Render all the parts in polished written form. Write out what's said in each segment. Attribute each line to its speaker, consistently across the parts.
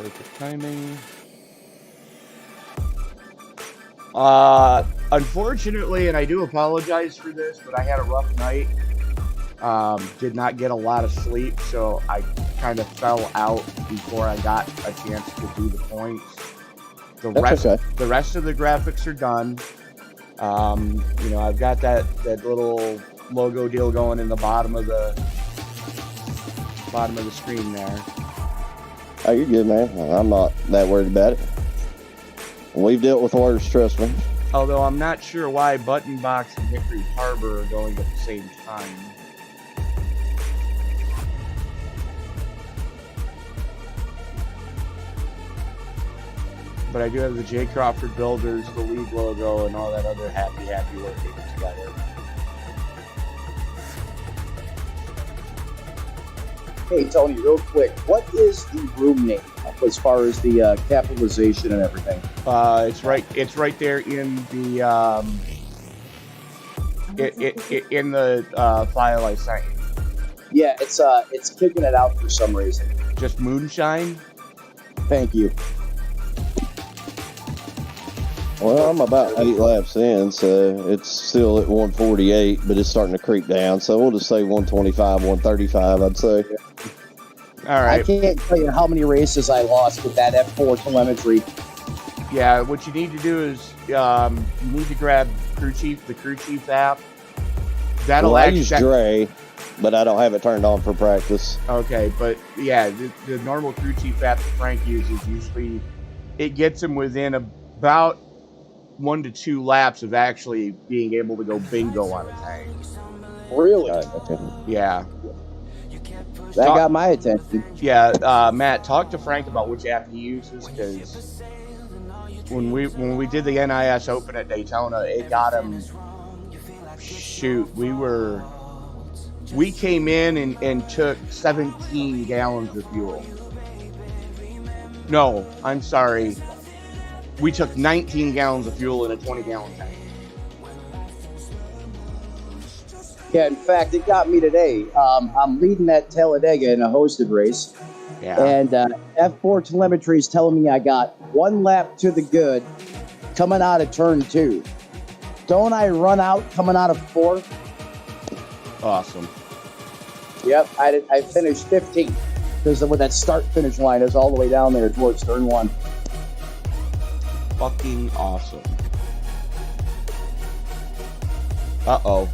Speaker 1: Perfect timing. Unfortunately, and I do apologize for this, but I had a rough night. Did not get a lot of sleep, so I kind of fell out before I got a chance to do the points. The rest of the graphics are done. You know, I've got that little logo deal going in the bottom of the screen there.
Speaker 2: Oh, you're good, man. I'm not that worried about it. We've dealt with worse, trust me.
Speaker 1: Although I'm not sure why Button Box and Hickory Harbor are going at the same time. But I do have the J. Crawford Builders, the league logo, and all that other happy working together.
Speaker 3: Hey, Tony, real quick, what is the room name as far as the capitalization and everything?
Speaker 1: It's right there in the in the file I sent you.
Speaker 3: Yeah, it's kicking it out for some reason.
Speaker 1: Just Moonshine.
Speaker 3: Thank you.
Speaker 2: Well, I'm about 8 laps in, so it's still at 148, but it's starting to creep down. So we'll just say 125, 135, I'd say.
Speaker 1: All right.
Speaker 3: I can't tell you how many races I lost with that F4 telemetry.
Speaker 1: Yeah, what you need to do is you need to grab the Crew Chief app. That'll
Speaker 2: I use Dre, but I don't have it turned on for practice.
Speaker 1: Okay, but yeah, the normal Crew Chief app that Frank uses, usually it gets him within about 1 to 2 laps of actually being able to go bingo on a tank.
Speaker 3: Really?
Speaker 2: Okay.
Speaker 1: Yeah.
Speaker 3: That got my attention.
Speaker 1: Yeah, Matt, talk to Frank about which app he uses, because when we did the NIS Open at Daytona, it got him. Shoot, we came in and took 17 gallons of fuel. No, I'm sorry. We took 19 gallons of fuel in a 20-gallon tank.
Speaker 3: Yeah, in fact, it got me today. I'm leading that Talladega in a hosted race.
Speaker 1: Yeah.
Speaker 3: And F4 telemetry is telling me I got 1 lap to the good coming out of turn 2. Don't I run out coming out of 4?
Speaker 1: Awesome.
Speaker 3: Yep, I finished 15th because of where that start-finish line is all the way down there towards turn 1.
Speaker 1: Fucking awesome. Uh-oh.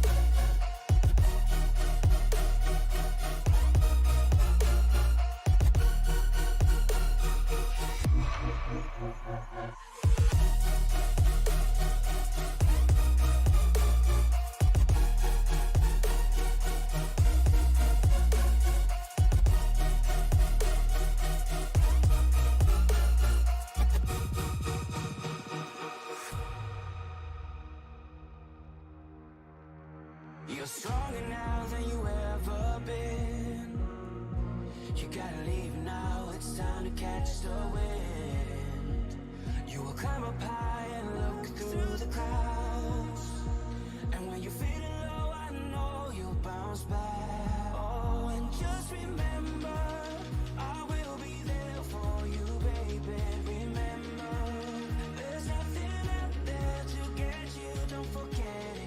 Speaker 4: You're stronger now than you ever been. You gotta leave now, it's time to catch the wind. You will climb up high and look through the clouds. And when you're feeling low, I know you'll bounce back. Oh, and just remember, I will be there for you, baby. Remember, there's nothing out there to get you, don't forget it.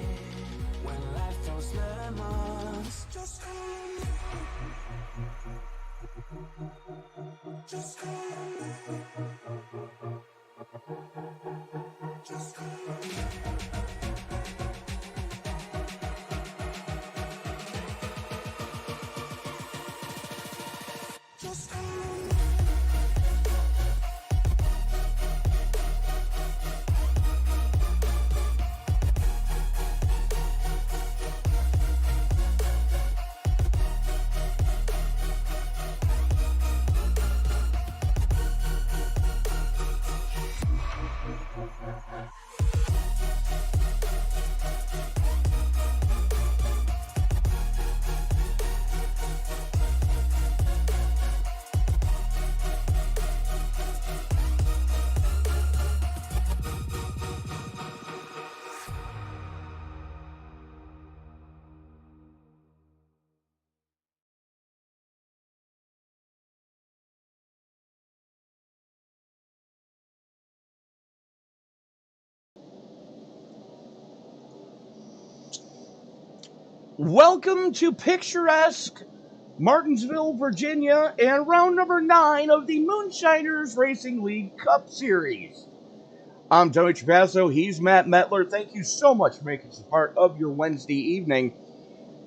Speaker 4: When life throws lemons, just go. Just go. Just go. Just go.
Speaker 1: Welcome to picturesque Martinsville, Virginia, and round number 9 of the Moonshiners Racing League Cup Series. I'm Tony Trapasso. He's Matt Metler. Thank you so much for making us a part of your Wednesday evening.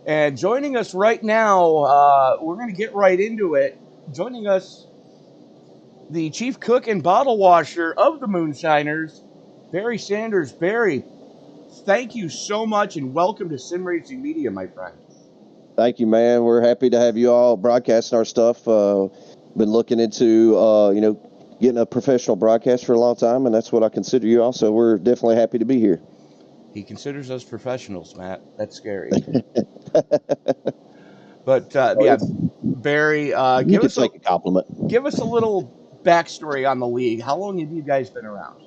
Speaker 1: And joining us right now, we're going to get right into it. Joining us, the chief cook and bottle washer of the Moonshiners, Barry Sanders. Barry, thank you so much and welcome to Sim Racing Media, my friend.
Speaker 2: Thank you, man. We're happy to have you all broadcasting our stuff. Been looking into, getting a professional broadcast for a long time, and that's what I consider you also. We're definitely happy to be here.
Speaker 1: He considers us professionals, Matt. That's scary. But, Barry,
Speaker 2: You can take a compliment.
Speaker 1: give us a little backstory on the league. How long have you guys been around?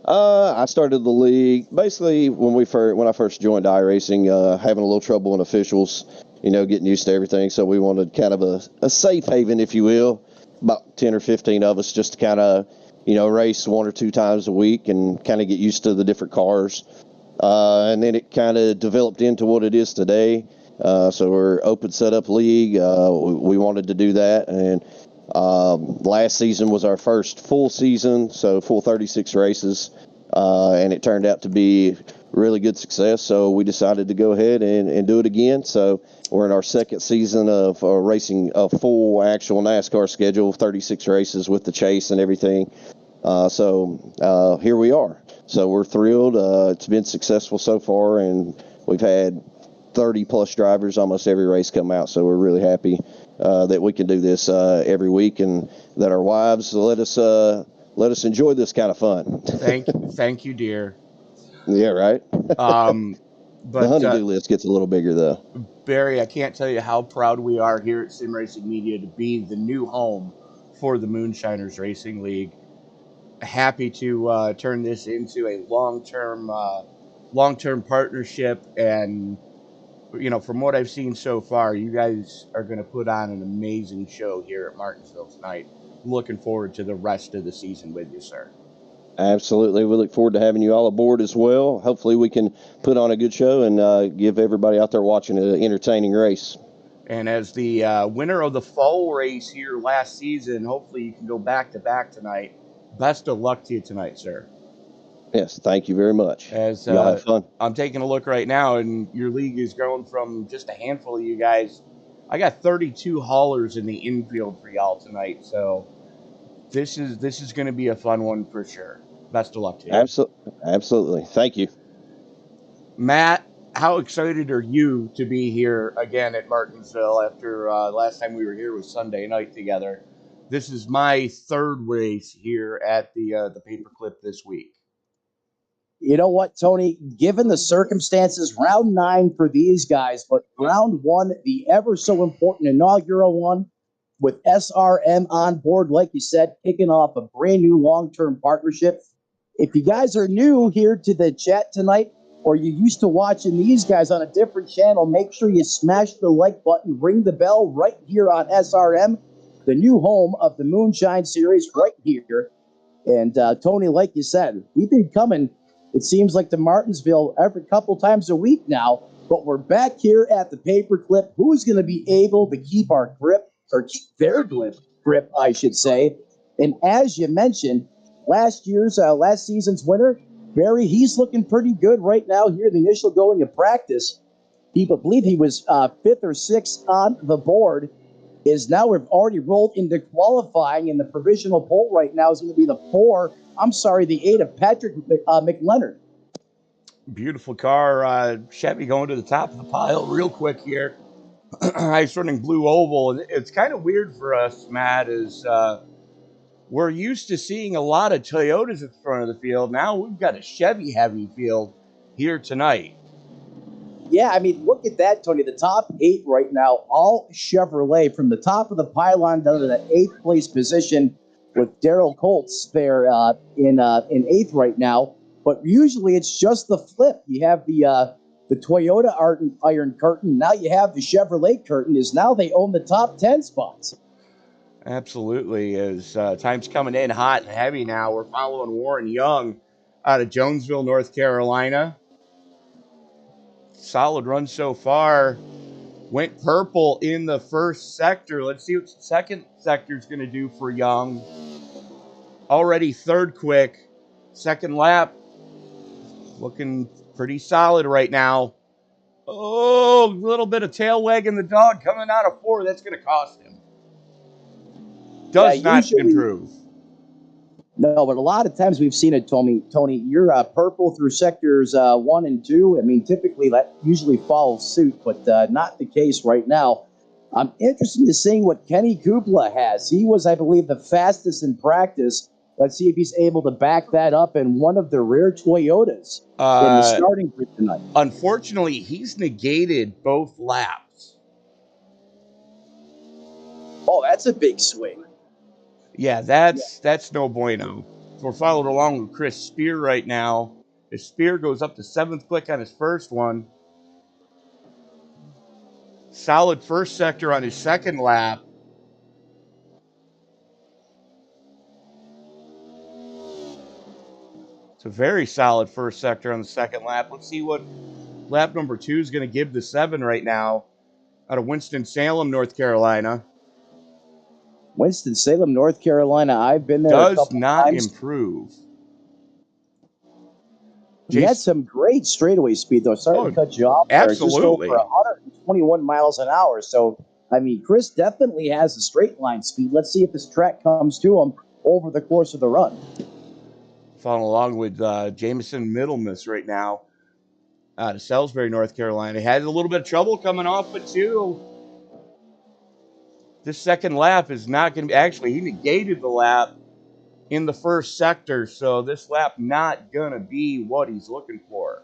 Speaker 2: I started the league basically when I first joined iRacing, having a little trouble in officials, getting used to everything. So we wanted kind of a safe haven, if you will, about 10 or 15 of us, just to kind of, race 1 or 2 times a week and kind of get used to the different cars. And then it kind of developed into what it is today. So we're open setup league. We wanted to do that. And last season was our first full season, so full 36 races, and it turned out to be really good success. So we decided to go ahead and do it again. So we're in our second season of racing a full actual NASCAR schedule of 36 races with the chase and everything. So here we are. So we're thrilled. It's been successful so far, and we've had 30 plus drivers almost every race come out. So we're really happy that we can do this every week, and that our wives let us enjoy this kind of fun.
Speaker 1: Thank you, dear.
Speaker 2: Yeah, right.
Speaker 1: But
Speaker 2: the honey-do list gets a little bigger, though.
Speaker 1: Barry, I can't tell you how proud we are here at Sim Racing Media to be the new home for the Moonshiners Racing League. Happy to turn this into a long-term partnership, and from what I've seen so far, you guys are going to put on an amazing show here at Martinsville tonight. Looking forward to the rest of the season with you, sir.
Speaker 2: Absolutely. We look forward to having you all aboard as well. Hopefully we can put on a good show and give everybody out there watching an entertaining race.
Speaker 1: And as the winner of the fall race here last season, hopefully you can go back-to-back tonight. Best of luck to you tonight, sir.
Speaker 2: Yes, thank you very much.
Speaker 1: As
Speaker 2: y'all have fun.
Speaker 1: I'm taking a look right now, and your league is growing from just a handful of you guys. I got 32 haulers in the infield for y'all tonight, so this is going to be a fun one for sure. Best of luck to you.
Speaker 2: Absolutely. Thank you.
Speaker 1: Matt, how excited are you to be here again at Martinsville after last time we were here was Sunday night together? This is my third race here at the Paperclip this week.
Speaker 3: You know what, Tony? Given the circumstances, round 9 for these guys, but round 1, the ever so important inaugural one, with SRM on board, like you said, kicking off a brand new long-term partnership. If you guys are new here to the chat tonight, or you're used to watching these guys on a different channel, make sure you smash the like button, ring the bell right here on SRM, the new home of the Moonshine Series right here. And Tony, like you said, we've been coming, it seems like, to Martinsville every couple times a week now, but we're back here at the Paperclip. Who's going to be able to keep our grip, or keep their grip, I should say. And as you mentioned, last season's winner, Barry, he's looking pretty good right now here in the initial going of practice. I believe he was 5th or 6th on the board. Is now we've already rolled into qualifying, and the provisional poll right now is going to be the 8 of Patrick McLeonard.
Speaker 1: Beautiful car. Chevy going to the top of the pile real quick here. Ice running blue oval. And it's kind of weird for us, Matt, is we're used to seeing a lot of Toyotas at the front of the field. Now we've got a Chevy heavy field here tonight.
Speaker 3: Yeah, I mean, look at that, Tony. The top 8 right now, all Chevrolet, from the top of the pylon down to the 8th place position, with Daryl Colts there in 8th right now. But usually it's just the flip. You have the Toyota Iron Curtain. Now you have the Chevrolet Curtain. Is now they own the top 10 spots.
Speaker 1: Absolutely. As time's coming in hot and heavy now, we're following Warren Young out of Jonesville, North Carolina. solid run so far. Went purple in the first sector. Let's see what the second sector is going to do for Young. Already third quick. Second lap. Looking pretty solid right now. Oh, a little bit of tail wagging the dog coming out of 4. That's going to cost him. Does not improve.
Speaker 3: No, but a lot of times we've seen it, Tony. You're purple through sectors 1 and 2. I mean, typically that usually follows suit, but not the case right now. I'm interested to see what Kenny Kupla has. He was, I believe, the fastest in practice. Let's see if he's able to back that up in one of the rare Toyotas in the starting grid tonight.
Speaker 1: Unfortunately, he's negated both laps.
Speaker 3: Oh, that's a big swing.
Speaker 1: Yeah, that's no bueno. We're followed along with Chris Spear right now. As Spear goes up to 7th quick on his first one. Solid first sector on his second lap. It's a very solid first sector on the second lap. Let's see what lap number 2 is going to give the 7 right now out of Winston-Salem, North Carolina.
Speaker 3: Winston-Salem, North Carolina. I've been there a
Speaker 1: Does
Speaker 3: couple
Speaker 1: not
Speaker 3: times.
Speaker 1: improve.
Speaker 3: He had some great straightaway speed, though. Sorry to cut you off.
Speaker 1: Absolutely.
Speaker 3: There, just over 121 miles an hour. So, I mean, Chris definitely has a straight line speed. Let's see if this track comes to him over the course of the run.
Speaker 1: Following along with Jameson Middlemiss right now out of Salisbury, North Carolina. Had a little bit of trouble coming off it, too. This second lap is not going to be... Actually, he negated the lap in the first sector, so this lap not going to be what he's looking for.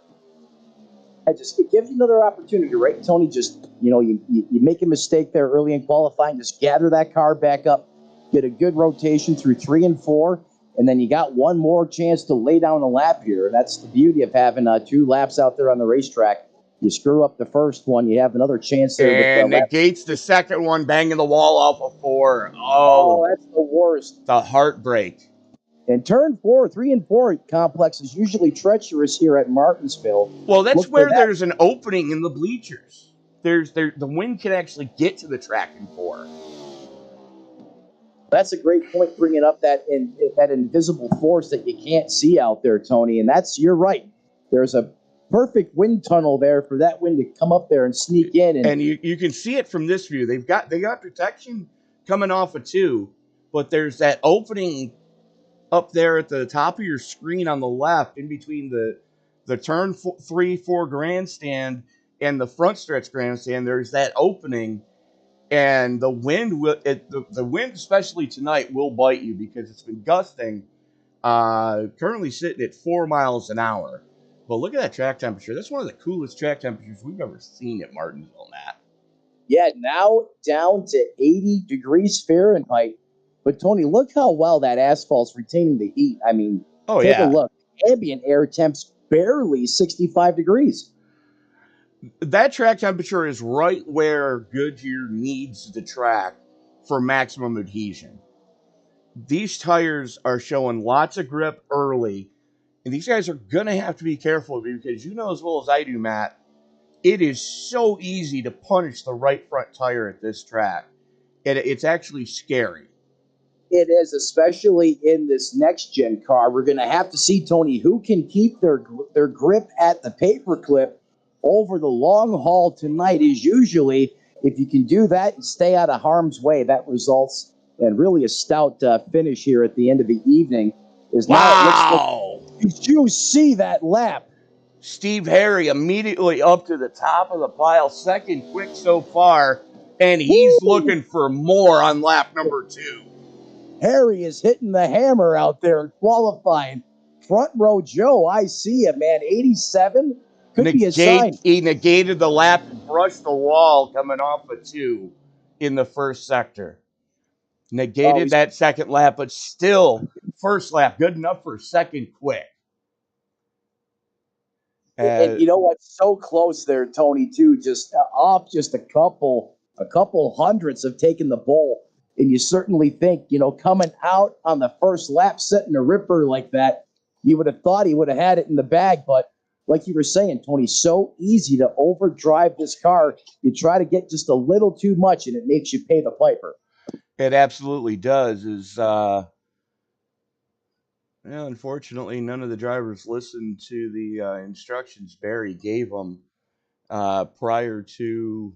Speaker 3: It gives you another opportunity, right, Tony? Just, you make a mistake there early in qualifying. Just gather that car back up, get a good rotation through 3 and 4, and then you got one more chance to lay down a lap here. And that's the beauty of having 2 laps out there on the racetrack. You screw up the first one, you have another chance there.
Speaker 1: And negates the second one, banging the wall off of 4. Oh,
Speaker 3: that's the worst.
Speaker 1: The heartbreak.
Speaker 3: And turn 4, 3 and 4 complex is usually treacherous here at Martinsville.
Speaker 1: Well, that's where there's an opening in the bleachers. The wind can actually get to the track in 4.
Speaker 3: That's a great point, bringing up that invisible force that you can't see out there, Tony. And you're right. There's a perfect wind tunnel there for that wind to come up there and sneak in.
Speaker 1: And you can see it from this view. They got protection coming off of 2, but there's that opening up there at the top of your screen on the left, in between the turn 3-4 grandstand and the front stretch grandstand. There's that opening, and the wind the wind, especially tonight, will bite you because it's been gusting. Currently sitting at 4 miles an hour. But look at that track temperature. That's one of the coolest track temperatures we've ever seen at Martinsville, Matt.
Speaker 3: Yeah, now down to 80 degrees Fahrenheit. But, Tony, look how well that asphalt's retaining the heat. I mean, take a look. Ambient air temp's barely 65 degrees.
Speaker 1: That track temperature is right where Goodyear needs the track for maximum adhesion. These tires are showing lots of grip early, and these guys are going to have to be careful because you know as well as I do, Matt, it is so easy to punish the right front tire at this track. It's actually scary.
Speaker 3: It is, especially in this next-gen car. We're going to have to see, Tony, who can keep their grip at the paperclip over the long haul tonight. Is usually, if you can do that and stay out of harm's way, that results in really a stout finish here at the end of the evening.
Speaker 1: Wow!
Speaker 3: Did you see that lap?
Speaker 1: Steve Harry immediately up to the top of the pile, second quick so far, and he's looking for more on lap number 2.
Speaker 3: Harry is hitting the hammer out there in qualifying. Front row Joe, I see it, man. 87 could be a sign.
Speaker 1: He negated the lap and brushed the wall coming off of 2 in the first sector. Negated that second lap, but still, first lap, good enough for second quick.
Speaker 3: And you know what's so close there, Tony, too, just off just a couple hundredths of taking the pole. And you certainly think, coming out on the first lap, setting a ripper like that, you would have thought he would have had it in the bag. But like you were saying, Tony, so easy to overdrive this car. You try to get just a little too much, and it makes you pay the piper.
Speaker 1: It absolutely does. Unfortunately, none of the drivers listened to the instructions Barry gave them prior to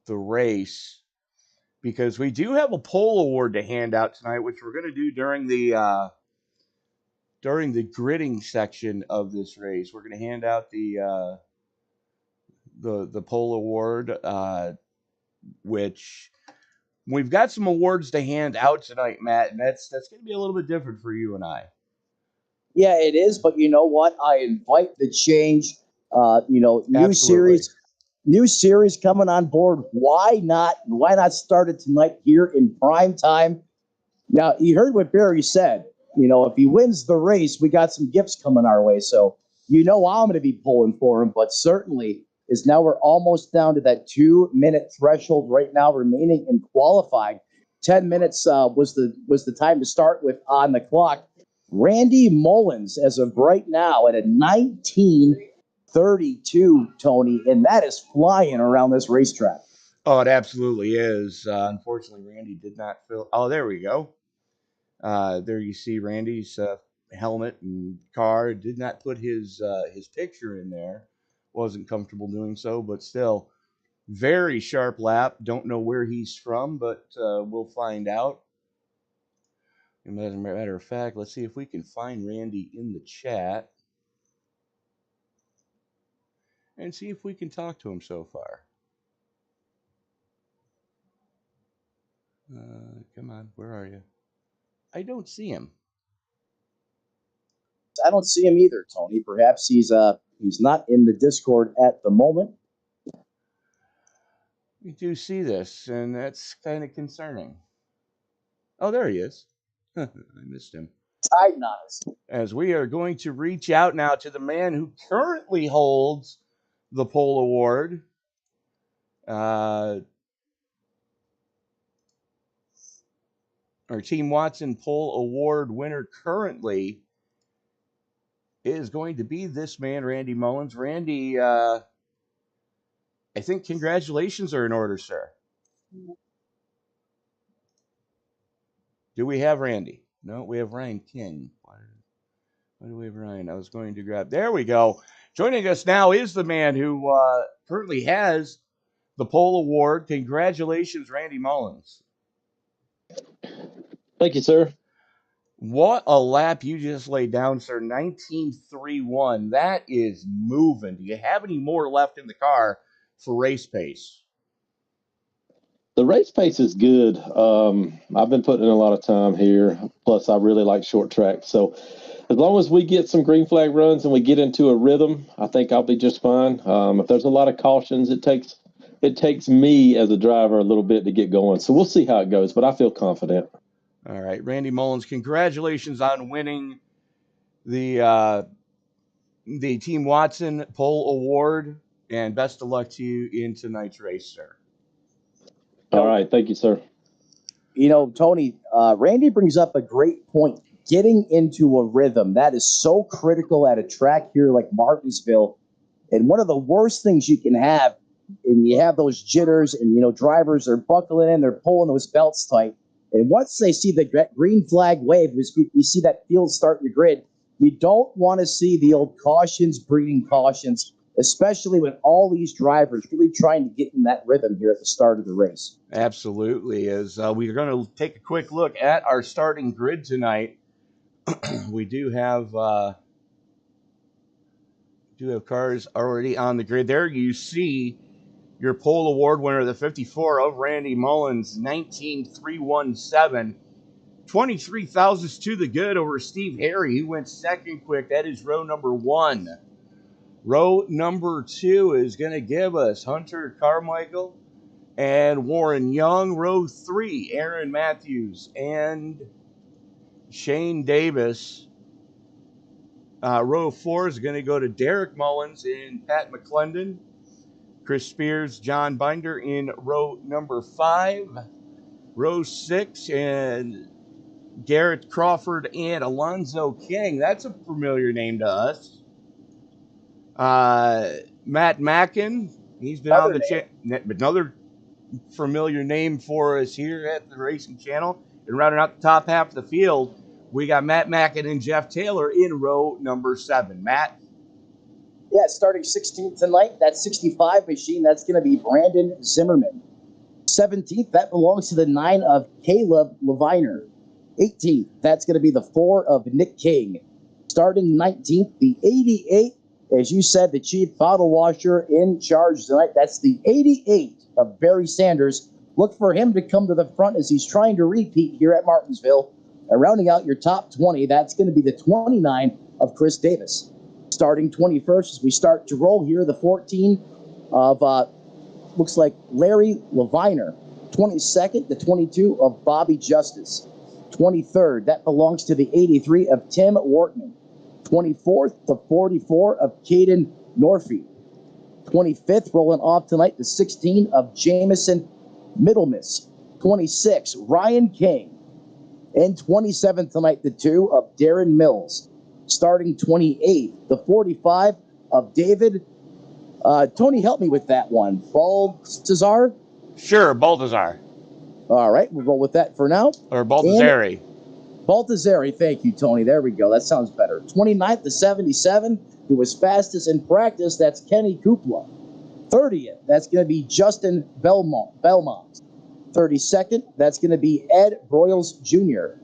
Speaker 1: the race, because we do have a pole award to hand out tonight, which we're going to do during the gridding section of this race. We're going to hand out the pole award, which we've got some awards to hand out tonight, Matt, and that's going to be a little bit different for you and I.
Speaker 3: Yeah, it is. But you know what? I invite the change. New
Speaker 1: Absolutely.
Speaker 3: series coming on board. Why not? Why not start it tonight here in prime time? Now, you heard what Barry said. If he wins the race, we got some gifts coming our way. So, I'm going to be pulling for him. But certainly, is now we're almost down to that 2-minute threshold right now remaining in qualifying. 10 minutes was the time to start with on the clock. Randy Mullins, as of right now, at a 19:32, Tony, and that is flying around this racetrack.
Speaker 1: Oh, it absolutely is. Unfortunately, Randy did not fill. Oh, there we go. There you see Randy's helmet and car. Did not put his picture in there. Wasn't comfortable doing so, but still, very sharp lap. Don't know where he's from, but we'll find out. As a matter of fact, let's see if we can find Randy in the chat and see if we can talk to him so far. Come on, where are you? I don't see him.
Speaker 3: I don't see him either, Tony. Perhaps he's not in the Discord at the moment.
Speaker 1: We do see this, and that's kind of concerning. Oh, there he is. I missed him.
Speaker 3: Tied on us.
Speaker 1: As we are going to reach out now to the man who currently holds the pole award. Our Team Watson pole award winner currently is going to be this man, Randy Mullins. Randy, I think congratulations are in order, sir. Do we have Randy? No, we have Ryan King. Why do we have Ryan? I was going to grab. There we go. Joining us now is the man who currently has the pole award. Congratulations, Randy Mullins.
Speaker 5: Thank you, sir.
Speaker 1: What a lap you just laid down, sir. 19.31. That is moving. Do you have any more left in the car for race pace?
Speaker 5: The race pace is good. I've been putting in a lot of time here. Plus, I really like short track. So as long as we get some green flag runs and we get into a rhythm, I think I'll be just fine. If there's a lot of cautions, it takes me as a driver a little bit to get going. So we'll see how it goes, but I feel confident.
Speaker 1: All right, Randy Mullins, congratulations on winning the Team Watson pole award, and best of luck to you in tonight's race, sir.
Speaker 5: All right, thank you, sir.
Speaker 3: Tony, Randy brings up a great point. Getting into a rhythm, that is so critical at a track here like Martinsville. And one of the worst things you can have, and you have those jitters, and drivers are buckling in, they're pulling those belts tight. And once they see the green flag wave, we see that field start in the grid, you don't want to see the old cautions breeding cautions, especially when all these drivers really trying to get in that rhythm here at the start of the race.
Speaker 1: Absolutely. As we're going to take a quick look at our starting grid tonight, we do have cars already on the grid. There you see your pole award winner, the 54 of Randy Mullins, 19.317. 23 thousandths to the good over Steve Harry, who went second quick. That is row number 1. Row number 2 is going to give us Hunter Carmichael and Warren Young. Row 3, Aaron Matthews and Shane Davis. Row 4 is going to go to Derek Mullins and Pat McClendon. Chris Spears, John Binder in row number 5. Row 6, and Garrett Crawford and Alonzo King. That's a familiar name to us. Matt Mackin, he's been on the another familiar name for us here at the Racing Channel. And rounding out the top half of the field, we got Matt Mackin and Jeff Taylor in row number 7. Matt?
Speaker 3: Yeah, starting 16th tonight, that 65 machine, that's going to be Brandon Zimmerman. 17th, that belongs to the 9 of Caleb Leviner. 18th, that's going to be the 4 of Nick King. Starting 19th, the 88, as you said, the chief bottle washer in charge tonight. That's the 88 of Barry Sanders. Look for him to come to the front as he's trying to repeat here at Martinsville. And rounding out your top 20, that's going to be the 29 of Chris Davis. Starting 21st as we start to roll here, the 14 of, looks like Larry Leviner. 22nd, the 22 of Bobby Justice. 23rd, that belongs to the 83 of Tim Wortman. 24th, the 44 of Caden Norfie. 25th, rolling off tonight, the 16 of Jamison Middlemiss. 26, Ryan King. And 27th tonight, the 2 of Darren Mills. Starting 28th, the 45 of David. Tony, help me with that one. Baltazar?
Speaker 1: Sure, Baltazar.
Speaker 3: All right, we'll go with that for now.
Speaker 1: Or Baltazari.
Speaker 3: Baltazari, thank you, Tony. There we go. That sounds better. 29th, the 77, who was fastest in practice. That's Kenny Kupla. 30th, that's going to be Justin Belmont. 32nd, that's going to be Ed Broyles Jr.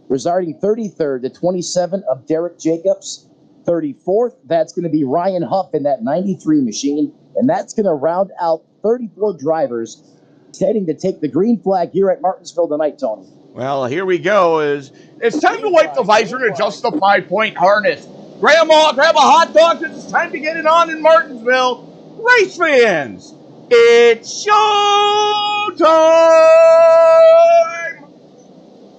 Speaker 3: Residing 33rd, the 27 of Derek Jacobs. 34th, that's going to be Ryan Huff in that 93 machine. And that's going to round out 34 drivers heading to take the green flag here at Martinsville tonight, Tony.
Speaker 1: Well, here we go. It's time to wipe the visor and adjust the 5-point harness. Grandma, grab a hot dog because it's time to get it on in Martinsville. Race fans, it's showtime!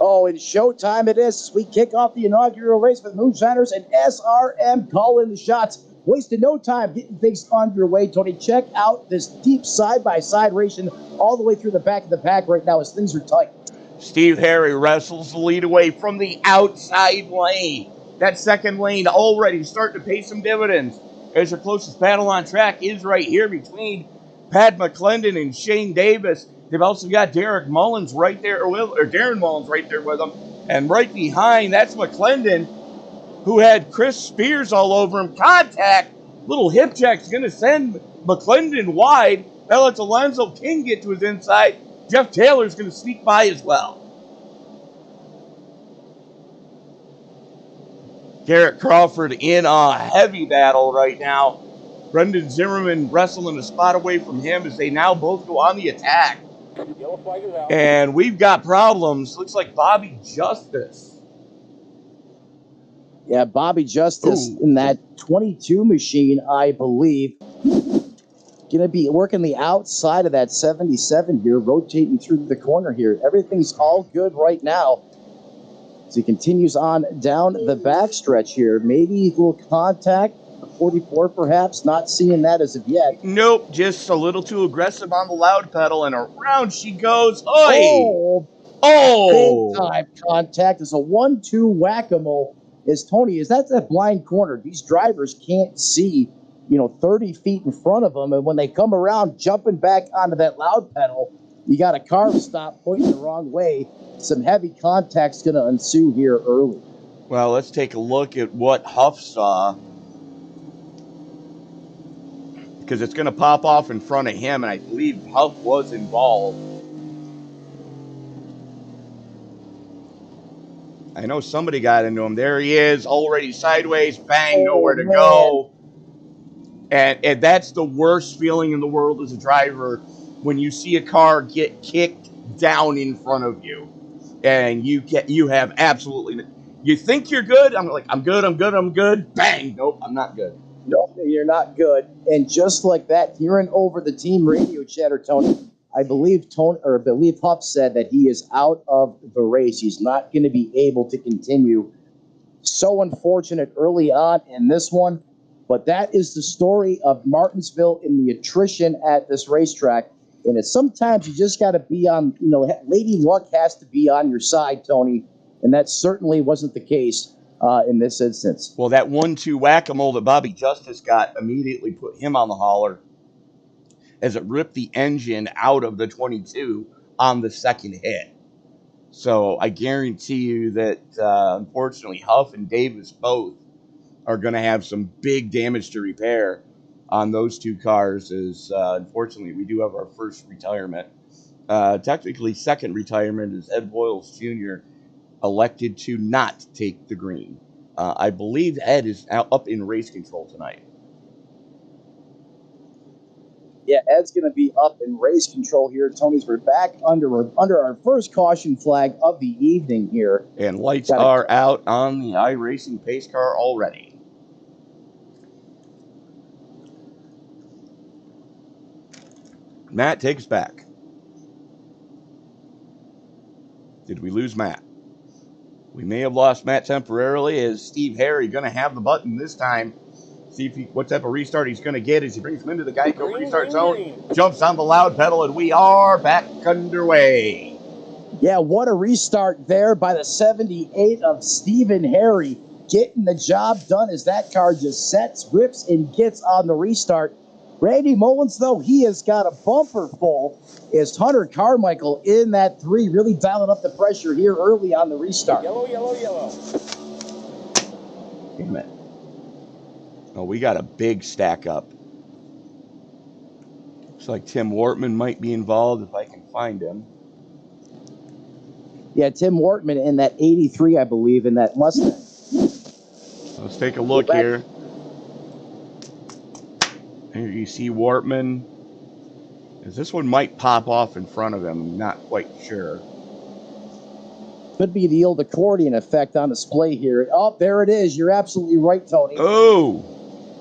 Speaker 3: Oh, it's showtime it is as we kick off the inaugural race with Moonshiners and SRM calling the shots. Wasted no time getting things underway, Tony. Check out this deep side-by-side racing all the way through the back of the pack right now as things are tight.
Speaker 1: Steve Harry wrestles the lead away from the outside lane. That second lane already starting to pay some dividends, as your closest battle on track is right here between Pat McClendon and Shane Davis. They've also got Derek Mullins right there, or Darren Mullins right there with them. And right behind, that's McClendon, who had Chris Spears all over him. Contact, little hip check's going to send McClendon wide. That lets Alonzo King get to his inside. Jeff Taylor's going to sneak by as well. Garrett Crawford in a heavy battle right now. Brendan Zimmerman wrestling a spot away from him as they now both go on the attack. And we've got problems. Looks like Bobby Justice.
Speaker 3: Yeah, Bobby Justice in that 22 machine, I believe. Going to be working the outside of that 77 here, rotating through the corner here. Everything's all good right now. As he continues on down the backstretch here. Maybe a little contact. 44 perhaps, not seeing that as of yet.
Speaker 1: Nope, just a little too aggressive on the loud pedal, and around she goes. Oi!
Speaker 3: Big time contact. It's a 1-2 whack-a-mole. Is that's that blind corner. These drivers can't see, 30 feet in front of them, and when they come around jumping back onto that loud pedal, you got a car stop pointing the wrong way. Some heavy contact's going to ensue here early.
Speaker 1: Well, let's take a look at what Huff saw, because it's going to pop off in front of him, and I believe Huff was involved. I know somebody got into him. There he is, already sideways, bang, nowhere to go. And that's the worst feeling in the world as a driver, when you see a car get kicked down in front of you, and you have absolutely, you think you're good. I'm like, I'm good. Bang, nope, I'm not good.
Speaker 3: No, you're not good. And just like that, hearing over the team radio chatter, Tony, I believe Huff said that he is out of the race. He's not going to be able to continue. So unfortunate early on in this one. But that is the story of Martinsville in the attrition at this racetrack. And it's sometimes you just got to be on, Lady Luck has to be on your side, Tony. And that certainly wasn't the case in this instance.
Speaker 1: Well, that 1-2 whack-a-mole that Bobby Justice got immediately put him on the hauler as it ripped the engine out of the 22 on the second hit. So I guarantee you that, unfortunately, Huff and Davis both are going to have some big damage to repair on those two cars, as unfortunately we do have our first retirement. Technically, second retirement is Ed Boyles Jr. elected to not take the green. I believe Ed is now up in race control tonight.
Speaker 3: Yeah, Ed's going to be up in race control here. Tony's, we're back under our first caution flag of the evening here.
Speaker 1: And lights are out on the iRacing pace car already. Matt, take us back. Did we lose Matt? We may have lost Matt temporarily, as Steve Harry going to have the button this time. See if what type of restart he's going to get as he brings him into the Geico restart zone. Jumps on the loud pedal, and we are back underway.
Speaker 3: Yeah, what a restart there by the 78 of Stephen Harry. Getting the job done as that car just sets, rips, and gets on the restart. Randy Mullins, though, he has got a bumper full. Is Hunter Carmichael in that 3, really dialing up the pressure here early on the restart.
Speaker 6: Yellow, yellow, yellow.
Speaker 1: Damn it. Oh, we got a big stack up. Looks like Tim Wortman might be involved if I can find him.
Speaker 3: Yeah, Tim Wortman in that 83, I believe, in that Mustang.
Speaker 1: Let's take a look here. Here you see Wortman. This one might pop off in front of him. I'm not quite sure.
Speaker 3: Could be the old accordion effect on display here. Oh, there it is. You're absolutely right, Tony.
Speaker 1: Oh,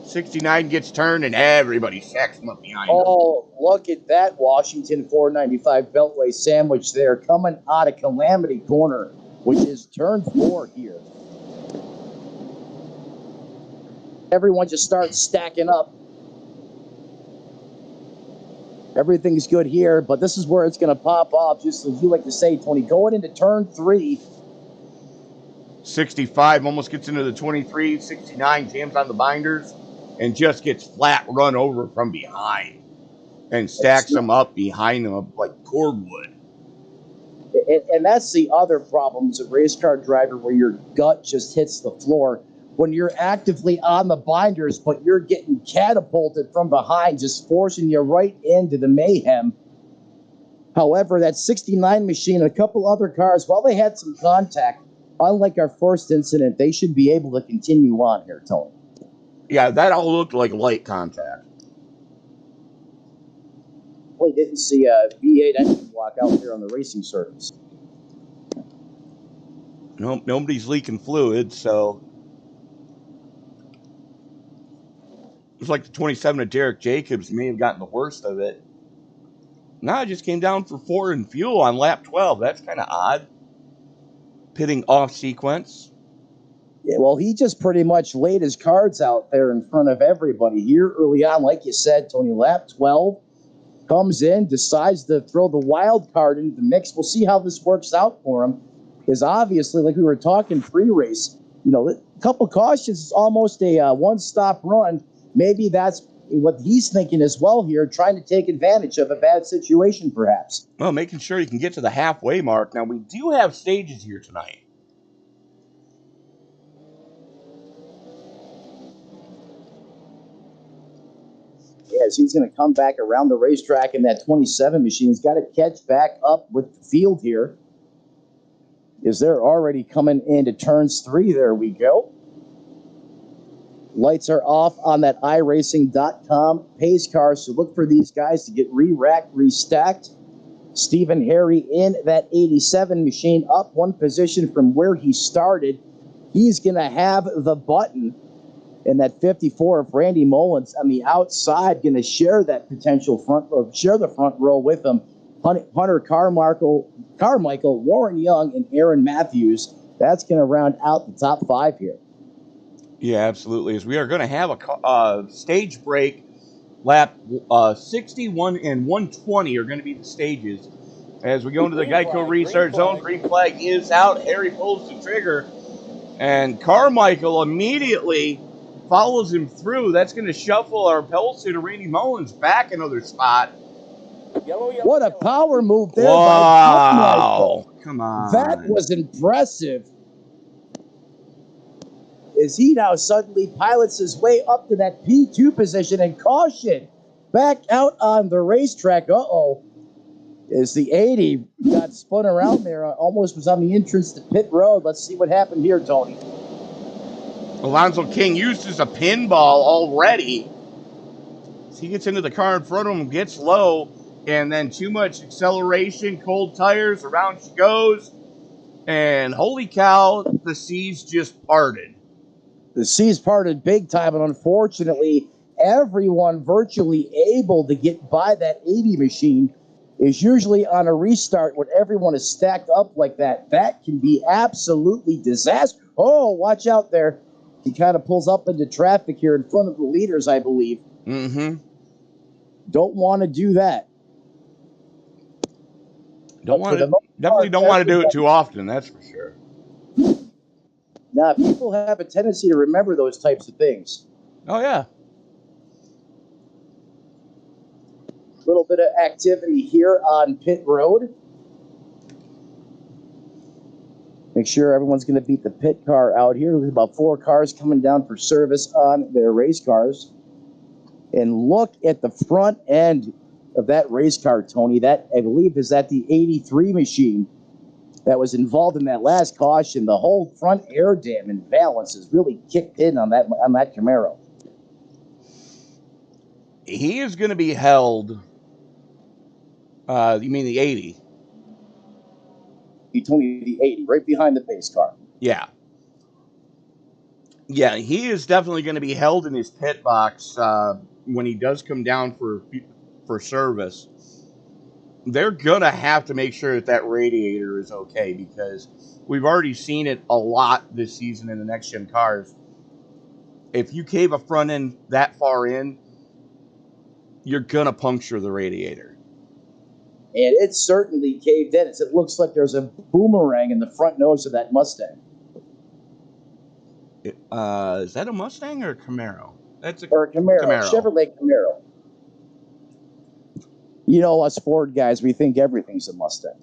Speaker 1: 69 gets turned and everybody stacks him up behind him.
Speaker 3: Oh, look at that Washington 495 Beltway sandwich there coming out of Calamity Corner, which is turn 4 here. Everyone just starts stacking up. Everything's good here, but this is where it's going to pop off, just as you like to say, Tony. Going into turn 3.
Speaker 1: 65 almost gets into the 23. 69 jams on the binders and just gets flat run over from behind and stacks them up behind them like cordwood.
Speaker 3: And that's the other problem as a race car driver, where your gut just hits the floor. When you're actively on the binders, but you're getting catapulted from behind, just forcing you right into the mayhem. However, that 69 machine and a couple other cars, while they had some contact, unlike our first incident, they should be able to continue on here, Tony.
Speaker 1: Yeah, that all looked like light contact.
Speaker 3: Well, didn't see a V8 engine block out there on the racing surface.
Speaker 1: Nope, nobody's leaking fluid, so... Looks like the 27 of Derek Jacobs may have gotten the worst of it. Now it just came down for 4 in fuel on lap 12. That's kind of odd. Pitting off sequence.
Speaker 3: Yeah, well, he just pretty much laid his cards out there in front of everybody here early on. Like you said, Tony, lap 12 comes in, decides to throw the wild card into the mix. We'll see how this works out for him. Because obviously, like we were talking pre-race, you know, a couple cautions is almost a one-stop run. Maybe that's what he's thinking as well here, trying to take advantage of a bad situation, perhaps.
Speaker 1: Well, making sure he can get to the halfway mark. Now, we do have stages here tonight.
Speaker 3: Yes, he's going to come back around the racetrack in that 27 machine. He's got to catch back up with the field here. Is they're already coming into turns 3. There we go. Lights are off on that iRacing.com pace car, so look for these guys to get re-racked, restacked. Stephen Harry in that 87 machine, up one position from where he started. He's going to have the button. And that 54 of Randy Mullins on the outside, going to share that potential front row, share the front row with him. Hunter Carmichael, Warren Young, and Aaron Matthews. That's going to round out the top 5 here.
Speaker 1: Yeah, absolutely. As we are going to have a stage break. Lap 61 and 120 are going to be the stages. As we go into the Geico restart zone, green flag is out. Harry pulls the trigger. And Carmichael immediately follows him through. That's going to shuffle our pole sitter Randy Mullins back another spot.
Speaker 3: What a power move there by Carmichael.
Speaker 1: Come on.
Speaker 3: That was impressive. As he now suddenly pilots his way up to that P2 position, and caution back out on the racetrack. As the 80 got spun around there, almost was on the entrance to pit road. Let's see what happened here, Tony.
Speaker 1: Alonzo King used as a pinball already. He gets into the car in front of him, gets low, and then too much acceleration, cold tires, around she goes. And holy cow, the seas just parted.
Speaker 3: The seas parted big time, and unfortunately, everyone virtually able to get by that 80 machine is usually on a restart when everyone is stacked up like that. That can be absolutely disastrous. Oh, watch out there. He kind of pulls up into traffic here in front of the leaders, I believe.
Speaker 1: Mm-hmm.
Speaker 3: Don't want to do that.
Speaker 1: Definitely don't want to do it too often, that's for sure.
Speaker 3: Now, people have a tendency to remember those types of things.
Speaker 1: Oh, yeah.
Speaker 3: Little bit of activity here on pit road. Make sure everyone's going to beat the pit car out here. There's about 4 cars coming down for service on their race cars. And look at the front end of that race car, Tony. That, I believe, is that the 83 machine that was involved in that last caution. The whole front air dam and balance is really kicked in on that Camaro.
Speaker 1: He is going to be held. You mean the 80?
Speaker 3: You told me the 80, right behind the pace car.
Speaker 1: Yeah. Yeah, he is definitely going to be held in his pit box when he does come down for service. They're going to have to make sure that radiator is okay, because we've already seen it a lot this season in the next-gen cars. If you cave a front end that far in, you're going to puncture the radiator.
Speaker 3: And it certainly caved in. It looks like there's a boomerang in the front nose of that Mustang.
Speaker 1: Is that a Mustang or a Camaro? That's a
Speaker 3: Camaro. Chevrolet Camaro. You know, us Ford guys, we think everything's a Mustang.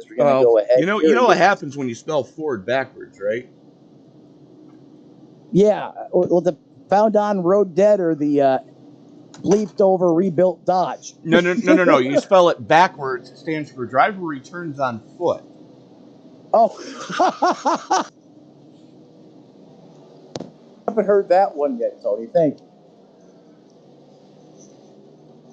Speaker 3: We're gonna go ahead.
Speaker 1: You know what happens when you spell Ford backwards, right?
Speaker 3: Yeah, well, the found on road dead or the bleeped over rebuilt Dodge.
Speaker 1: No. You spell it backwards. It stands for driver returns on foot.
Speaker 3: Oh, I haven't heard that one yet, Tony. Thank you.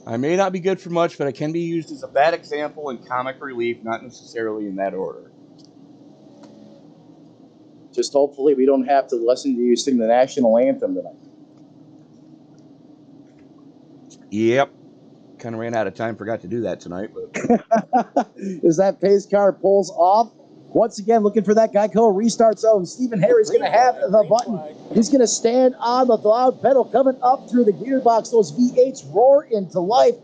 Speaker 1: I may not be good for much, but it can be used as a bad example and comic relief, not necessarily in that order.
Speaker 3: Just hopefully we don't have to listen to you sing the national anthem tonight.
Speaker 1: Yep. Kind of ran out of time, forgot to do that tonight. But
Speaker 3: As that pace car pulls off, once again looking for that Geico restart zone. Stephen Harry's going to have the button. He's going to stand on the loud pedal coming up through the gearbox. Those V8s roar into life.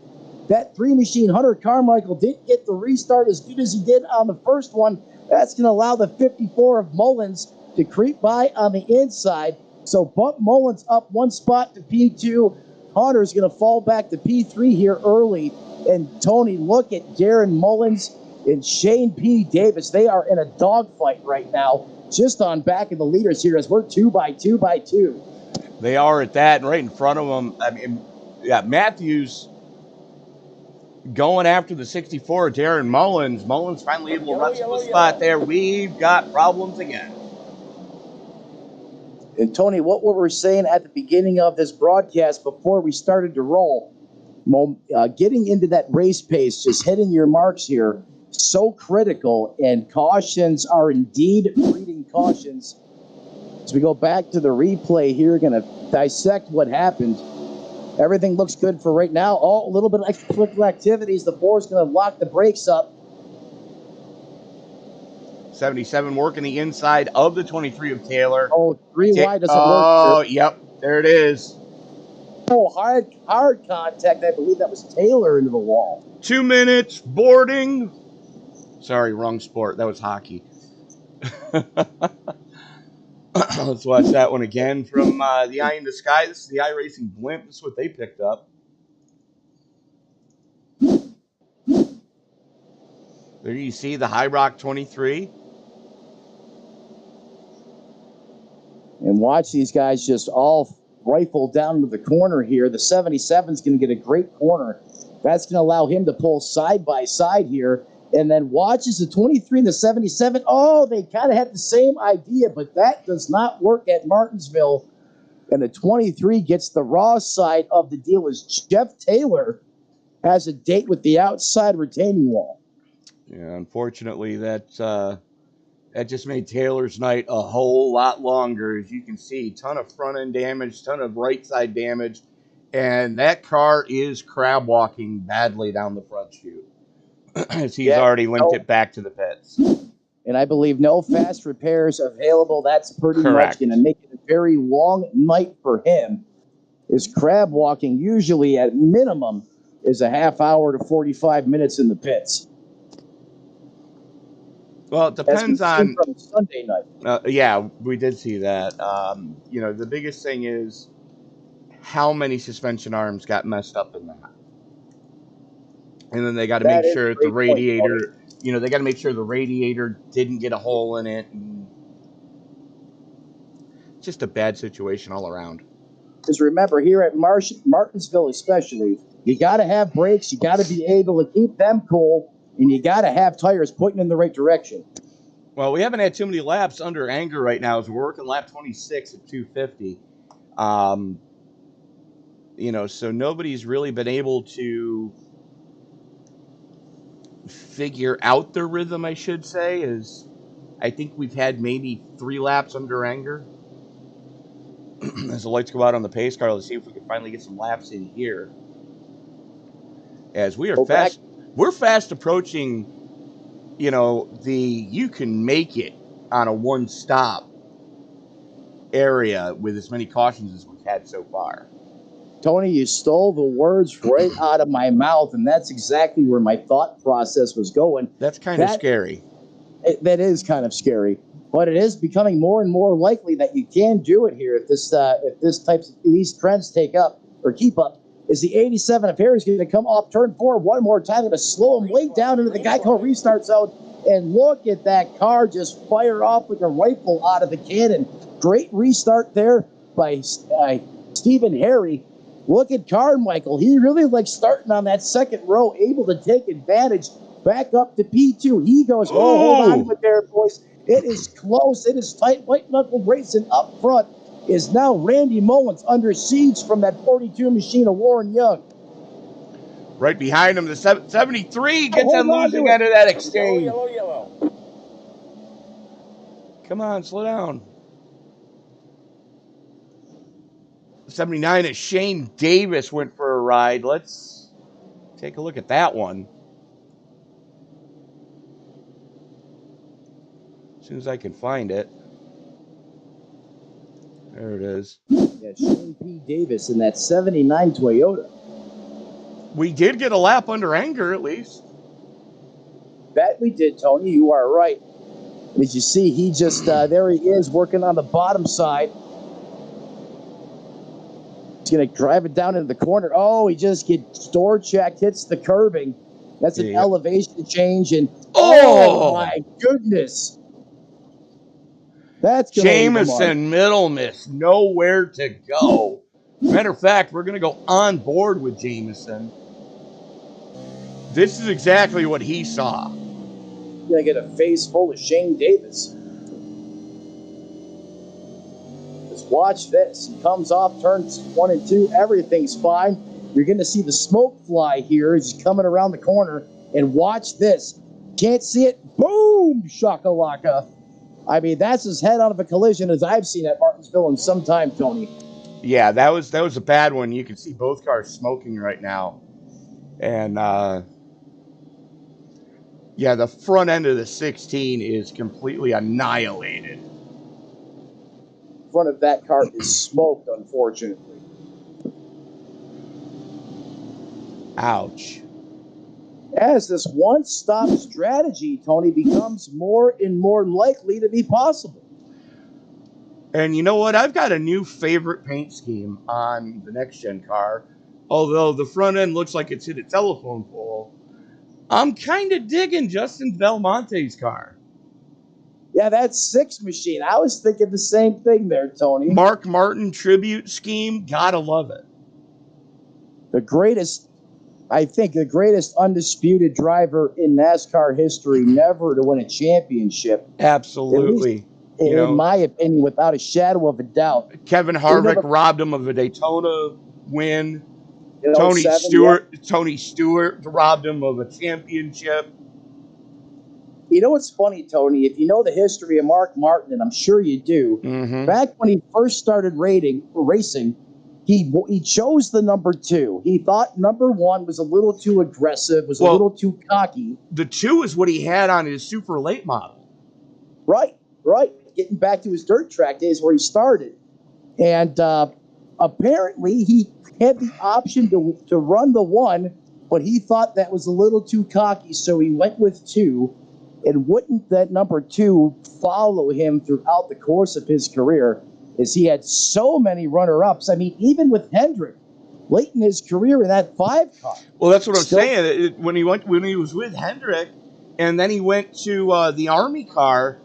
Speaker 3: That 3 machine, Hunter Carmichael, didn't get the restart as good as he did on the first one. That's going to allow the 54 of Mullins to creep by on the inside. So bump Mullins up 1 spot to P2. Hunter's going to fall back to P3 here early. And Tony, look at Darren Mullins and Shane P. Davis. They are in a dogfight right now, just on back of the leaders here as we're 2 by 2 by 2.
Speaker 1: They are at that, and right in front of them. I mean, yeah, Matthews going after the 64, Darren Mullins. Mullins finally able to run to the spot there. We've got problems again.
Speaker 3: And Tony, what we were saying at the beginning of this broadcast before we started to roll, getting into that race pace, just hitting your marks here, so critical, and cautions are indeed breeding cautions. As we go back to the replay here, going to dissect what happened. Everything looks good for right now. Oh, a little bit of extracurricular activities. The 4 is going to lock the brakes up.
Speaker 1: 77 working the inside of the 23 of Taylor.
Speaker 3: Oh, 3 wide doesn't work.
Speaker 1: Oh, yep. There it is.
Speaker 3: Oh, hard contact. I believe that was Taylor into the wall.
Speaker 1: 2 minutes, boarding. Sorry, wrong sport. That was hockey. Let's watch that one again from the Eye in the Sky. This is the iRacing blimp. This is what they picked up. There you see the High Rock 23.
Speaker 3: And watch these guys just all rifle down into the corner here. The 77 is going to get a great corner. That's going to allow him to pull side by side here. And then watches the 23 and the 77. Oh, they kind of had the same idea, but that does not work at Martinsville. And the 23 gets the raw side of the deal as Jeff Taylor has a date with the outside retaining wall.
Speaker 1: Yeah, unfortunately, that just made Taylor's night a whole lot longer. As you can see, ton of front end damage, ton of right side damage, and that car is crab walking badly down the front chute. As he's already linked it back to the pits.
Speaker 3: And I believe no fast repairs available. That's pretty
Speaker 1: Correct.
Speaker 3: much going to make it a very long night for him. Is crab walking usually at minimum is a half hour to 45 minutes in the pits.
Speaker 1: Well, it depends on
Speaker 3: from Sunday night.
Speaker 1: Yeah, we did see that. You know, the biggest thing is how many suspension arms got messed up in that. And then they got to make sure the radiator, you know, they got to make sure the radiator didn't get a hole in it. And just a bad situation all around.
Speaker 3: Because remember, here at Martinsville especially, you got to have brakes, you got to be able to keep them cool, and you got to have tires pointing in the right direction.
Speaker 1: Well, we haven't had too many laps under anger right now as we're working lap 26 at 250. You know, so nobody's really been able to figure out their rhythm, I should say. Is I think we've had maybe 3 laps under anger. As the lights go out on the pace car, let's see if we can finally get some laps in here. As we are we're fast approaching, you know, you can make it on a one-stop area with as many cautions as we've had so far.
Speaker 3: Tony, you stole the words right out of my mouth, and that's exactly where my thought process was going.
Speaker 1: That's kind of scary.
Speaker 3: That is kind of scary, but it is becoming more and more likely that you can do it here if these trends keep up. Is the 87 of Harry's going to come off turn 4 one more time? Going to slow him way down into the Geico restart zone, and look at that car just fire off like a rifle out of the cannon. Great restart there by Stephen Harry. Look at Carmichael. He really likes starting on that second row, able to take advantage. Back up to P2. He goes, hold on with there, boys. It is close. It is tight. White Knuckle Racing up front is now Randy Mullins under siege from that 42 machine of Warren Young.
Speaker 1: Right behind him, the 73 gets on losing out of that exchange. Yellow. Come on, slow down. 79 is Shane Davis went for a ride. Let's take a look at that one. As soon as I can find it. There it is.
Speaker 3: Yeah, Shane P. Davis in that 79 Toyota.
Speaker 1: We did get a lap under anger, at least.
Speaker 3: That we did, Tony. You are right. As you see, he just, there he is working on the bottom side. He's going to drive it down into the corner. Oh, he just gets door checked, hits the curbing. That's an elevation change. And oh my goodness. That's
Speaker 1: Jameson middle miss, nowhere to go. Matter of fact, we're going to go on board with Jameson. This is exactly what he saw.
Speaker 3: Going to get a face full of Shane Davis. Just watch this. He comes off turns 1 and 2. Everything's fine. You're going to see the smoke fly here as he's coming around the corner. And watch this. Can't see it. Boom! Shakalaka. I mean, that's as head on of a collision as I've seen at Martinsville in some time, Tony.
Speaker 1: Yeah, that was a bad one. You can see both cars smoking right now. And, yeah, the front end of the 16 is completely annihilated.
Speaker 3: Front of that car is smoked, unfortunately.
Speaker 1: Ouch.
Speaker 3: As this one-stop strategy, Tony, becomes more and more likely to be possible.
Speaker 1: And you know what? I've got a new favorite paint scheme on the next-gen car. Although the front end looks like it's hit a telephone pole, I'm kind of digging Justin Belmonte's car.
Speaker 3: Yeah, that 6 machine. I was thinking the same thing there, Tony.
Speaker 1: Mark Martin tribute scheme. Gotta love it.
Speaker 3: The greatest undisputed driver in NASCAR history never to win a championship.
Speaker 1: Absolutely.
Speaker 3: In my opinion, without a shadow of a doubt.
Speaker 1: Kevin Harvick robbed him of a Daytona win.
Speaker 3: In
Speaker 1: Tony
Speaker 3: 07,
Speaker 1: Stewart robbed him of a championship.
Speaker 3: You know what's funny, Tony? If you know the history of Mark Martin, and I'm sure you do, back when he first started racing, he chose the number 2. He thought number 1 was a little too aggressive, a little too cocky.
Speaker 1: The 2 is what he had on his super late model.
Speaker 3: Right. Getting back to his dirt track days where he started. And apparently he had the option to run the 1, but he thought that was a little too cocky, so he went with 2. And wouldn't that number 2 follow him throughout the course of his career, as he had so many runner-ups? I mean, even with Hendrick, late in his career in that 5 car.
Speaker 1: Well, that's what I'm saying. When he was with Hendrick, and then he went to the Army car,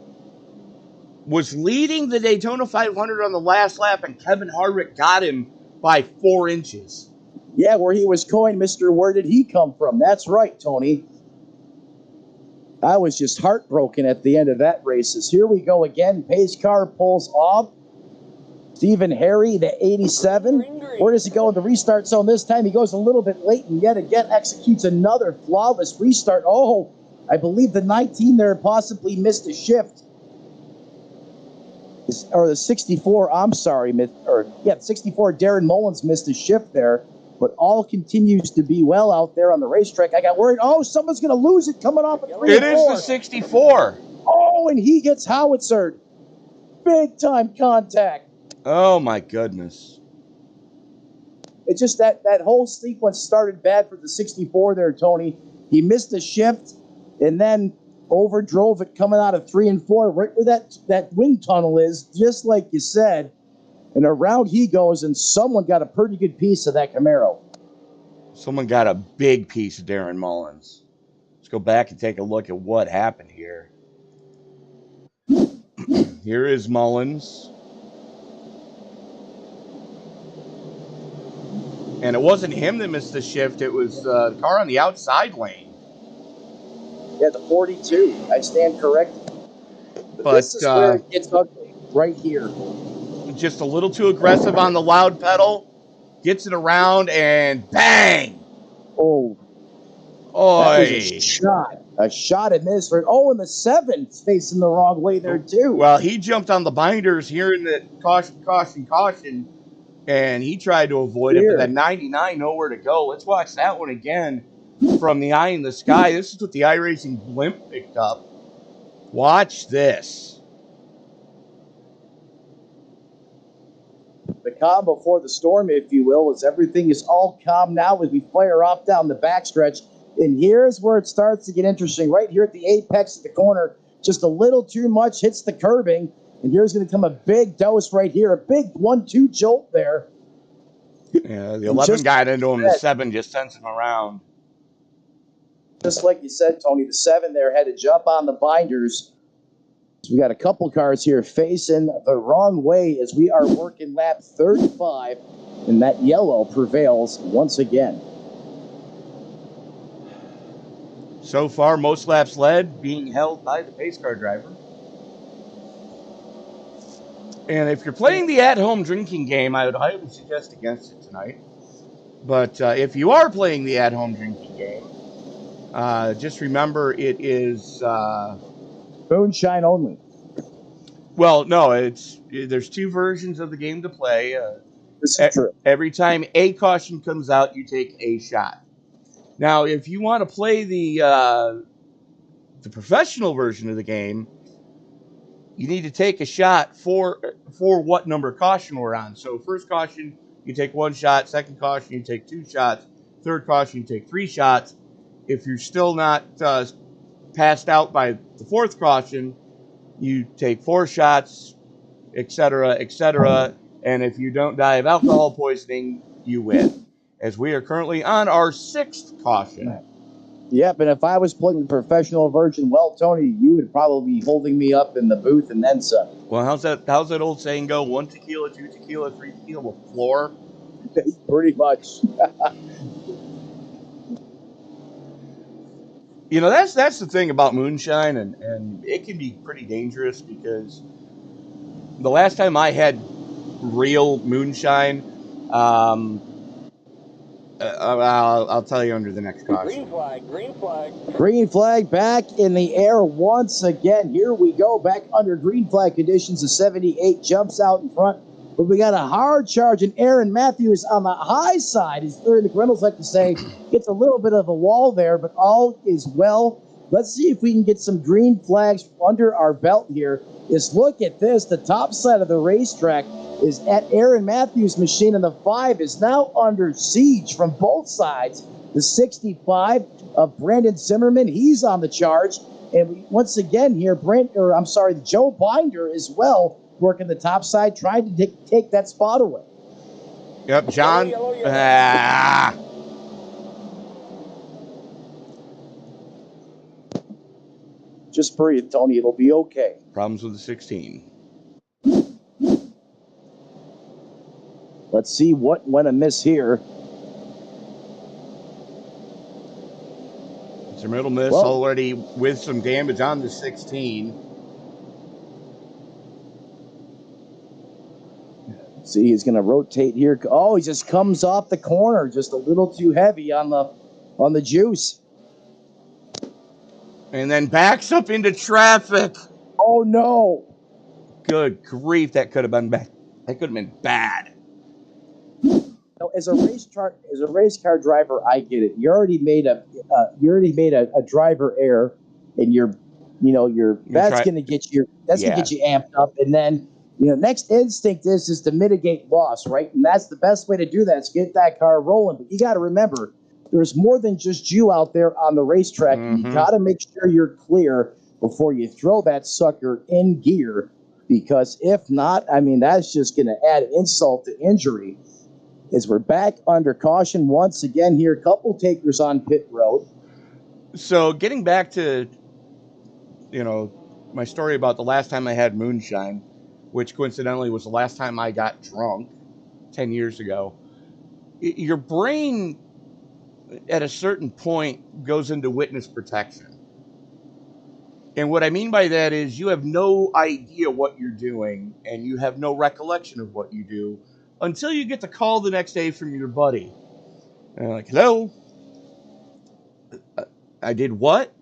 Speaker 1: was leading the Daytona 500 on the last lap, and Kevin Harvick got him by 4 inches.
Speaker 3: Yeah, where he was coined Mr. Where Did He Come From? That's right, Tony. I was just heartbroken at the end of that race. As here we go again. Pace car pulls off. Stephen Harry, the 87. Where does he go in the restart zone this time? He goes a little bit late and yet again executes another flawless restart. Oh, I believe the 19 there possibly missed a shift. Or the 64, I'm sorry. The 64, Darren Mullins missed a shift there. But all continues to be well out there on the racetrack. I got worried. Oh, someone's going to lose it coming off of 3
Speaker 1: It is the 64.
Speaker 3: Oh, and he gets howitzered. Big time contact.
Speaker 1: Oh, my goodness.
Speaker 3: It's just that whole sequence started bad for the 64 there, Tony. He missed a shift and then overdrove it coming out of 3 and 4, right where that wind tunnel is, just like you said. And around he goes, and someone got a pretty good piece of that Camaro.
Speaker 1: Someone got a big piece of Darren Mullins. Let's go back and take a look at what happened here. Here is Mullins. And it wasn't him that missed the shift. It was the car on the outside lane.
Speaker 3: Yeah, the 42. I stand corrected. But this is where it gets ugly, right here.
Speaker 1: Just a little too aggressive on the loud pedal. Gets it around and bang!
Speaker 3: Oh.
Speaker 1: Oy.
Speaker 3: That was a shot. A shot at miss for it. Oh, and the 7's facing the wrong way there, too.
Speaker 1: Well, he jumped on the binders hearing the caution, and he tried to avoid it, but that 99 nowhere to go. Let's watch that one again from the eye in the sky. This is what the iRacing blimp picked up. Watch this.
Speaker 3: The calm before the storm, if you will, as everything is all calm now as we flare off down the backstretch. And here's where it starts to get interesting. Right here at the apex of the corner, just a little too much hits the curbing. And here's going to come a big dose right here, a big 1-2 jolt there.
Speaker 1: Yeah, the 11 got into him, the 7 just sends him around.
Speaker 3: Just like you said, Tony, the 7 there had to jump on the binders. So we got a couple cars here facing the wrong way as we are working lap 35, and that yellow prevails once again.
Speaker 1: So far, most laps led being held by the pace car driver. And if you're playing the at-home drinking game, I would highly suggest against it tonight. But if you are playing the at-home drinking game, just remember it is...
Speaker 3: moonshine only.
Speaker 1: Well, no, there's 2 versions of the game to play.
Speaker 3: This is true.
Speaker 1: Every time a caution comes out, you take a shot. Now, if you want to play the professional version of the game, you need to take a shot for what number caution we're on. So first caution, you take 1 shot. Second caution, you take 2 shots. third caution, you take 3 shots. If you're still not passed out by the fourth caution, you take 4 shots, etc., etc. And if you don't die of alcohol poisoning, you win. As we are currently on our 6th caution.
Speaker 3: Yep, and if I was playing the professional version, well, Tony, you would probably be holding me up in the booth and then some.
Speaker 1: Well, how's that old saying go? 1 tequila, 2 tequila, 3 tequila, floor?
Speaker 3: Pretty much.
Speaker 1: You know, that's the thing about moonshine, and it can be pretty dangerous because the last time I had real moonshine, I'll tell you under the next caution.
Speaker 6: Green flag, green flag.
Speaker 3: Green flag back in the air once again. Here we go, back under green flag conditions. The 78 jumps out in front, but we got a hard charge, and Aaron Matthews on the high side, as the Reynolds like to say, gets a little bit of a wall there, but all is well. Let's see if we can get some green flags under our belt here. Just look at this. The top side of the racetrack is at Aaron Matthews' machine, and the 5 is now under siege from both sides. The 65 of Brandon Zimmerman, he's on the charge. And once again here, Joe Binder as well, working the top side, trying to take that spot away.
Speaker 1: Yep, John.
Speaker 3: Just breathe, Tony. It'll be okay.
Speaker 1: Problems with the 16.
Speaker 3: Let's see what went amiss here.
Speaker 1: It's a middle miss already with some damage on the 16.
Speaker 3: See, he's going to rotate here. Oh, he just comes off the corner, just a little too heavy on the juice.
Speaker 1: And then backs up into traffic.
Speaker 3: Oh, no.
Speaker 1: Good grief, that could have been bad. That could have been bad.
Speaker 3: Now, as a race car driver, I get it. You already made a driver error, and that's going to get you amped up, and then next instinct is to mitigate loss, right? And that's the best way to do that is get that car rolling. But you got to remember, there's more than just you out there on the racetrack. Mm-hmm. You got to make sure you're clear before you throw that sucker in gear, because if not, that's just going to add insult to injury. As we're back under caution once again here, couple takers on pit road.
Speaker 1: So getting back to, my story about the last time I had moonshine, which coincidentally was the last time I got drunk 10 years ago, your brain at a certain point goes into witness protection. And what I mean by that is you have no idea what you're doing, and you have no recollection of what you do until you get the call the next day from your buddy. And like, hello? I did what?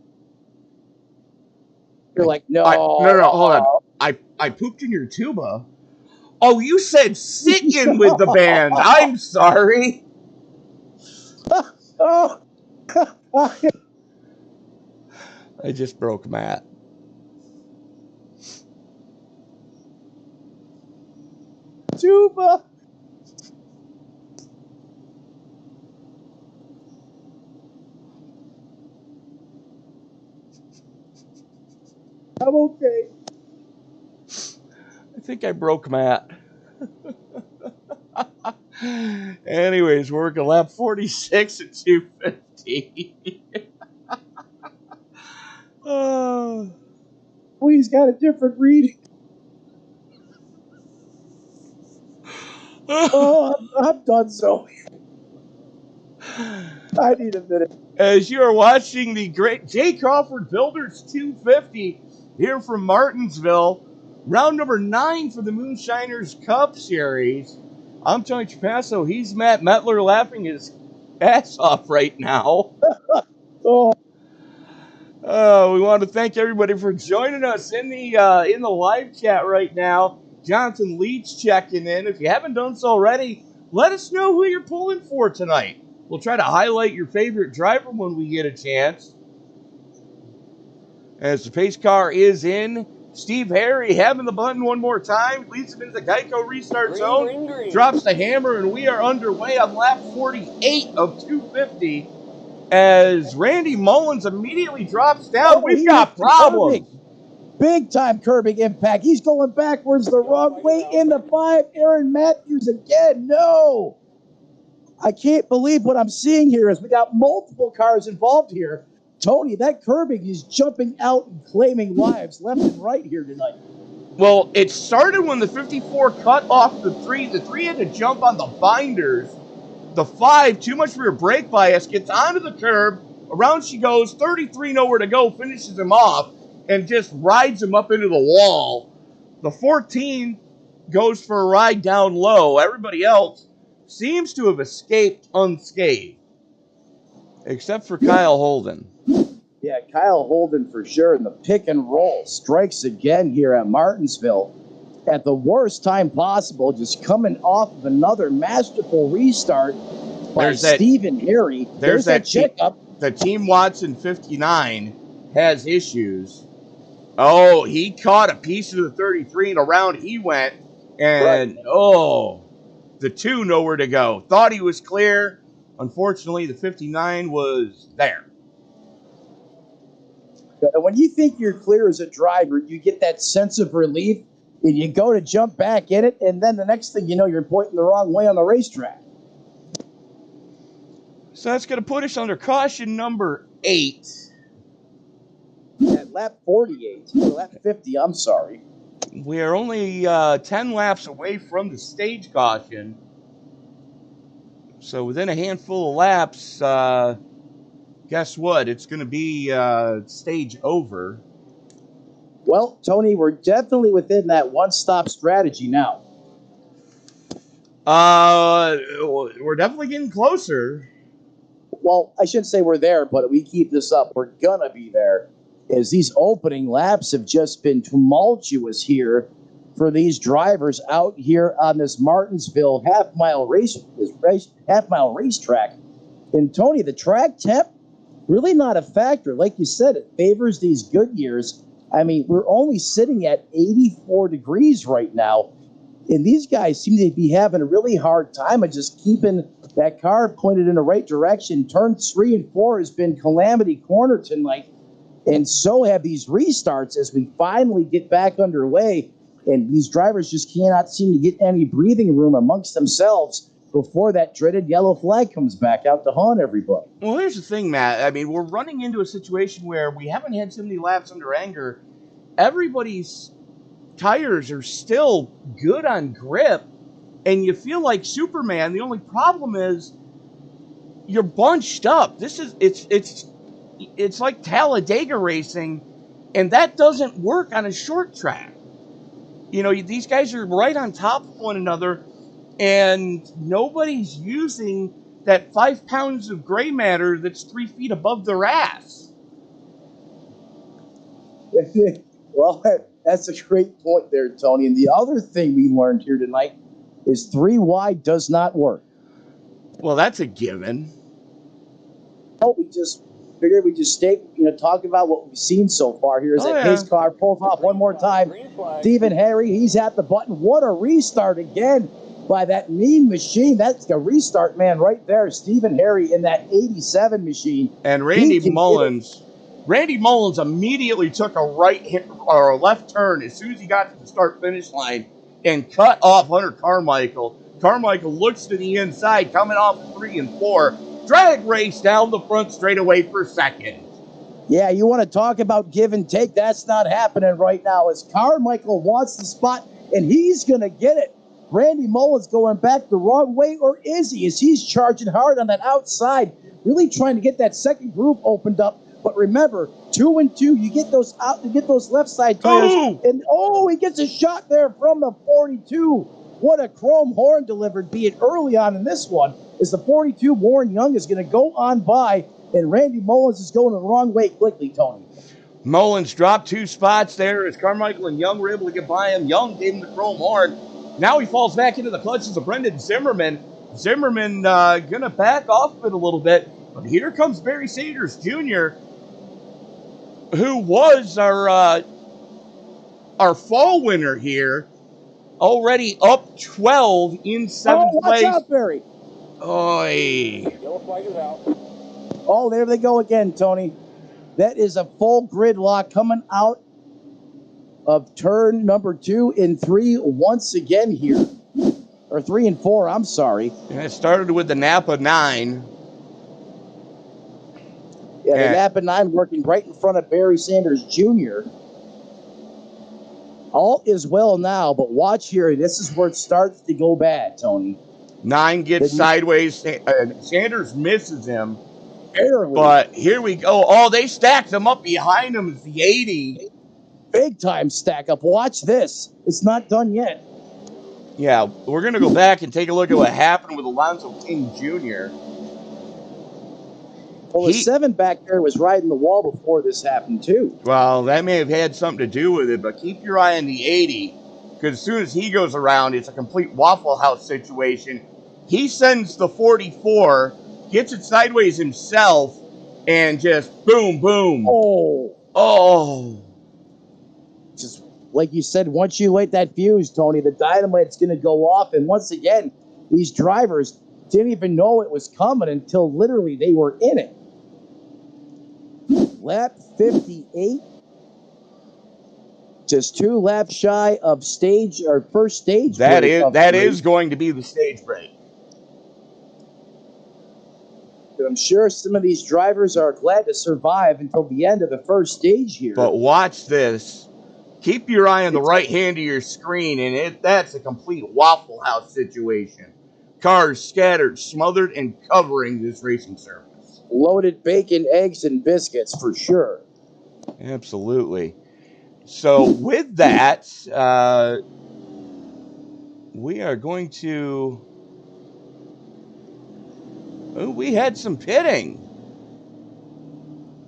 Speaker 3: You're like, no.
Speaker 1: No, hold on. I pooped in your tuba. Oh, you said sit in with the band. I'm sorry. I just broke Matt.
Speaker 3: Tuba. I'm okay.
Speaker 1: I think I broke Matt. Anyways, we're working lap 46 at 250.
Speaker 3: Oh, he's got a different reading. Oh, I'm done, so. I need a minute.
Speaker 1: As you are watching the great J. Crawford Builders 250 here from Martinsville, round number 9 for the Moonshiners Cup Series. I'm Tony Trapasso. He's Matt Metler, laughing his ass off right now. We want to thank everybody for joining us in the live chat right now. Jonathan Leach checking in. If you haven't done so already, let us know who you're pulling for tonight. We'll try to highlight your favorite driver when we get a chance. As the pace car is in, Steve Harry having the button one more time, leads him into the Geico restart zone, drops the hammer, and we are underway on lap 48 of 250 as Randy Mullins immediately drops down. We've got problems.
Speaker 3: Big time curbing impact. He's going backwards the wrong way in the 5. Aaron Matthews again. No. I can't believe what I'm seeing here as we got multiple cars involved here. Tony, that curbing is jumping out and claiming lives left and right here tonight.
Speaker 1: Well, it started when the 54 cut off the 3. The 3 had to jump on the binders. The 5, too much rear brake bias, gets onto the curb. Around she goes. 33 nowhere to go, finishes him off and just rides him up into the wall. The 14 goes for a ride down low. Everybody else seems to have escaped unscathed, except for Kyle Holden.
Speaker 3: Yeah, Kyle Holden for sure. And the pick and roll strikes again here at Martinsville at the worst time possible, just coming off of another masterful restart by Stephen Harry. There's that checkup.
Speaker 1: The Team Watson 59 has issues. Oh, he caught a piece of the 33 and around he went. And, the 2 nowhere to go. Thought he was clear. Unfortunately, the 59 was there.
Speaker 3: When you think you're clear as a driver, you get that sense of relief, and you go to jump back in it, and then the next thing you know, you're pointing the wrong way on the racetrack.
Speaker 1: So that's going to put us under caution number 8.
Speaker 3: At lap 48, or lap 50, I'm sorry.
Speaker 1: We are only 10 laps away from the stage caution. So within a handful of laps, guess what? It's going to be stage over.
Speaker 3: Well, Tony, we're definitely within that one-stop strategy now.
Speaker 1: We're definitely getting closer.
Speaker 3: Well, I shouldn't say we're there, but if we keep this up, we're going to be there. As these opening laps have just been tumultuous here for these drivers out here on this Martinsville half-mile racetrack. And, Tony, the track temp, really not a factor. Like you said, it favors these good years. I mean, we're only sitting at 84 degrees right now, and these guys seem to be having a really hard time of just keeping that car pointed in the right direction. Turns 3 and 4 has been calamity corner tonight, and so have these restarts as we finally get back underway, and these drivers just cannot seem to get any breathing room amongst themselves before that dreaded yellow flag comes back out to haunt everybody.
Speaker 1: Well, here's the thing, Matt. I mean, we're running into a situation where we haven't had so many laps under anger. Everybody's tires are still good on grip, and you feel like Superman. The only problem is you're bunched up. It's like Talladega racing, and that doesn't work on a short track. You know, these guys are right on top of one another, and nobody's using that 5 pounds of gray matter that's 3 feet above their ass.
Speaker 3: Well, that's a great point there, Tony. And the other thing we learned here tonight is 3 wide does not work.
Speaker 1: Well, that's a given.
Speaker 3: Oh, we just figured we just talk about what we've seen so far here as pace car pulls off one more time. Stephen Harry, he's at the button. What a restart again by that mean machine. That's the restart man right there. Stephen Harry in that 87 machine.
Speaker 1: And Randy Mullins immediately took a right hit or a left turn as soon as he got to the start-finish line and cut off Hunter Carmichael. Carmichael looks to the inside, coming off 3 and 4. Drag race down the front straightaway for second.
Speaker 3: Yeah, you want to talk about give and take? That's not happening right now as Carmichael wants the spot, and he's going to get it. Randy Mullins going back the wrong way, or is he? As he's charging hard on that outside, really trying to get that second groove opened up. But remember, 2 and 2, you get those left side tires.
Speaker 1: Oh!
Speaker 3: And he gets a shot there from the 42. What a chrome horn delivered, be it early on in this one, as the 42 Warren Young is going to go on by, and Randy Mullins is going the wrong way quickly, Tony.
Speaker 1: Mullins dropped 2 spots there as Carmichael and Young were able to get by him. Young gave him the chrome horn. Now he falls back into the clutches of Brendan Zimmerman. Zimmerman going to back off of it a little bit. But here comes Barry Sagers Jr., who was our our fall winner here, already up 12 in 7th
Speaker 3: watch
Speaker 1: place.
Speaker 3: out, Barry.
Speaker 1: Oy.
Speaker 6: Yellow flag is out.
Speaker 3: Oh, there they go again, Tony. That is a full gridlock coming out of turn number 2 and 3 once again here. Or 3 and 4, I'm sorry.
Speaker 1: And it started with the Napa 9.
Speaker 3: Yeah, the Napa 9 working right in front of Barry Sanders Jr. All is well now, but watch here. This is where it starts to go bad, Tony.
Speaker 1: 9 gets sideways. Sanders misses him.
Speaker 3: Barely.
Speaker 1: But here we go. Oh, they stacked them up behind him as the 80.
Speaker 3: Big time stack up. Watch this. It's not done yet.
Speaker 1: Yeah, we're going to go back and take a look at what happened with Alonzo King Jr.
Speaker 3: Well, the 7 back there was riding the wall before this happened, too.
Speaker 1: Well, that may have had something to do with it, but keep your eye on the 80, because as soon as he goes around, it's a complete Waffle House situation. He sends the 44, gets it sideways himself, and just boom, boom. Oh.
Speaker 3: Just like you said, once you light that fuse, Tony, the dynamite's going to go off. And once again, these drivers didn't even know it was coming until literally they were in it. Lap 58. Just 2 laps shy of first stage.
Speaker 1: That is going to be the stage break.
Speaker 3: I'm sure some of these drivers are glad to survive until the end of the first stage here.
Speaker 1: But watch this. Keep your eye on the right hand of your screen, and that's a complete Waffle House situation. Cars scattered, smothered, and covering this racing surface.
Speaker 3: Loaded bacon, eggs, and biscuits for sure.
Speaker 1: Absolutely. So with that, we are going to... Oh, we had some pitting.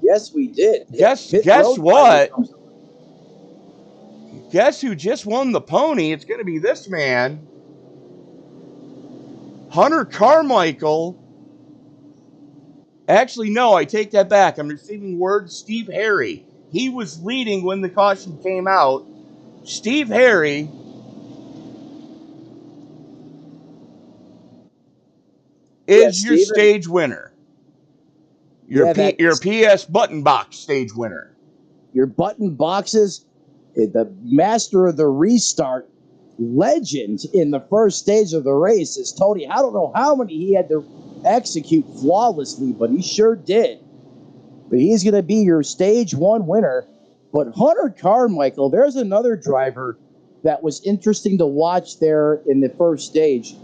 Speaker 3: Yes, we did.
Speaker 1: Guess what? Guess who just won the pony? It's going to be this man. Hunter Carmichael. Actually, no, I take that back. I'm receiving word. Steve Harry. He was leading when the caution came out. Steve Harry is your stage winner. Your PS button box stage winner.
Speaker 3: Your button boxes, the master of the restart, legend in the first stage of the race is Tony. I don't know how many he had to execute flawlessly, but he sure did. But he's going to be your stage 1 winner. But Hunter Carmichael, there's another driver that was interesting to watch there in the first stage.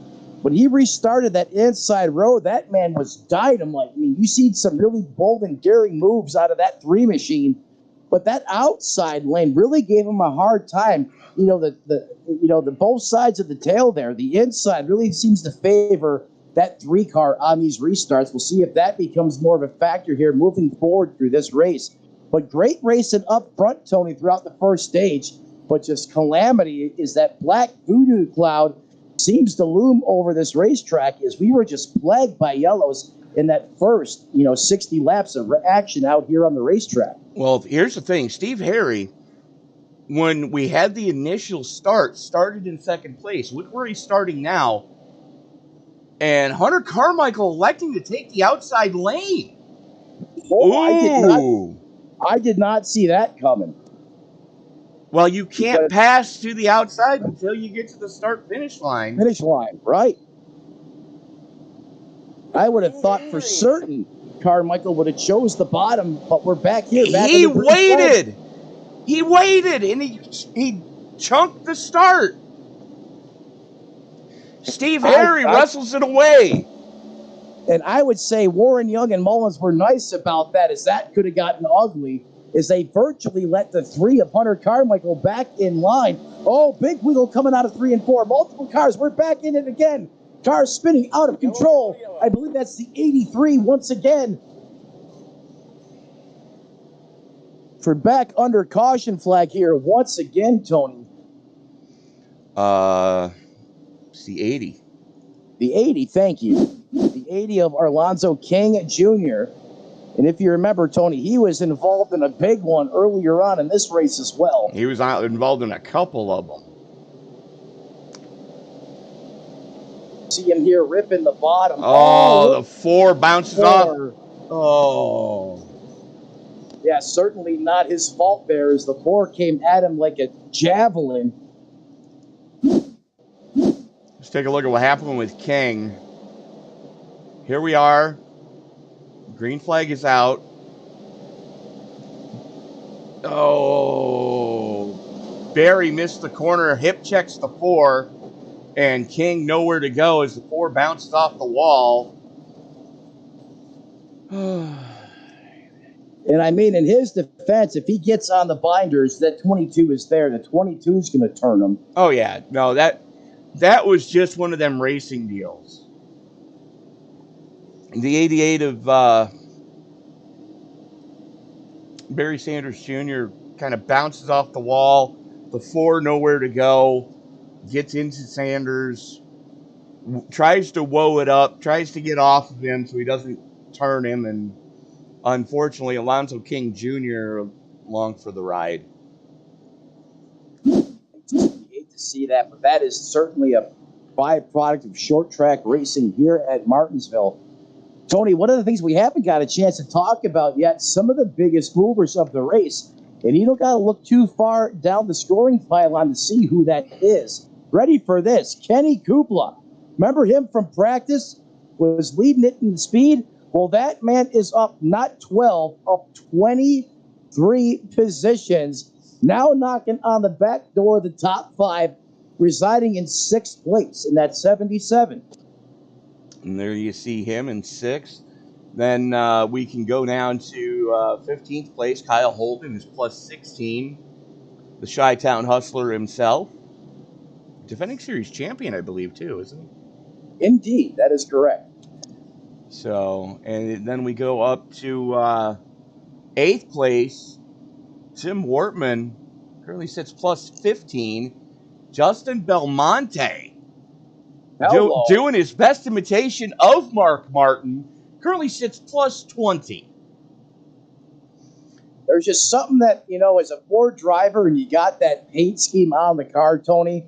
Speaker 3: When he restarted that inside road, that man was dynamite. I mean, you see some really bold and daring moves out of that 3 machine, but that outside lane really gave him a hard time. You know, the both sides of the tail there, the inside really seems to favor that 3 car on these restarts. We'll see if that becomes more of a factor here moving forward through this race. But great racing up front, Tony, throughout the first stage. But just calamity is that black voodoo cloud seems to loom over this racetrack as we were just plagued by yellows in that first, 60 laps of action out here on the racetrack.
Speaker 1: Well, here's the thing. Steve Harry, when we had the initial started in 2nd place. Look where he's starting now. And Hunter Carmichael electing to take the outside lane.
Speaker 3: Oh, I did not see that coming.
Speaker 1: Well, you can't pass to the outside until you get to the start-finish line.
Speaker 3: Finish line, right. I would have thought for certain Carmichael would have chose the bottom, but we're back here.
Speaker 1: He waited. He waited, and he chunked the start. Steve Harry wrestles it away.
Speaker 3: And I would say Warren Young and Mullins were nice about that, as that could have gotten ugly, as they virtually let the 3 of Hunter Carmichael back in line. Oh, big wiggle coming out of 3 and 4. Multiple cars. We're back in it again. Cars spinning out of control. I believe that's the 83 once again. For back under caution flag here once again, Tony.
Speaker 1: It's the 80.
Speaker 3: The 80, thank you. The 80 of Alonzo King Jr. And if you remember, Tony, he was involved in a big one earlier on in this race as well.
Speaker 1: He was involved in a couple of them.
Speaker 3: See him here ripping the bottom.
Speaker 1: Oh, the 4 bounces off. Oh.
Speaker 3: Yeah, certainly not his fault there, as the 4 came at him like a javelin.
Speaker 1: Let's take a look at what happened with King. Here we are. Green flag is out. Oh. Barry missed the corner, hip checks the 4, and King nowhere to go as the 4 bounces off the wall.
Speaker 3: And I mean, in his defense, if he gets on the binders, that 22 is there. The 22 is going to turn him.
Speaker 1: Oh, yeah. No, that was just one of them racing deals. The 88 of Barry Sanders Jr. kind of bounces off the wall. The 4 nowhere to go. Gets into Sanders. Tries to woe it up. Tries to get off of him so he doesn't turn him. And unfortunately, Alonzo King Jr. along for the ride.
Speaker 3: You hate to see that, but that is certainly a byproduct of short track racing here at Martinsville. Tony, one of the things we haven't got a chance to talk about yet, some of the biggest movers of the race, and you don't got to look too far down the scoring pylon to see who that is. Ready for this, Kenny Kupla. Remember him from practice? Was leading it in the speed? Well, that man is up not 12, up 23 positions, now knocking on the back door of the top 5, residing in 6th place in that 77.
Speaker 1: And there you see him in 6th. Then we can go down to 15th place. Kyle Holden is plus 16. The Chi-Town Hustler himself. Defending series champion, I believe, too, isn't he?
Speaker 3: Indeed, that is correct.
Speaker 1: So, and then we go up to 8th place. Tim Wortman currently sits plus 15. Justin Belmonte doing his best imitation of Mark Martin currently sits plus 20.
Speaker 3: There's just something that, as a Ford driver and you got that paint scheme on the car, Tony,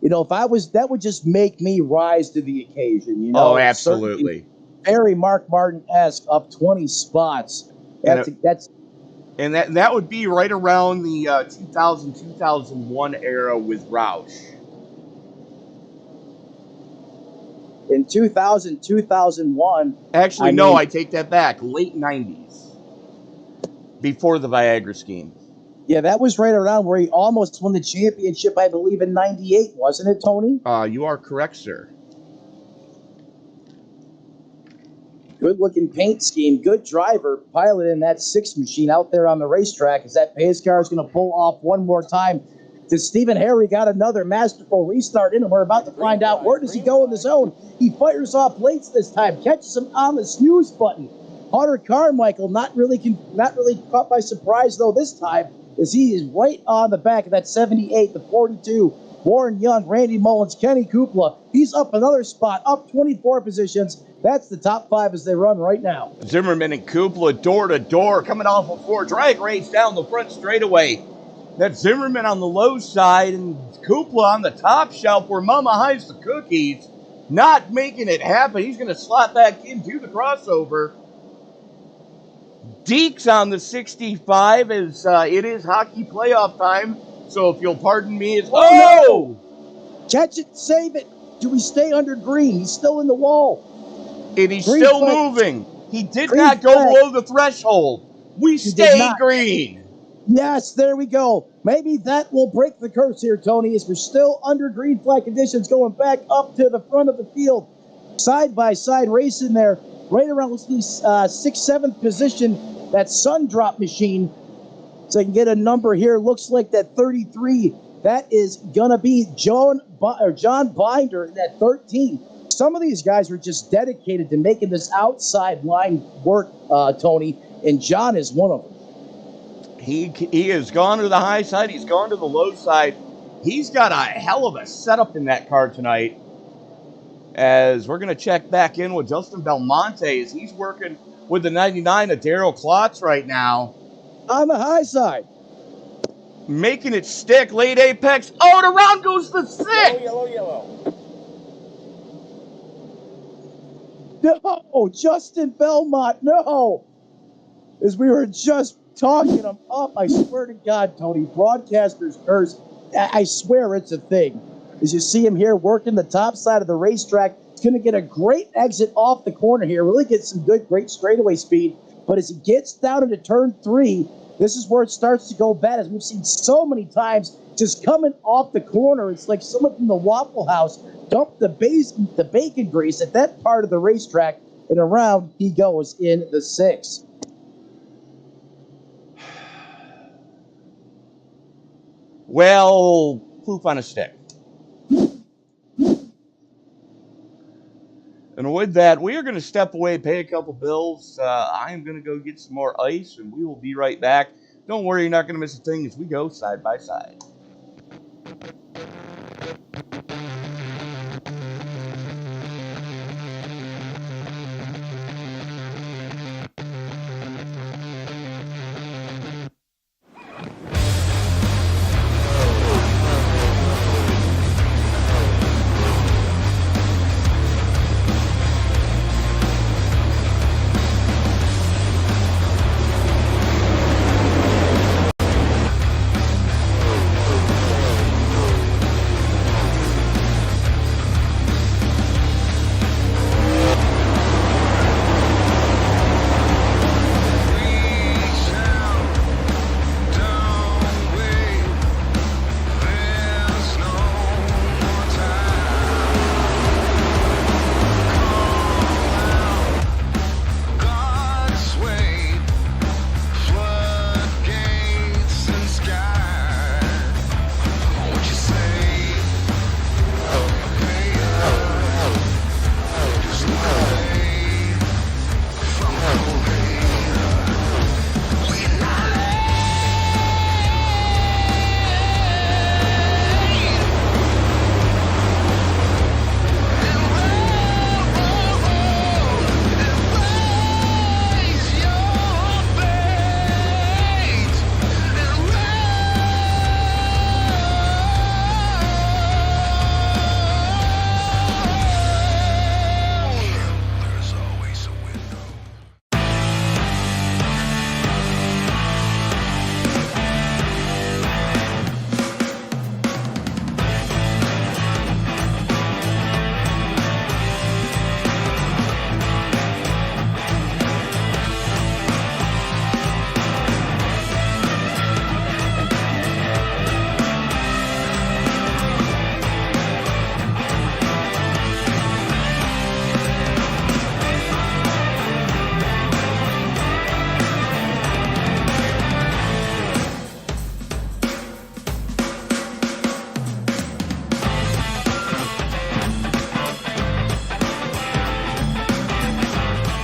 Speaker 3: if I was, that would just make me rise to the occasion,
Speaker 1: Oh, absolutely.
Speaker 3: Very Mark Martin-esque, up 20 spots.
Speaker 1: And that would be right around the 2000-2001 era with Roush.
Speaker 3: In 2000, 2001.
Speaker 1: Actually, no, I take that back. Late 90s. Before the Viagra scheme.
Speaker 3: Yeah, that was right around where he almost won the championship, I believe, in 98, wasn't it, Tony?
Speaker 1: You are correct, sir.
Speaker 3: Good-looking paint scheme, good driver, piloting that 6 machine out there on the racetrack as that pace car is going to pull off one more time. Does Stephen Harry got another masterful restart in him? We're about to find out. Where does he go in the zone? He fires off late this time, catches him on the snooze button. Hunter Carmichael not really caught by surprise, though, this time, as he is right on the back of that 78, the 42. Warren Young, Randy Mullins, Kenny Kupla. He's up another spot, up 24 positions. That's the top 5 as they run right now.
Speaker 1: Zimmerman and Kupla door to door, coming off a 4 drag race down the front straightaway. That's Zimmerman on the low side and Kupla on the top shelf where Mama hides the cookies. Not making it happen. He's going to slot back into the crossover. Deeks on the 65 as it is hockey playoff time. So if you'll pardon me, it's...
Speaker 3: Oh! No! Catch it, save it. Do we stay under green? He's still in the wall.
Speaker 1: And he's green still flag. Moving. He did green not go flag. Below the threshold. We stay green.
Speaker 3: Yes, there we go. Maybe that will break the curse here, Tony, as we're still under green flag conditions going back up to the front of the field. Side by side racing there. Right around the 6th, 7th position, that sun drop machine. So I can get a number here. Looks like that 33. That is going to be John Binder in that 13. Some of these guys are just dedicated to making this outside line work, Tony, and John is one of them.
Speaker 1: He has gone to the high side. He's gone to the low side. He's got a hell of a setup in that car tonight. As we're going to check back in with Justin Belmonte as he's working with the 99 of Daryl Klotz right now.
Speaker 3: On the high side.
Speaker 1: Making it stick. Late apex. Oh, and around goes the 6.
Speaker 6: Yellow.
Speaker 3: No, Justin Belmont, no. As we were just talking him up, I swear to God, Tony, broadcaster's curse. I swear it's a thing. As you see him here working the top side of the racetrack, he's going to get a great exit off the corner here, really get some great straightaway speed. But as he gets down into turn 3, this is where it starts to go bad, as we've seen so many times, just coming off the corner. It's like someone from the Waffle House dumped the bacon grease at that part of the racetrack, and around he goes in the 6.
Speaker 1: Well, poof on a stick. And with that, we are going to step away, pay a couple bills. I am going to go get some more ice, and we will be right back. Don't worry, you're not going to miss a thing as we go side by side.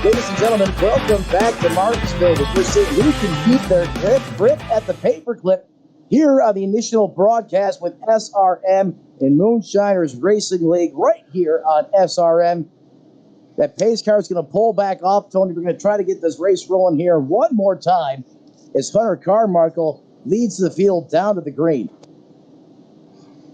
Speaker 3: Ladies and gentlemen, welcome back to Martinsville. As we're seeing who can beat their grip at the paperclip here on the initial broadcast with SRM and Moonshiners Racing League right here on SRM. That pace car is going to pull back off, Tony. We're going to try to get this race rolling here one more time as Hunter Carmichael leads the field down to the green.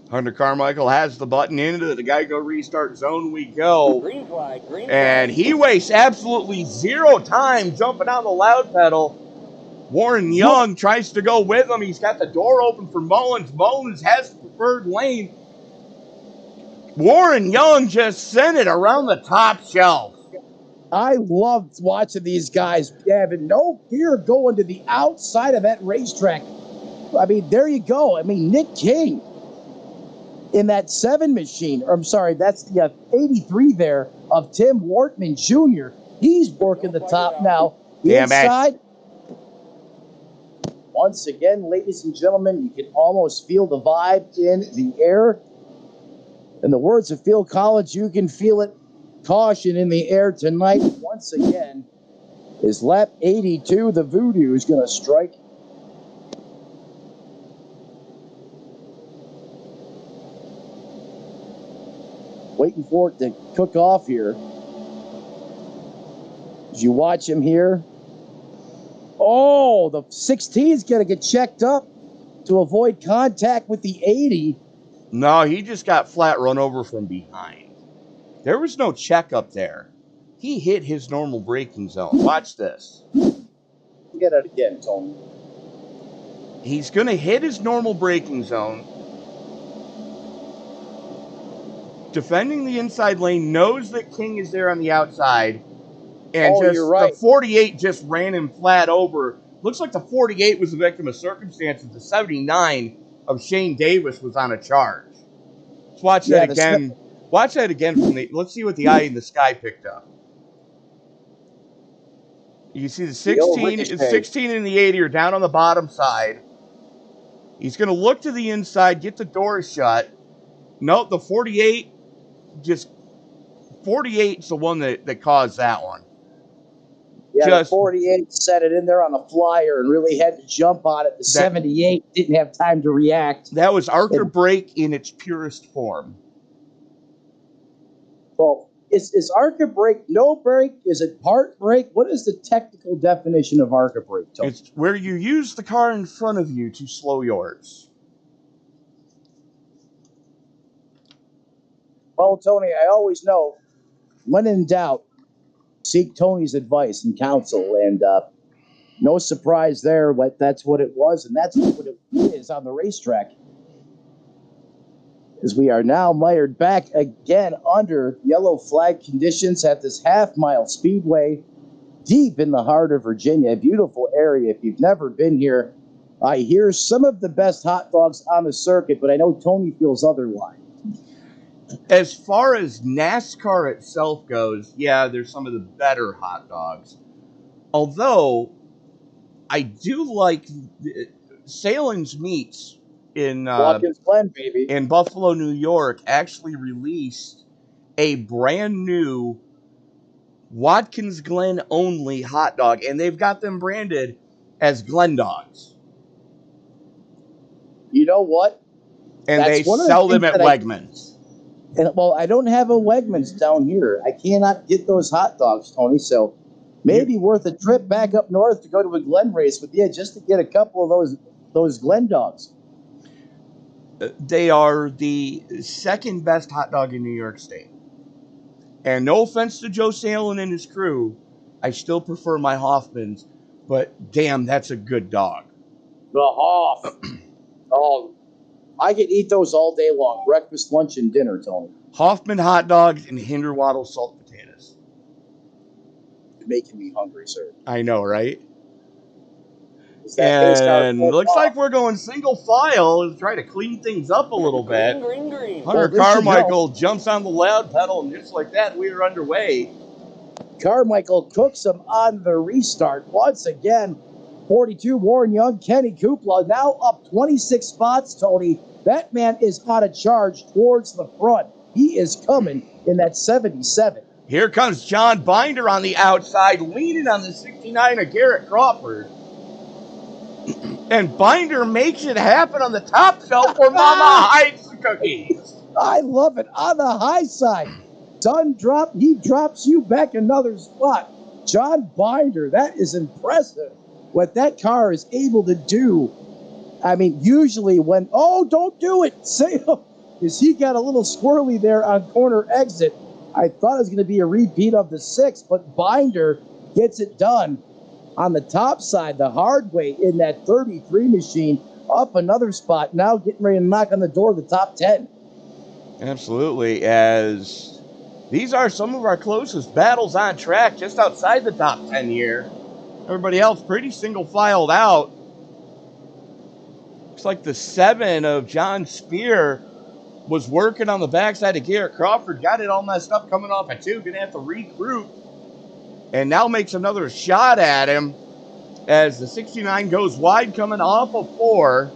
Speaker 1: Hunter Carmichael has the button into the Geico restart zone. We go.
Speaker 6: Green flag.
Speaker 1: And he wastes absolutely zero time jumping on the loud pedal. Warren Young tries to go with him. He's got the door open for Mullins. Mullins has the preferred lane. Warren Young just sent it around the top shelf.
Speaker 3: I loved watching these guys having no fear going to the outside of that racetrack. I mean, there you go. I mean, Nick King in that 7 machine, or I'm sorry, that's the 83 there of Tim Wortman Jr. He's working the top now. The inside. Once again, ladies and gentlemen, you can almost feel the vibe in the air. In the words of Phil Collins, you can feel it. Caution in the air tonight. Once again, is lap 82. The Voodoo is going to strike. Waiting for it to cook off here. As you watch him here. Oh, the 16 is going to get checked up to avoid contact with the 80.
Speaker 1: No, he just got flat run over from behind. There was no checkup there. He hit his normal braking zone. Watch this.
Speaker 3: Get it again, Tony.
Speaker 1: He's going to hit his normal braking zone. Defending the inside lane, knows that King is there on the outside. And
Speaker 3: you're right.
Speaker 1: The 48 just ran him flat over. Looks like the 48 was a victim of circumstances. The 79 of Shane Davis was on a charge. Let's watch that again. Watch that again from the. Let's see what the eye in the sky picked up. You can see the 16 and the 80 are down on the bottom side. He's going to look to the inside, get the door shut. Nope, the 48 48's the one that caused that one.
Speaker 3: Yeah, the 48 set it in there on the flyer and really had to jump on it. The 78 didn't have time to react.
Speaker 1: That was Archer brake in its purest form.
Speaker 3: Well, is Archer brake no brake? Is it part brake? What is the technical definition of Archer brake, Tony?
Speaker 1: It's where you use the car in front of you to slow yours.
Speaker 3: Well, Tony, I always know, when in doubt, seek Tony's advice and counsel. And no surprise there, but that's what it was, and that's what it is on the racetrack. As we are now mired back again under yellow flag conditions at this half-mile speedway deep in the heart of Virginia. A beautiful area. If you've never been here, I hear some of the best hot dogs on the circuit, but I know Tony feels otherwise.
Speaker 1: As far as NASCAR itself goes, yeah, there's some of the better hot dogs. Although, I do like Salem's Meats in
Speaker 3: Watkins Glen, baby.
Speaker 1: In Buffalo, New York, actually released a brand new Watkins Glen only hot dog, and they've got them branded as Glen Dogs.
Speaker 3: You know what?
Speaker 1: And they sell them at Wegmans.
Speaker 3: Well, I don't have a Wegmans down here. I cannot get those hot dogs, Tony, so maybe worth a trip back up north to go to a Glen race with you just to get a couple of those Glen dogs.
Speaker 1: They are the second best hot dog in New York State. And no offense to Joe Salen and his crew, I still prefer my Hoffmans, but damn, that's a good dog.
Speaker 3: The Hoff. Oh, I could eat those all day long. Breakfast, lunch, and dinner, Tony.
Speaker 1: Hoffman hot dogs and Hinderwaddle salt potatoes.
Speaker 3: You're making me hungry, sir.
Speaker 1: I know, right? And looks like we're going single file to try to clean things up a little bit.
Speaker 4: Green.
Speaker 1: Hunter Carmichael jumps on the loud pedal, and just like that, we are underway.
Speaker 3: Carmichael cooks him on the restart. Once again, 42, Warren Young, Kenny Kupla, now up 26 spots, Tony. That man is on a charge towards the front. He is coming in that 77.
Speaker 1: Here comes John Binder on the outside, leaning on the 69 of Garrett Crawford. And Binder makes it happen on the top shelf where Mama hides the cookies.
Speaker 3: I love it. On the high side. Sun drop, he drops you back another spot. John Binder, that is impressive. What that car is able to do. I mean, usually when, don't do it. Because he got a little squirrely there on corner exit. I thought it was going to be a repeat of the 6, but Binder gets it done on the top side, the hard way in that 33 machine, up another spot, now getting ready to knock on the door of the top 10.
Speaker 1: Absolutely, as these are some of our closest battles on track, just outside the top 10 here. Everybody else pretty single filed out. Looks like the 7 of John Spear was working on the backside of Garrett Crawford, got it all messed up coming off a 2, gonna have to regroup. And now makes another shot at him as the 69 goes wide coming off of 4.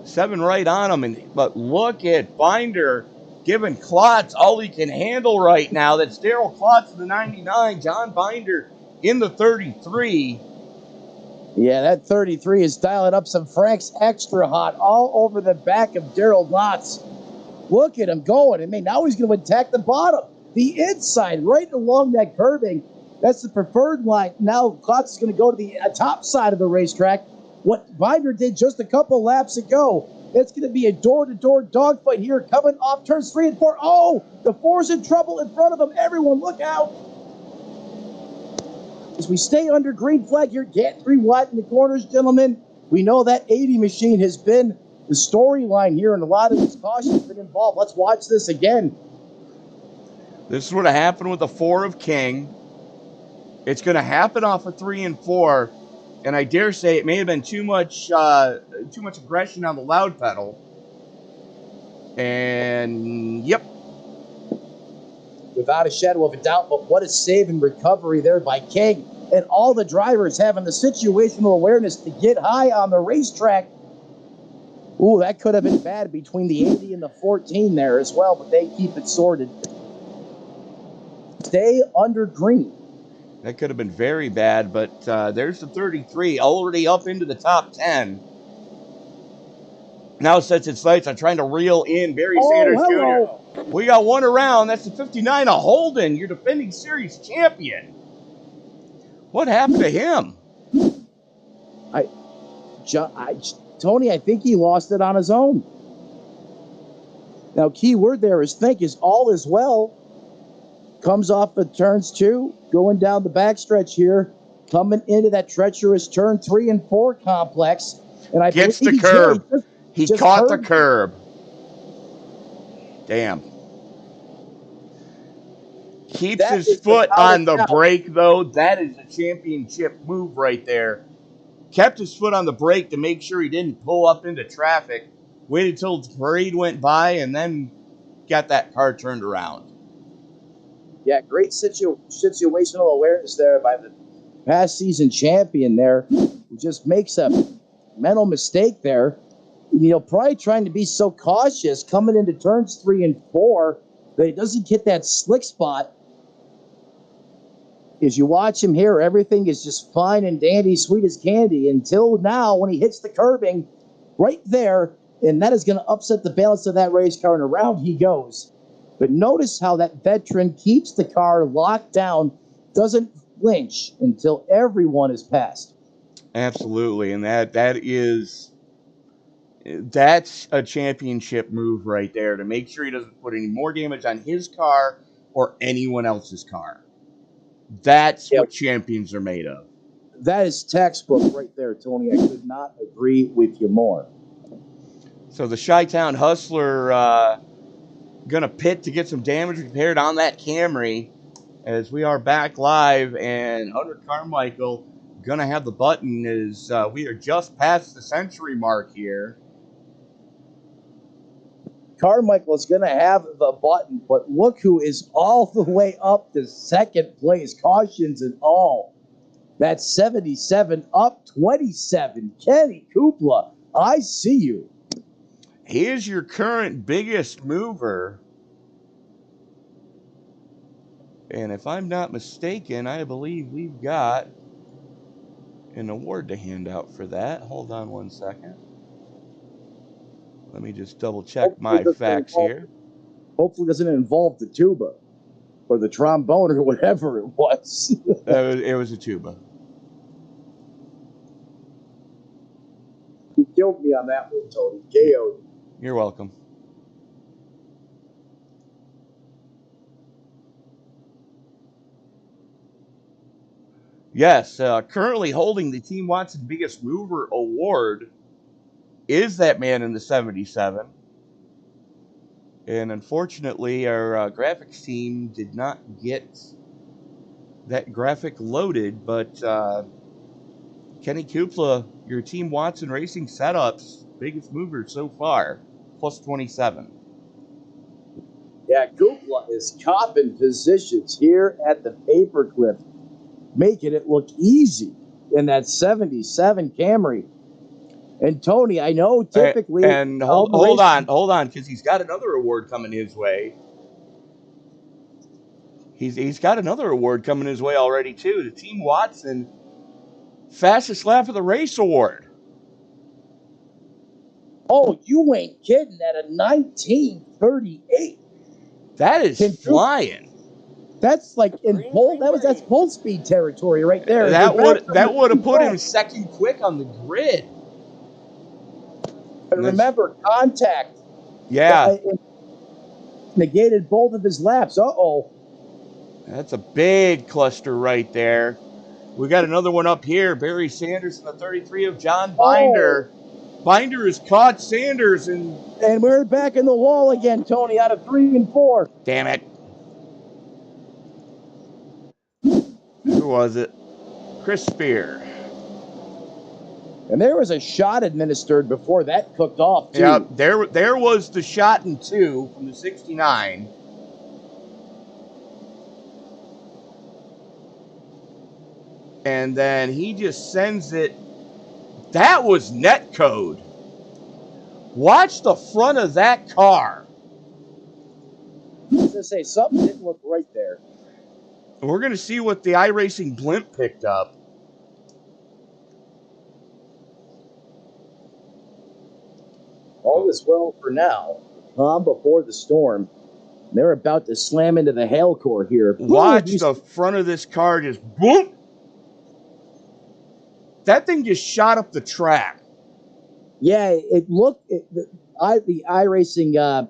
Speaker 1: 7 right on him. But look at Binder giving Klotz all he can handle right now. That's Daryl Klotz in the 99. John Binder in the 33.
Speaker 3: Yeah, that 33 is dialing up some Frank's Extra Hot all over the back of Daryl Klotz. Look at him going. I mean, now he's going to attack the bottom. the inside, right along that curving. That's the preferred line. Now Klotz is going to go to the top side of the racetrack. What Binder did just a couple laps ago. It's going to be a door-to-door dogfight here coming off turns 3 and 4. Oh, the 4's in trouble in front of them. Everyone, look out. As we stay under green flag here, get 3 wide in the corners, gentlemen. We know that 80 machine has been the storyline here, and a lot of these cautions have been involved. Let's watch this again.
Speaker 1: This is what happened with the 4 of King. It's going to happen off of 3 and 4, and I dare say it may have been too much aggression on the loud pedal. And yep,
Speaker 3: Without a shadow of a doubt, but what a save and recovery there by King, and all the drivers having the situational awareness to get high on the racetrack. Ooh, that could have been bad between the 80 and the 14 there as well, but they keep it sorted. Stay under green.
Speaker 1: that could have been very bad, but there's the 33 already up into the top 10. Now sets its sights on trying to reel in Barry Sanders
Speaker 3: hello.
Speaker 1: Jr. We got one around. That's the 59 of Holden, your defending series champion. What happened to him?
Speaker 3: Tony, I think he lost it on his own. Now, key word there is think is all is well. Comes off of turns 2, going down the backstretch here, coming into that treacherous turn 3 and 4 complex. And I
Speaker 1: Gets
Speaker 3: believe
Speaker 1: the curb. He
Speaker 3: just
Speaker 1: caught the
Speaker 3: curbed.
Speaker 1: curb. Damn. Keeps
Speaker 3: That
Speaker 1: his
Speaker 3: is
Speaker 1: foot
Speaker 3: without a
Speaker 1: on the
Speaker 3: doubt.
Speaker 1: brake, though. That is a championship move right there. Kept his foot on the brake to make sure he didn't pull up into traffic. Waited till the parade went by and then got that car turned around.
Speaker 3: Yeah, great situational awareness there by the past season champion there, who just makes a mental mistake there. You know, probably trying to be so cautious coming into turns 3 and 4 that he doesn't get that slick spot. As you watch him here, everything is just fine and dandy, sweet as candy, until now when he hits the curbing right there, and that is going to upset the balance of that race car, and around he goes. But notice how that veteran keeps the car locked down, doesn't flinch until everyone is passed.
Speaker 1: Absolutely, and that's a championship move right there, to make sure he doesn't put any more damage on his car or anyone else's car. That's what champions are made of.
Speaker 3: That is textbook right there, Tony. I could not agree with you more.
Speaker 1: So the Chi-Town Hustler gonna pit to get some damage repaired on that Camry, as we are back live, and Hunter Carmichael gonna have the button as we are just past the century mark here.
Speaker 3: Carmichael is going to have the button, but look who is all the way up to second place, cautions and all. That's 77 up 27. Kenny Kupla, I see you.
Speaker 1: He is your current biggest mover. And if I'm not mistaken, I believe we've got an award to hand out for that. Hold on one second. Let me just double check my facts here.
Speaker 3: Hopefully it doesn't involve the tuba or the trombone or whatever it was.
Speaker 1: It was a tuba.
Speaker 3: You killed me on that one, Tony. KO'd.
Speaker 1: You're welcome. Yes, currently holding the Team Watson Biggest Mover Award is that man in the 77. And unfortunately, our graphics team did not get that graphic loaded, but Kenny Kupla, your Team Watson Racing Setups biggest mover so far, plus 27.
Speaker 3: Yeah, Kupla is copping positions here at the paperclip, making it look easy in that 77 Camry. And Tony, I know typically...
Speaker 1: And hold on, because he's got another award coming his way. He's got another award coming his way already, too. The Team Watson Fastest Lap of the Race Award.
Speaker 3: Oh, you ain't kidding. At a 1938.
Speaker 1: That is flying.
Speaker 3: That's like in pole. That's pole speed territory right there.
Speaker 1: That would have put him second quick on the grid.
Speaker 3: But remember, contact.
Speaker 1: Yeah.
Speaker 3: Negated both of his laps. Uh-oh.
Speaker 1: That's a big cluster right there. We got another one up here. Barry Sanders in the 33 of John Binder. Binder has caught Sanders. And
Speaker 3: we're back in the wall again, Tony, out of 3 and 4.
Speaker 1: Damn it. Who was it? Chris Spear.
Speaker 3: And there was a shot administered before that cooked off, too.
Speaker 1: Yeah, there was the shot in 2 from the 69. And then he just sends it. That was net code. Watch the front of that car.
Speaker 3: I was going to say, something didn't look right there.
Speaker 1: We're going to see what the iRacing blimp picked up.
Speaker 3: All is well for now. Calm before the storm. They're about to slam into the hail core here.
Speaker 1: Watch the front of this car just boom. That thing just shot up the track.
Speaker 3: Yeah, it looked. The iRacing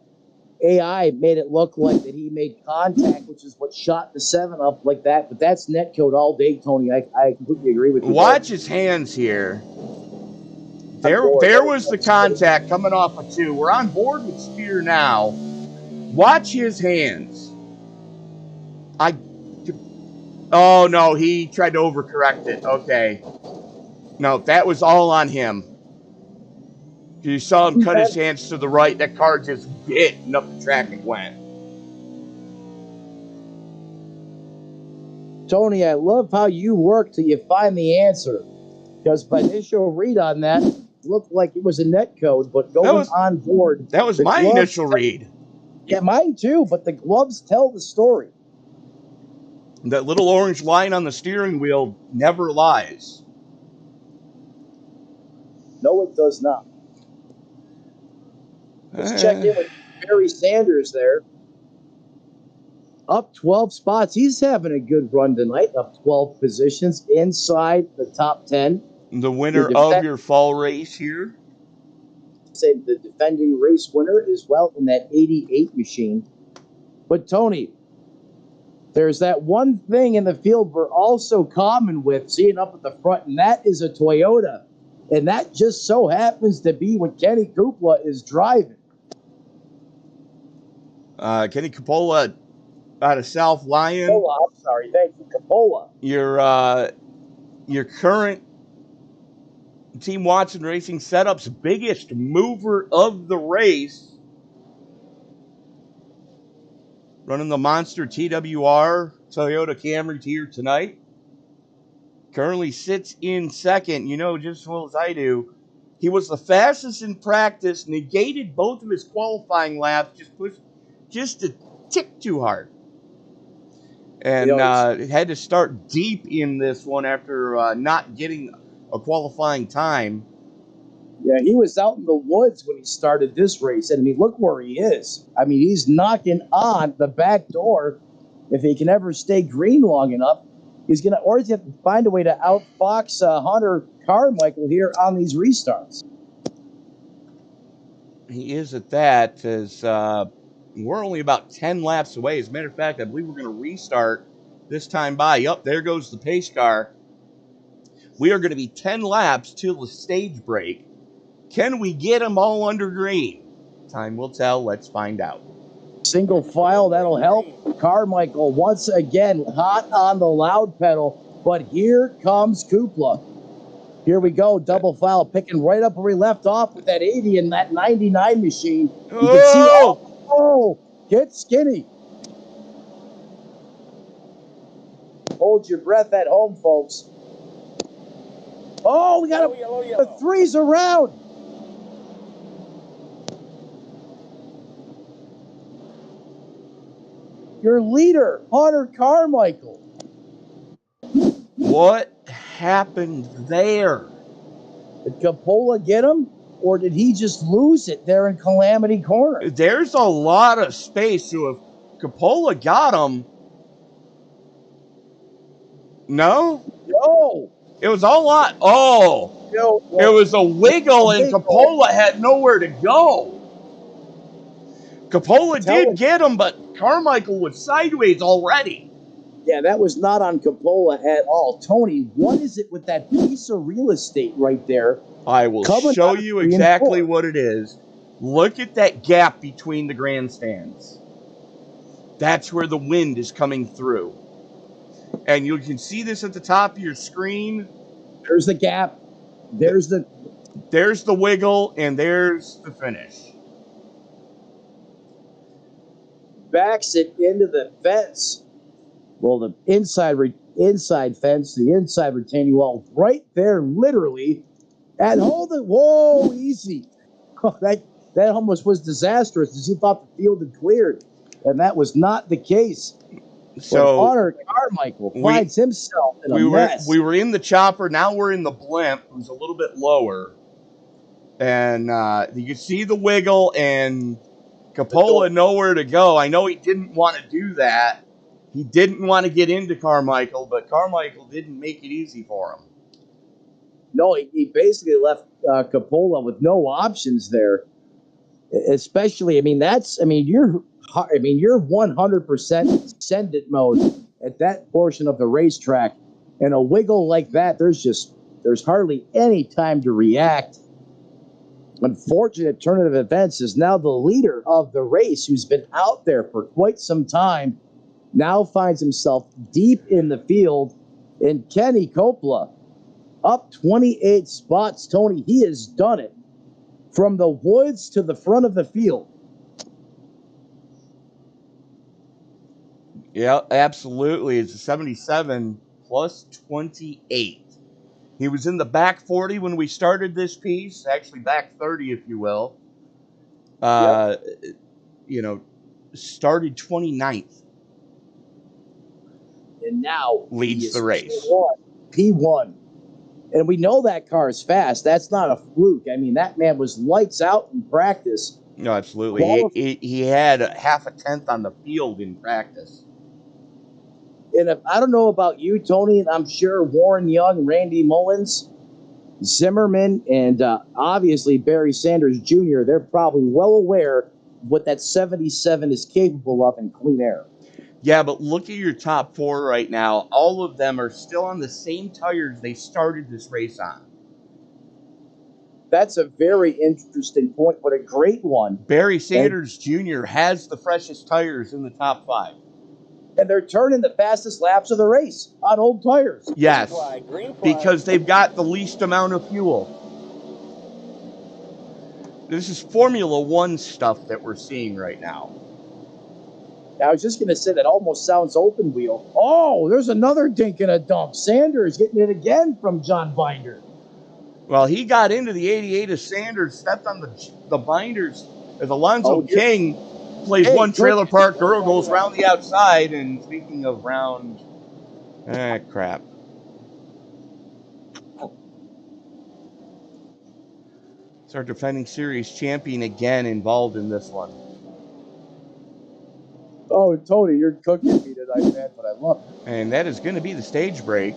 Speaker 3: AI made it look like that he made contact, which is what shot the 7 up like that. But that's netcode all day, Tony. I completely agree with you.
Speaker 1: Watch his hands here. There was the contact coming off of 2. We're on board with Spear now. Watch his hands. Oh, no, he tried to overcorrect it. Okay. No, that was all on him. You saw him cut his hands to the right. That car just hit and up the track it went.
Speaker 3: Tony, I love how you work till you find the answer. Because my initial read on that looked like it was a net code, but going on board.
Speaker 1: That was my initial read.
Speaker 3: Yeah, mine too, but the gloves tell the story.
Speaker 1: That little orange line on the steering wheel never lies.
Speaker 3: No, it does not. Let's check in with Barry Sanders there. Up 12 spots. He's having a good run tonight. Up 12 positions inside the top 10.
Speaker 1: The winner of your fall race here.
Speaker 3: Say the defending race winner as well in that 88 machine. But Tony, there's that one thing in the field we're also common with seeing up at the front, and that is a Toyota. And that just so happens to be what Kenny Kupla is driving.
Speaker 1: Kenny Coppola out of South Lyon.
Speaker 3: Oh, I'm sorry. Thank you, Coppola.
Speaker 1: Your current Team Watson Racing setup's biggest mover of the race. Running the Monster TWR Toyota Camry here tonight. Currently sits in second. You know just as well as I do. He was the fastest in practice, negated both of his qualifying laps, just a tick too hard. And had to start deep in this one after not getting a qualifying time.
Speaker 3: Yeah, he was out in the woods when he started this race. And I mean, look where he is. I mean, he's knocking on the back door. If he can ever stay green long enough, he's going to, or he's going to find a way to outfox Hunter Carmichael here on these restarts.
Speaker 1: He is at that, as we're only about 10 laps away. As a matter of fact, I believe we're going to restart this time by. Yup, there goes the pace car. We are going to be 10 laps till the stage break. Can we get them all under green? Time will tell. Let's find out.
Speaker 3: Single file, that'll help. Carmichael once again hot on the loud pedal, but here comes Kupla. Here we go, double file, picking right up where he left off with that 80 and that 99 machine. You can see, get skinny. Hold your breath at home, folks. Oh, we got the threes around. Your leader, Hunter Carmichael.
Speaker 1: What happened there?
Speaker 3: Did Coppola get him, or did he just lose it there in Calamity Corner?
Speaker 1: There's a lot of space, so if Coppola got him, No,
Speaker 3: No.
Speaker 1: it was all lot. Oh,
Speaker 3: No.
Speaker 1: it was a wiggle, and
Speaker 3: Wiggle.
Speaker 1: Coppola had nowhere to go. Coppola
Speaker 3: Tell
Speaker 1: did
Speaker 3: him.
Speaker 1: get him, but Carmichael was sideways already.
Speaker 3: Yeah, that was not on Coppola at all. Tony, what is it with that piece of real estate right there?
Speaker 1: I will
Speaker 3: Coming
Speaker 1: show
Speaker 3: out of
Speaker 1: you
Speaker 3: 3 and
Speaker 1: exactly
Speaker 3: 4.
Speaker 1: what it is. Look at that gap between the grandstands. That's where the wind is coming through. And you can see this at the top of your screen.
Speaker 3: There's the gap. There's
Speaker 1: the wiggle, and there's the finish.
Speaker 3: Backs it into the fence. Well, the inside fence, the inside retaining wall, right there, literally. And hold it. Whoa, easy. That almost was disastrous, as he thought the field had cleared, and that was not the case.
Speaker 1: So
Speaker 3: Honor Carmichael finds himself in a mess.
Speaker 1: We were in the chopper. Now we're in the blimp, who's a little bit lower, and you can see the wiggle and Coppola nowhere to go. I know he didn't want to do that. He didn't want to get into Carmichael, but Carmichael didn't make it easy for him.
Speaker 3: No, he basically left Coppola with no options there. Especially, you're 100% send it mode at that portion of the racetrack, and a wiggle like that, there's hardly any time to react. Unfortunate turn of events is now the leader of the race, who's been out there for quite some time, now finds himself deep in the field, and Kenny Coppola up 28 spots. Tony, he has done it from the woods to the front of the field.
Speaker 1: Yeah, absolutely. It's a 77 plus 28. He was in the back 40 when we started this piece, actually back 30, if you will. Started 29th.
Speaker 3: And now
Speaker 1: leads the race.
Speaker 3: P1. And we know that car is fast. That's not a fluke. I mean, that man was lights out in practice.
Speaker 1: No, absolutely. He had a half a tenth on the field in practice.
Speaker 3: And I don't know about you, Tony, and I'm sure Warren Young, Randy Mullins, Zimmerman, and obviously Barry Sanders Jr., they're probably well aware of what that 77 is capable of in clean air.
Speaker 1: Yeah, but look at your top four right now. All of them are still on the same tires they started this race on.
Speaker 3: That's a very interesting point, but a great one.
Speaker 1: Barry Sanders Jr. has the freshest tires in the top 5.
Speaker 3: And they're turning the fastest laps of the race on old tires.
Speaker 1: Yes, because they've got the least amount of fuel. This is Formula One stuff that we're seeing right now.
Speaker 3: I was just going to say that almost sounds open wheel. Oh, there's another dink and a dump. Sanders getting it again from John Binder.
Speaker 1: Well, he got into the 88 as Sanders stepped on the binders as Alonzo King plays one trailer park girl, goes around the outside. And speaking of round, crap. It's our defending series champion again involved in this one.
Speaker 3: Oh, Tony, you're cooking me tonight, man, but I love it.
Speaker 1: And that is going to be the stage break.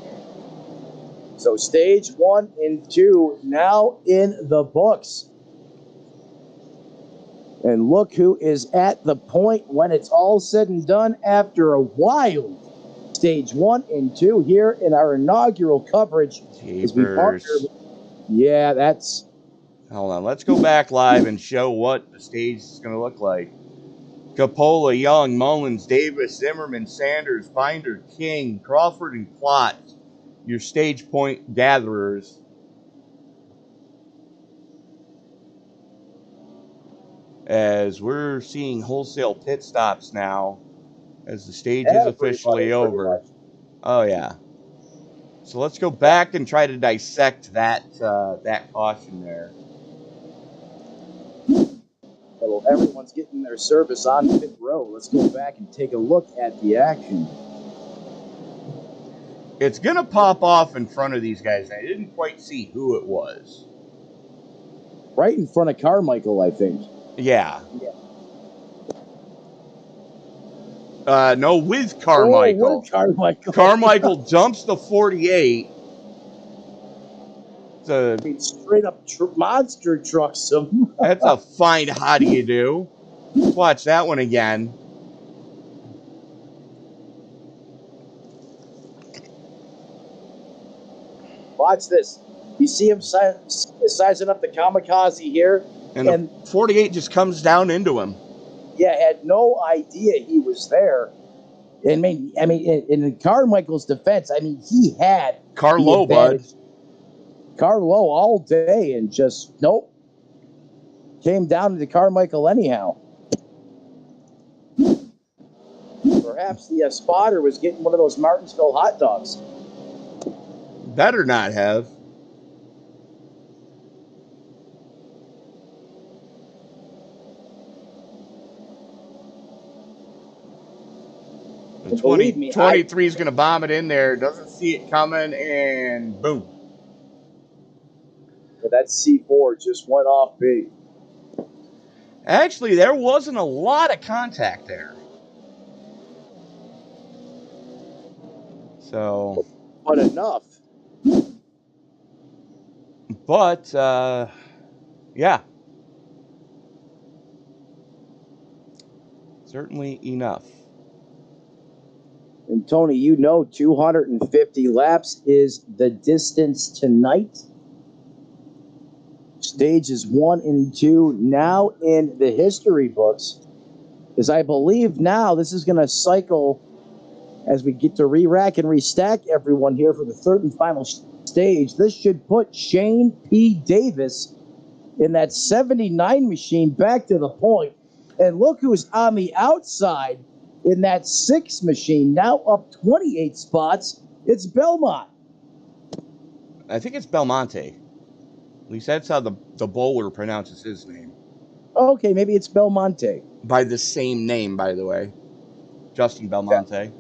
Speaker 3: So stage 1 and 2 now in the books. And look who is at the point when it's all said and done after a wild stage 1 and 2 here in our inaugural coverage. As we partner. Yeah, that's...
Speaker 1: Hold on, let's go back live and show what the stage is going to look like. Coppola, Young, Mullins, Davis, Zimmerman, Sanders, Binder, King, Crawford, and Klotz, your stage point gatherers. As we're seeing wholesale pit stops now, as the stage is officially over. Oh, yeah. So let's go back and try to dissect that caution there.
Speaker 3: Well, everyone's getting their service on pit row. Let's go back and take a look at the action.
Speaker 1: It's going to pop off in front of these guys. I didn't quite see who it was.
Speaker 3: Right in front of Carmichael, I think.
Speaker 1: Yeah. No, with
Speaker 3: Oh,
Speaker 1: Carmichael.
Speaker 3: with Carmichael.
Speaker 1: Carmichael dumps the 48.
Speaker 3: I mean, straight up monster trucks him.
Speaker 1: That's a fine how do you do. Let's watch that one again.
Speaker 3: Watch this. You see him sizing up the kamikaze here?
Speaker 1: And the 48 just comes down into him.
Speaker 3: Yeah, had no idea he was there. I mean, in Carmichael's defense, I mean, he had
Speaker 1: Carlo, bud.
Speaker 3: Carlo all day and just, nope. Came down to Carmichael anyhow. Perhaps the spotter was getting one of those Martinsville hot dogs.
Speaker 1: Better not have. The 23 is going to bomb it in there. Doesn't see it coming, and boom.
Speaker 3: But that C4 just went off big.
Speaker 1: Actually, there wasn't a lot of contact there. So.
Speaker 3: But enough.
Speaker 1: But, yeah. Certainly enough.
Speaker 3: And Tony, you know 250 laps is the distance tonight. Stages 1 and 2 now in the history books. As I believe now this is going to cycle as we get to re-rack and restack everyone here for the third and final stage. This should put Shane P. Davis in that 79 machine back to the point. And look who's on the outside in that 6 machine, now up 28 spots. It's Belmont.
Speaker 1: I think it's Belmonte. At least that's how the bowler pronounces his name.
Speaker 3: Okay, maybe it's Belmonte.
Speaker 1: By the same name, by the way. Justin Belmonte.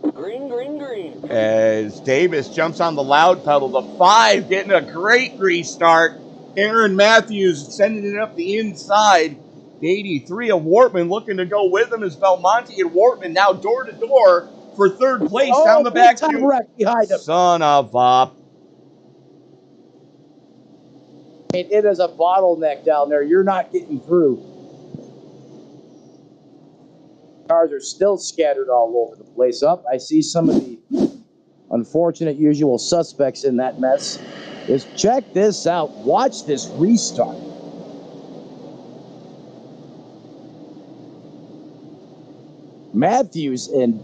Speaker 3: Yeah.
Speaker 4: Green, green, green.
Speaker 1: As Davis jumps on the loud pedal, the 5 getting a great restart. Aaron Matthews sending it up the inside. The 83 of Wortman looking to go with him as Belmonte and Wortman now door to door for third place down the back.
Speaker 3: Wreck behind him.
Speaker 1: Son of a.
Speaker 3: It is a bottleneck down there. You're not getting through. Cars are still scattered all over the place. Up, I see some of the unfortunate usual suspects in that mess. Just check this out. Watch this restart. Matthews and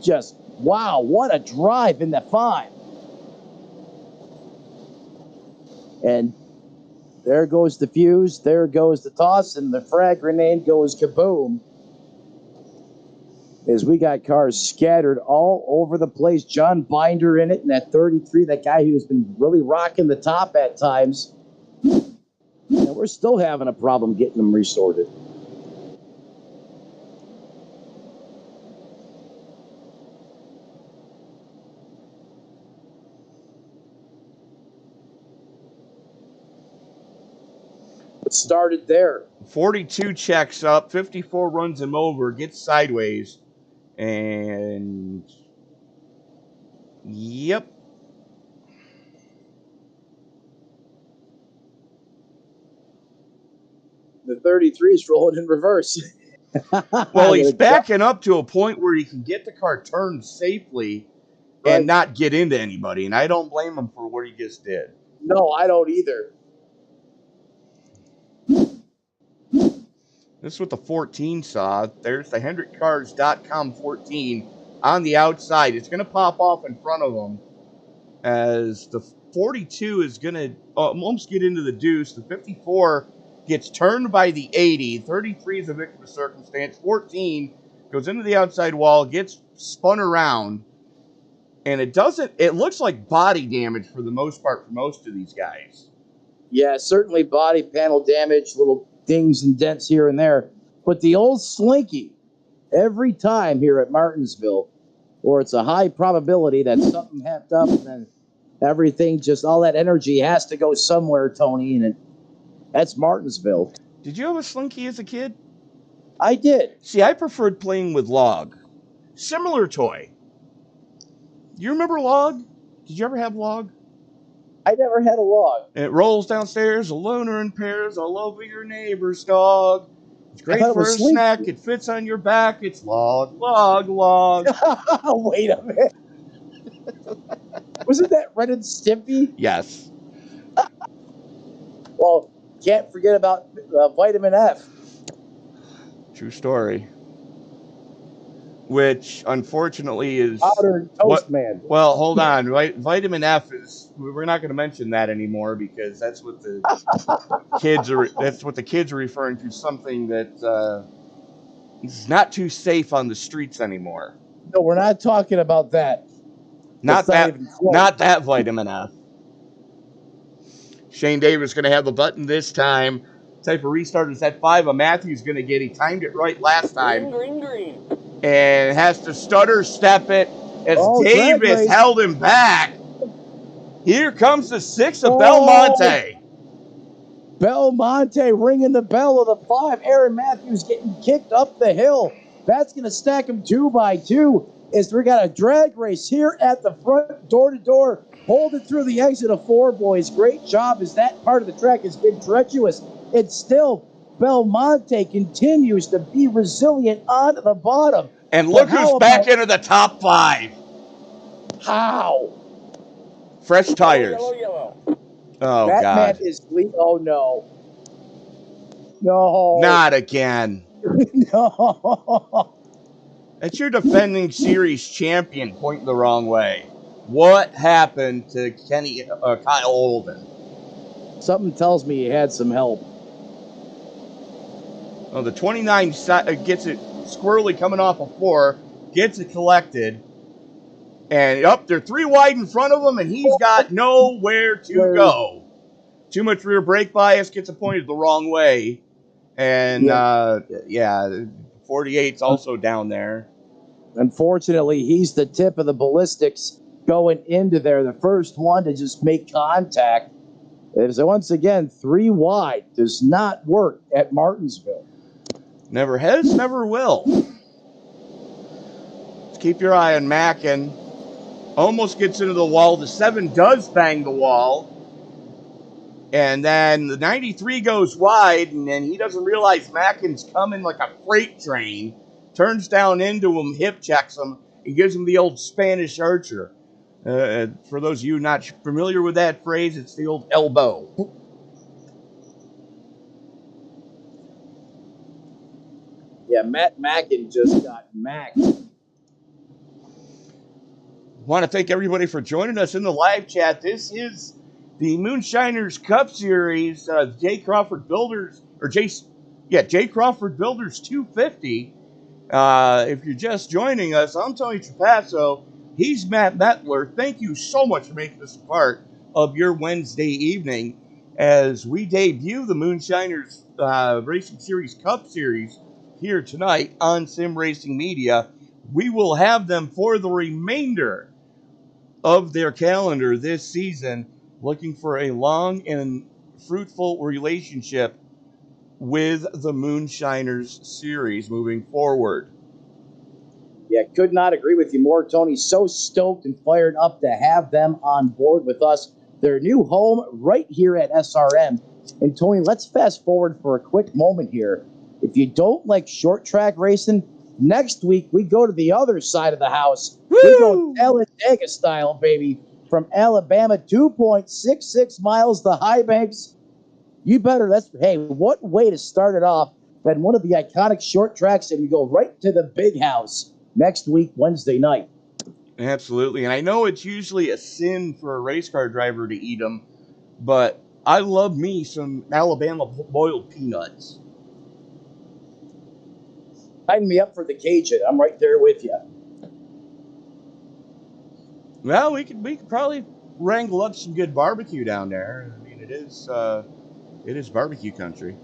Speaker 3: just, wow, what a drive in the 5. And there goes the fuse, there goes the toss, and the frag grenade goes kaboom. As we got cars scattered all over the place. John Binder in it, and that 33, that guy who's been really rocking the top at times. And we're still having a problem getting them resorted. It started there.
Speaker 1: 42 checks up, 54 runs him over, gets sideways, and yep.
Speaker 3: The 33 is rolling in reverse.
Speaker 1: Well, he's backing up to a point where he can get the car turned safely and not get into anybody, and I don't blame him for what he just did.
Speaker 3: No, I don't either.
Speaker 1: This is what the 14 saw. There's the HendrickCars.com 14 on the outside. It's going to pop off in front of him as the 42 is going to almost get into the deuce. The 54 gets turned by the 80. 33 is a victim of circumstance. 14 goes into the outside wall, gets spun around, and it looks like body damage for the most part for most of these guys.
Speaker 3: Yeah, certainly body panel damage, little dings and dents here and there. But the old slinky, every time here at Martinsville, or it's a high probability that something happened up and then everything, just all that energy has to go somewhere, Tony, and that's Martinsville.
Speaker 1: Did you have a slinky as a kid?
Speaker 3: I did.
Speaker 1: See, I preferred playing with Log. Similar toy. You remember Log? Did you ever have Log?
Speaker 3: I never had a log.
Speaker 1: It rolls downstairs, alone or in pairs, all over your neighbor's dog. It's
Speaker 3: I
Speaker 1: great
Speaker 3: thought it
Speaker 1: for
Speaker 3: was
Speaker 1: a
Speaker 3: sleep.
Speaker 1: snack. It fits on your back. It's Log, Log, Log.
Speaker 3: Wait a minute. Wasn't that Ren and Stimpy?
Speaker 1: Yes.
Speaker 3: Well, can't forget about vitamin F.
Speaker 1: True story. Which, unfortunately, is...
Speaker 3: Powdered Toast Man.
Speaker 1: Well, hold on. Vitamin F is... We're not going to mention that anymore because that's what the kids are... That's what the kids are referring to. Something that is not too safe on the streets anymore.
Speaker 3: No, we're not talking about that.
Speaker 1: Not
Speaker 3: That's
Speaker 1: that vitamin F. Shane Davis going to have the button this time. Type of restart is at 5. Matthew's going to get. He timed it right last time.
Speaker 4: Green.
Speaker 1: And has to stutter step it as
Speaker 3: drag
Speaker 1: Davis
Speaker 3: race.
Speaker 1: held him back. Here comes the 6 of Belmonte.
Speaker 3: Belmonte ringing the bell of the 5. Aaron Matthews getting kicked up the hill. That's going to stack him 2 by 2. As we got a drag race here at the front, door to door, holding through the exit of 4, boys. Great job as that part of the track has been treacherous. It's still Belmonte continues to be resilient on the bottom.
Speaker 1: And look
Speaker 3: But
Speaker 1: who's
Speaker 3: how
Speaker 1: back
Speaker 3: about-
Speaker 1: into the top 5.
Speaker 3: How?
Speaker 1: Fresh tires.
Speaker 4: Yellow.
Speaker 1: Oh,
Speaker 3: that
Speaker 1: God.
Speaker 3: man is oh no. No.
Speaker 1: Not again.
Speaker 3: No.
Speaker 1: That's your defending series champion pointing the wrong way. What happened to Kyle Holden?
Speaker 3: Something tells me he had some help.
Speaker 1: Oh, the 29 gets it squirrely coming off of 4, gets it collected, and up they're 3 wide in front of him, and he's got nowhere to go. Too much rear brake bias, gets it pointed the wrong way, and 48's also down there.
Speaker 3: Unfortunately, he's the tip of the ballistics going into there. The first one to just make contact. So once again, 3 wide does not work at Martinsville.
Speaker 1: Never has, never will. Let's keep your eye on Mackin. Almost gets into the wall. The 7 does bang the wall. And then the 93 goes wide, and then he doesn't realize Mackin's coming like a freight train. Turns down into him, hip checks him, and gives him the old Spanish Archer. For those of you not familiar with that phrase, it's the old elbow.
Speaker 3: Yeah, Matt Mackin just got macked.
Speaker 1: Want to thank everybody for joining us in the live chat. This is the Moonshiners Cup Series. J Crawford Builders, J Crawford Builders 250. If you're just joining us, I'm Tony Trapasso. He's Matt Metler. Thank you so much for making this a part of your Wednesday evening as we debut the Moonshiners Racing Series Cup Series here tonight on Sim Racing Media. We will have them for the remainder of their calendar this season, looking for a long and fruitful relationship with the Moonshiners series moving forward.
Speaker 3: Yeah, could not agree with you more, Tony. So stoked and fired up to have them on board with us. Their new home right here at SRM. And Tony, let's fast forward for a quick moment here. If you don't like short track racing, next week we go to the other side of the house.
Speaker 1: Woo!
Speaker 3: We go Talladega style, baby. From Alabama, 2.66 miles to High Banks. What way to start it off than one of the iconic short tracks, and we go right to the big house next week, Wednesday night.
Speaker 1: Absolutely. And I know it's usually a sin for a race car driver to eat them, but I love me some Alabama boiled peanuts.
Speaker 3: Sign me up for the Cajun. I'm right there with you.
Speaker 1: Well, we could probably wrangle up some good barbecue down there. I mean, it is barbecue country.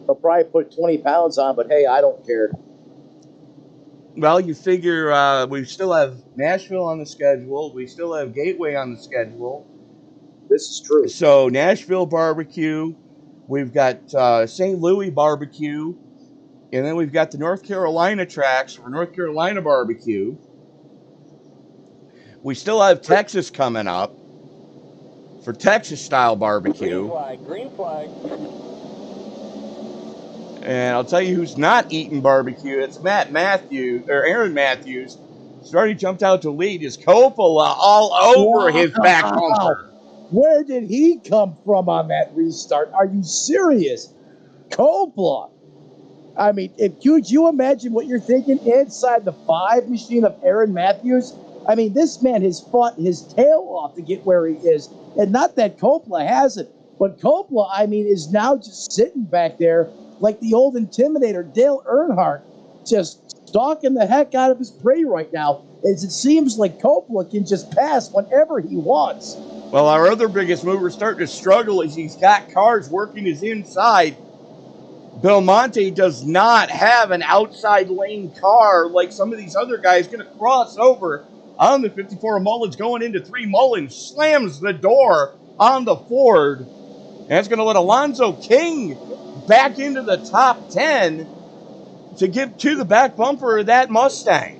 Speaker 3: I'll probably put 20 pounds on, but hey, I don't care.
Speaker 1: Well, you figure we still have Nashville on the schedule. We still have Gateway on the schedule.
Speaker 3: This is true.
Speaker 1: So Nashville barbecue. We've got St. Louis barbecue. And then we've got the North Carolina tracks for North Carolina barbecue. We still have Texas coming up for Texas-style barbecue.
Speaker 6: Green flag, green flag.
Speaker 1: And I'll tell you who's not eating barbecue. It's Aaron Matthews. He's already jumped out to lead. Is Coppola all over his back bumper.
Speaker 3: Where did he come from on that restart? Are you serious? Coppola. I mean, could you imagine what you're thinking inside the 5 machine of Aaron Matthews? I mean, this man has fought his tail off to get where he is. And not that Coppola hasn't, but Coppola, I mean, is now just sitting back there like the old Intimidator, Dale Earnhardt, just stalking the heck out of his prey right now. As it seems like Coppola can just pass whenever he wants.
Speaker 1: Well, our other biggest mover starting to struggle is he's got cars working his inside. Belmonte does not have an outside lane car like some of these other guys. Going to cross over on the 54 Mullins, going into 3 Mullins, slams the door on the Ford. And it's going to let Alonzo King back into the top 10 to get to the back bumper of that Mustang.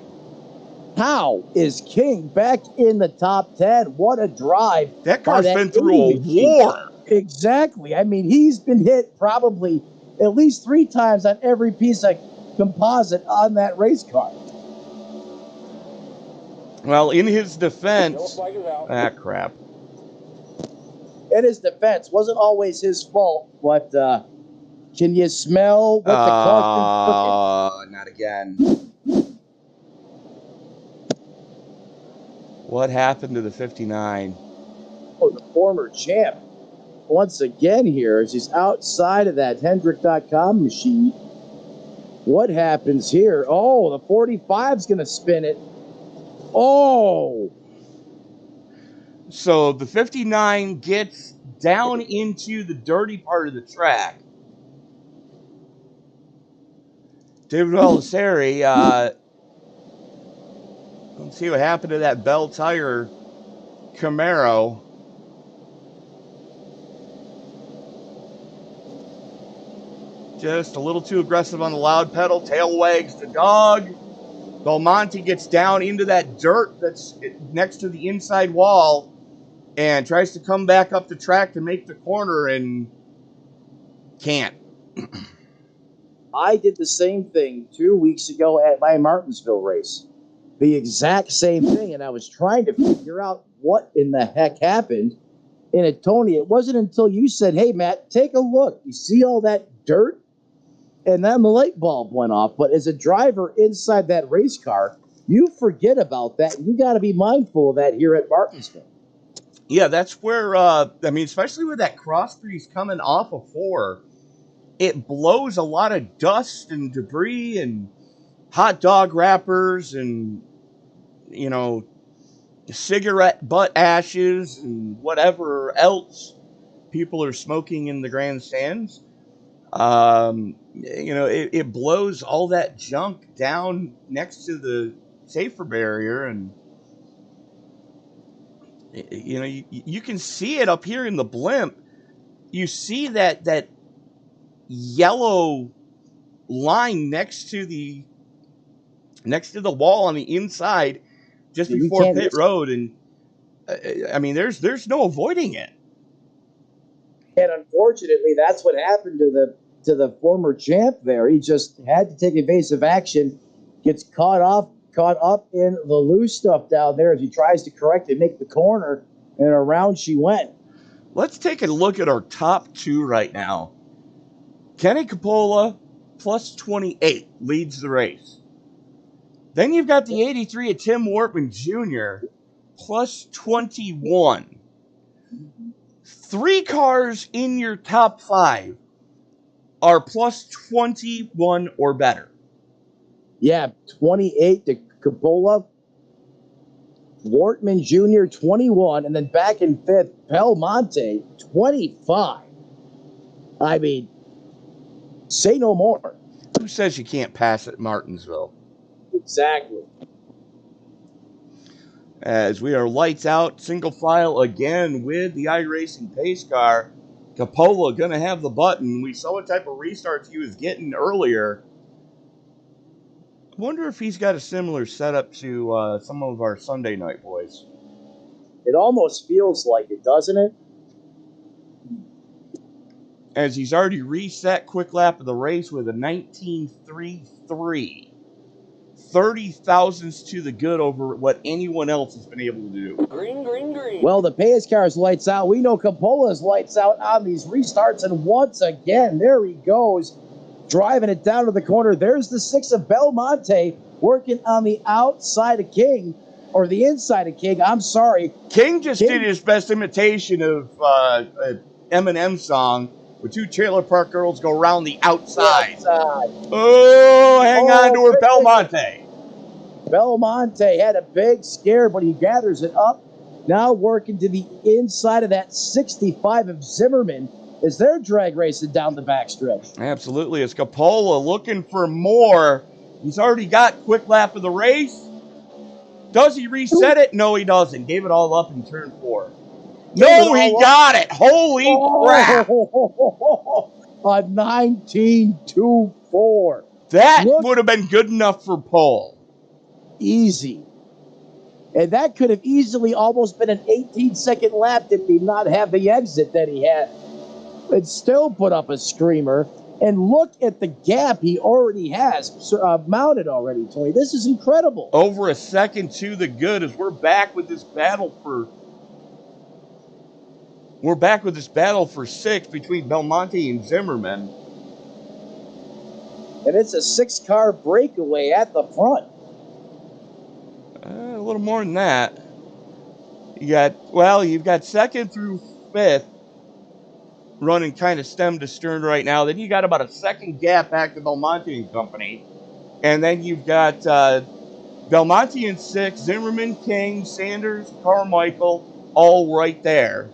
Speaker 3: How is King back in the top 10? What a drive.
Speaker 1: That car's been through a war.
Speaker 3: Exactly. I mean, he's been hit probably at least 3 times on every piece of composite on that race car.
Speaker 1: Well, in his defense, crap.
Speaker 3: In his defense, wasn't always his fault, but can you smell what the car's been cooking?
Speaker 1: Not again. What happened to the 59?
Speaker 3: Oh, the former champ. Once again here, as he's outside of that Hendrick.com machine. What happens here? Oh, the 45's going to spin it. Oh!
Speaker 1: So the 59 gets down into the dirty part of the track. David Vallisari, let's see what happened to that Bell Tire Camaro. Just a little too aggressive on the loud pedal. Tail wags the dog. Belmonte gets down into that dirt that's next to the inside wall and tries to come back up the track to make the corner and can't.
Speaker 3: I did the same thing 2 weeks ago at my Martinsville race. The exact same thing, and I was trying to figure out what in the heck happened. And Tony, it wasn't until you said, hey, Matt, take a look. You see all that dirt? And then the light bulb went off. But as a driver inside that race car, you forget about that. You got to be mindful of that here at Martinsville.
Speaker 1: Yeah, that's where, especially with that cross breeze coming off of 4, it blows a lot of dust and debris and hot dog wrappers and, cigarette butt ashes and whatever else people are smoking in the grandstands. It blows all that junk down next to the safer barrier, and you can see it up here in the blimp. You see that yellow line next to the wall on the inside, just before pit road, and there's no avoiding it.
Speaker 3: And unfortunately, that's what happened to the former champ there. He just had to take evasive action, gets caught up in the loose stuff down there as he tries to correct it, make the corner, and around she went.
Speaker 1: Let's take a look at our top 2 right now. Kenny Coppola, plus 28, leads the race. Then you've got the 83 of Tim Wortman Jr., plus 21. 3 cars in your top 5 are plus 21 or better.
Speaker 3: Yeah, 28 to Coppola, Wortman Jr., 21, and then back in 5th, Belmonte, 25. I mean, say no more.
Speaker 1: Who says you can't pass at Martinsville?
Speaker 3: Exactly.
Speaker 1: As we are lights out, single file again with the iRacing pace car. Coppola going to have the button. We saw what type of restarts he was getting earlier. Wonder if he's got a similar setup to some of our Sunday night boys.
Speaker 3: It almost feels like it, doesn't it?
Speaker 1: As he's already reset quick lap of the race with a 19.33. 30 thousandths to the good over what anyone else has been able to do.
Speaker 4: Green, green, green.
Speaker 3: Well, the Pace car's lights out. We know Cappola's lights out on these restarts. And once again, there he goes, driving it down to the corner. There's the 6 of Belmonte working on the outside of King, or the inside of King. I'm sorry.
Speaker 1: King did his best imitation of an Eminem song with 2 trailer park girls go around the outside. Oh, hang on to her, Belmonte.
Speaker 3: Belmonte had a big scare, but he gathers it up. Now working to the inside of that 65 of Zimmerman as they're drag racing down the backstretch.
Speaker 1: Absolutely. It's Coppola looking for more. He's already got quick lap of the race. Does he reset it? No, he doesn't. Gave it all up in turn 4. No, he got it. Holy crap.
Speaker 3: A 19.24.
Speaker 1: That would have been good enough for pole.
Speaker 3: Easy. And that could have easily almost been an 18-second lap did he not have the exit that he had. It still put up a screamer. And look at the gap he already has mounted already, Tony. This is incredible.
Speaker 1: Over a second to the good as we're back with this battle for 6th between Belmonte and Zimmerman.
Speaker 3: And it's a 6-car breakaway at the front.
Speaker 1: A little more than that. You've got 2nd through 5th running kind of stem to stern right now. Then you got about a 2nd gap back to Belmonte and company. And then you've got Belmonte in 6th, Zimmerman, King, Sanders, Carmichael, all right there.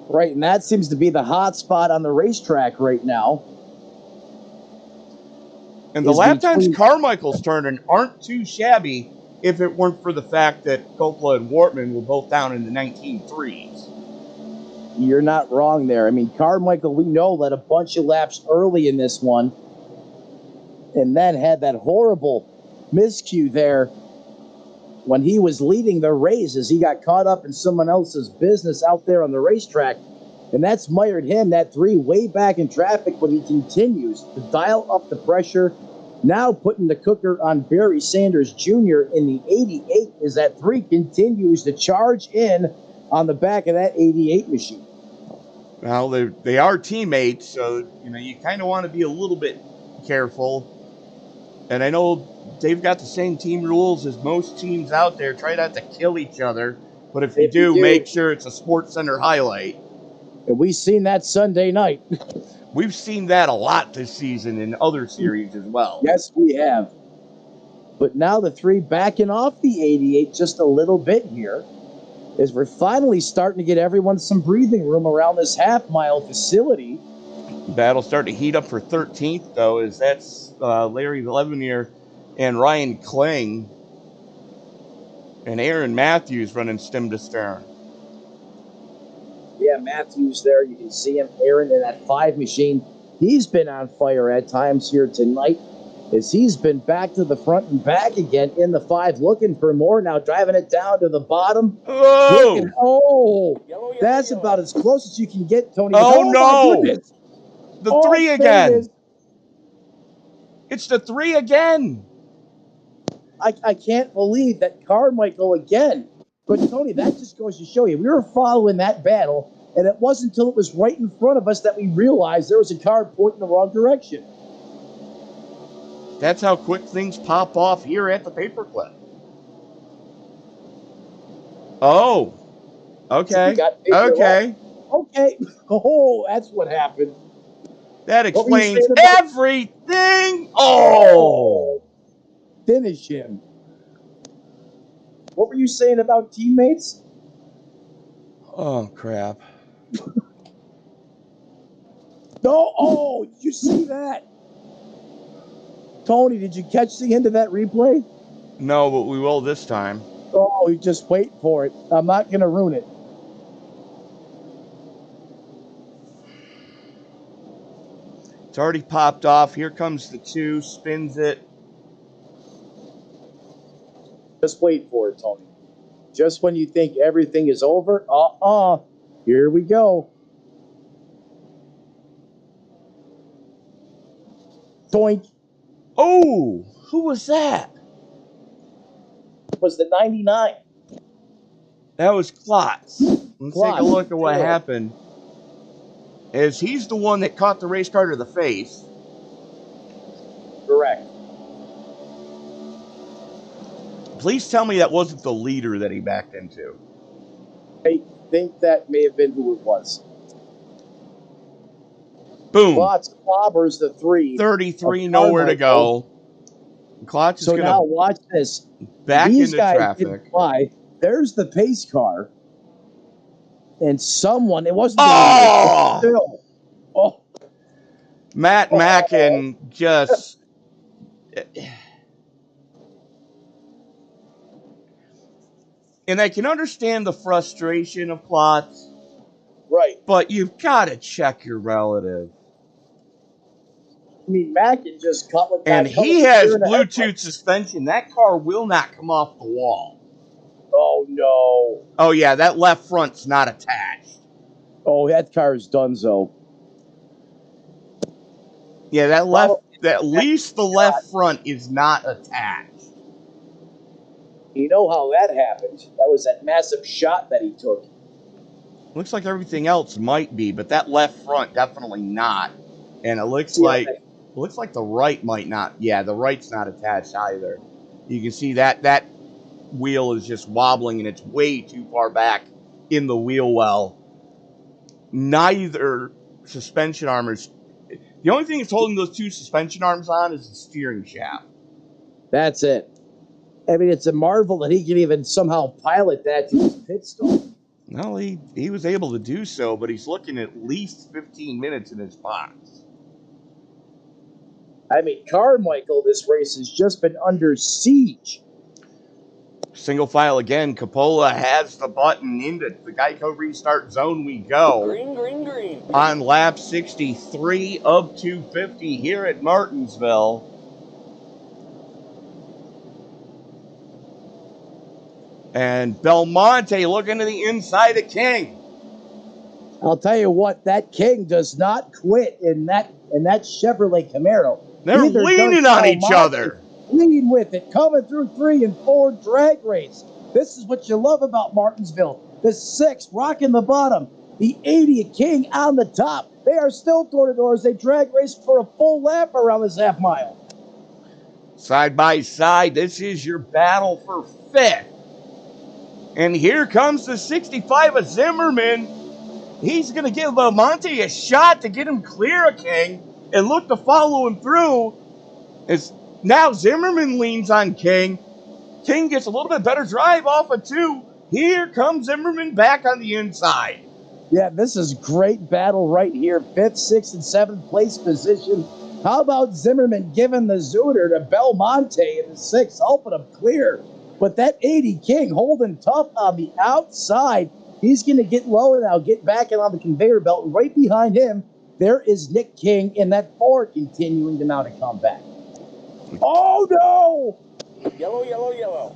Speaker 3: Right, and that seems to be the hot spot on the racetrack right now.
Speaker 1: And the lap times Carmichael's turning aren't too shabby if it weren't for the fact that Coppola and Wortman were both down in the 19.3s.
Speaker 3: You're not wrong there. I mean, Carmichael, we know, led a bunch of laps early in this one. And then had that horrible miscue there when he was leading the race as he got caught up in someone else's business out there on the racetrack. And that's mired him, that 3, way back in traffic, but he continues to dial up the pressure. Now putting the cooker on Barry Sanders Jr. in the 88 as that 3 continues to charge in on the back of that 88 machine.
Speaker 1: Well, they are teammates, so you kind of want to be a little bit careful. And I know they've got the same team rules as most teams out there. Try not to kill each other, but if you do, make sure it's a Sports Center highlight.
Speaker 3: And we've seen that Sunday night.
Speaker 1: We've seen that a lot this season in other series as well.
Speaker 3: Yes, we have. But now the 3 backing off the 88 just a little bit here, as we're finally starting to get everyone some breathing room around this half-mile facility.
Speaker 1: Battle starting to heat up for 13th, though, as that's Larry Levenier and Ryan Kling and Aaron Matthews running stem to stern.
Speaker 3: Yeah, Matthews there. You can see him. Aaron in that 5 machine. He's been on fire at times here tonight as he's been back to the front and back again in the 5, looking for more. Now driving it down to the bottom.
Speaker 1: Oh!
Speaker 3: That's about as close as you can get, Tony.
Speaker 1: Oh, no!
Speaker 3: My goodness.
Speaker 1: The 3 again. It's the 3 again.
Speaker 3: I can't believe that Carmichael again. But, Tony, that just goes to show you, we were following that battle, and it wasn't until it was right in front of us that we realized there was a car pointing in the wrong direction.
Speaker 1: That's how quick things pop off here at the Paperclip. Oh. Okay. Okay.
Speaker 3: Okay. Oh, that's what happened.
Speaker 1: That explains everything. Oh.
Speaker 3: Finish him. What were you saying about teammates?
Speaker 1: Oh, crap.
Speaker 3: No. Oh, did you see that? Tony, did you catch the end of that replay?
Speaker 1: No, but we will this time.
Speaker 3: Oh, you just wait for it. I'm not going to ruin it.
Speaker 1: It's already popped off. Here comes the 2, spins it.
Speaker 3: Just wait for it, Tony. Just when you think everything is over, here we go. Doink.
Speaker 1: Oh, who was that?
Speaker 3: It was the 99.
Speaker 1: That was Klotz. Let's take a
Speaker 3: Klotz.
Speaker 1: look at what happened. As he's the one that caught the race car to the face.
Speaker 3: Correct.
Speaker 1: Please tell me that wasn't the leader that he backed into.
Speaker 3: I think that may have been who it was.
Speaker 1: Boom.
Speaker 3: Klotz clobbers the 3.
Speaker 1: 33, nowhere to go. Klotz is
Speaker 3: So
Speaker 1: going
Speaker 3: now
Speaker 1: to
Speaker 3: watch this.
Speaker 1: back
Speaker 3: These
Speaker 1: into
Speaker 3: guys
Speaker 1: traffic.
Speaker 3: didn't fly. There's the pace car. And someone, it wasn't
Speaker 1: Oh!
Speaker 3: the leader, still. Oh,
Speaker 1: Matt Mackin just... And I can understand the frustration of Klotz,
Speaker 3: right.
Speaker 1: but you've got to check your relative.
Speaker 3: I mean, Mackin just cut with
Speaker 1: And
Speaker 3: that.
Speaker 1: he has Bluetooth suspension. That car will not come off the wall.
Speaker 3: Oh, no.
Speaker 1: Oh, yeah, that left front's not attached.
Speaker 3: Oh, that car is donezo.
Speaker 1: Yeah, at least the left front is not attached.
Speaker 3: You know how that happened. That was that massive shot that he took.
Speaker 1: Looks like everything else might be, but that left front definitely not. And it looks like the right might not. Yeah, the right's not attached either. You can see that wheel is just wobbling and it's way too far back in the wheel well. Neither suspension arm is... The only thing that's holding those two suspension arms on is the steering shaft.
Speaker 3: That's it. I mean, it's a marvel that he can even somehow pilot that to his pit stop.
Speaker 1: Well, he was able to do so, but he's looking at least 15 minutes in his box.
Speaker 3: I mean, Carmichael, this race has just been under siege.
Speaker 1: Single file again. Coppola has the button into the Geico restart zone. We go.
Speaker 4: Green, green, green.
Speaker 1: On lap 63 of 250 here at Martinsville. And Belmonte looking to the inside of King.
Speaker 3: I'll tell you what, that King does not quit in that Chevrolet Camaro.
Speaker 1: They're
Speaker 3: Neither
Speaker 1: leaning
Speaker 3: does
Speaker 1: on each
Speaker 3: Belmonte.
Speaker 1: other.
Speaker 3: Lean with it, coming through 3 and 4 drag race. This is what you love about Martinsville. The 6 rocking the bottom, the 80 King on the top. They are still door to door as they drag race for a full lap around this half mile.
Speaker 1: Side by side, this is your battle for 5th. And here comes the 65 of Zimmerman. He's going to give Belmonte a shot to get him clear of King and look to follow him through. As now Zimmerman leans on King. King gets a little bit better drive off of 2. Here comes Zimmerman back on the inside.
Speaker 3: Yeah, this is great battle right here. 5th, 6th, and 7th place position. How about Zimmerman giving the zooter to Belmonte in the 6th, helping him clear. But that 80 King holding tough on the outside. He's going to get low now, get back in on the conveyor belt. Right behind him, there is Nick King in that 4, continuing to mount a comeback. Oh, no!
Speaker 4: Yellow, yellow, yellow.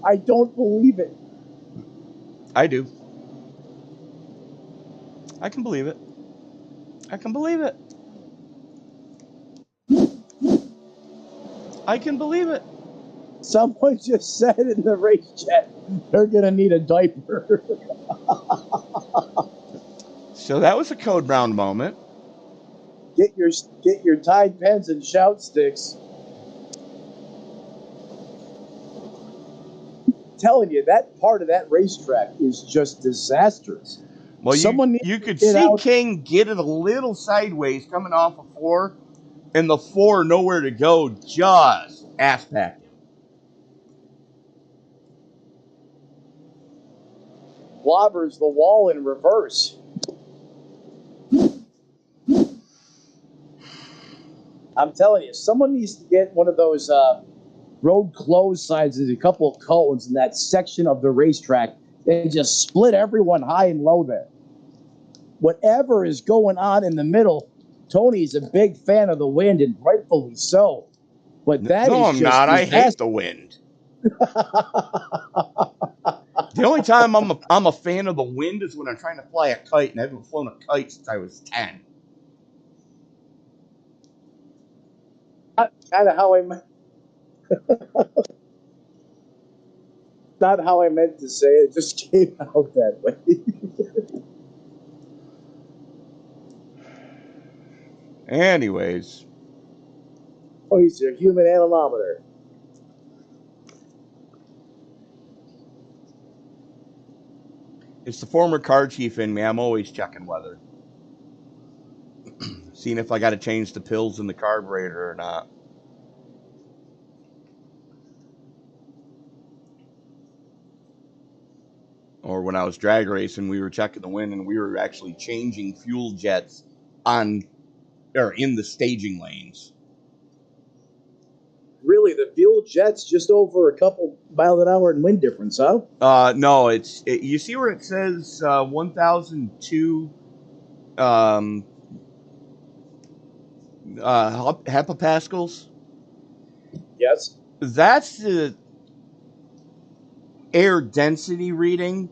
Speaker 3: I don't believe it.
Speaker 1: I do. I can believe it. I can believe it. I can believe it.
Speaker 3: Someone just said in the race chat, they're going to need a diaper.
Speaker 1: So that was a Code Brown moment.
Speaker 3: Get your Tide pens and shout sticks. I'm telling you, that part of that racetrack is just disastrous.
Speaker 1: Well, you could see King get it a little sideways coming off of 4, and the 4 nowhere to go, just ass-packed.
Speaker 3: Blobbers the wall in reverse. I'm telling you, someone needs to get one of those road closed signs and a couple of cones in that section of the racetrack and just split everyone high and low there. Whatever is going on in the middle, Tony's a big fan of the wind, and rightfully so. But that
Speaker 1: No,
Speaker 3: is
Speaker 1: I'm
Speaker 3: just
Speaker 1: not. I
Speaker 3: disaster.
Speaker 1: hate the wind. The only time I'm a fan of the wind is when I'm trying to fly a kite, and I haven't flown a kite since I was 10.
Speaker 3: Kind of how I meant. Not how I meant to say it. It just came out that way.
Speaker 1: Anyways.
Speaker 3: Oh, he's a human anemometer.
Speaker 1: It's the former car chief in me. I'm always checking weather. Seeing if I got to change the pills in the carburetor or not. Or when I was drag racing, we were checking the wind and we were actually changing fuel jets in the staging lanes.
Speaker 3: Really, the fuel jet's just over a couple miles an hour in wind difference, huh?
Speaker 1: No, you see where it says 1,002 heptapascals?
Speaker 3: Yes.
Speaker 1: That's the air density reading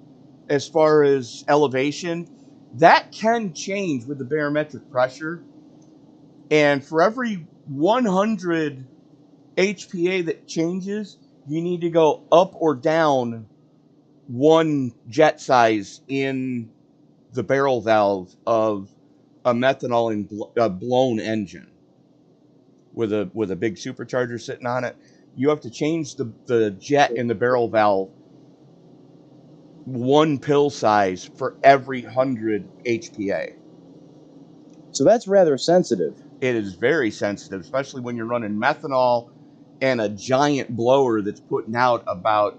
Speaker 1: as far as elevation. That can change with the barometric pressure. And for every 100 HPA that changes, you need to go up or down one jet size in the barrel valve of a methanol and blown engine with a big supercharger sitting on it. You have to change the jet in the barrel valve one pill size for every 100 HPA.
Speaker 3: So that's rather sensitive.
Speaker 1: It is very sensitive, especially when you're running methanol and a giant blower that's putting out about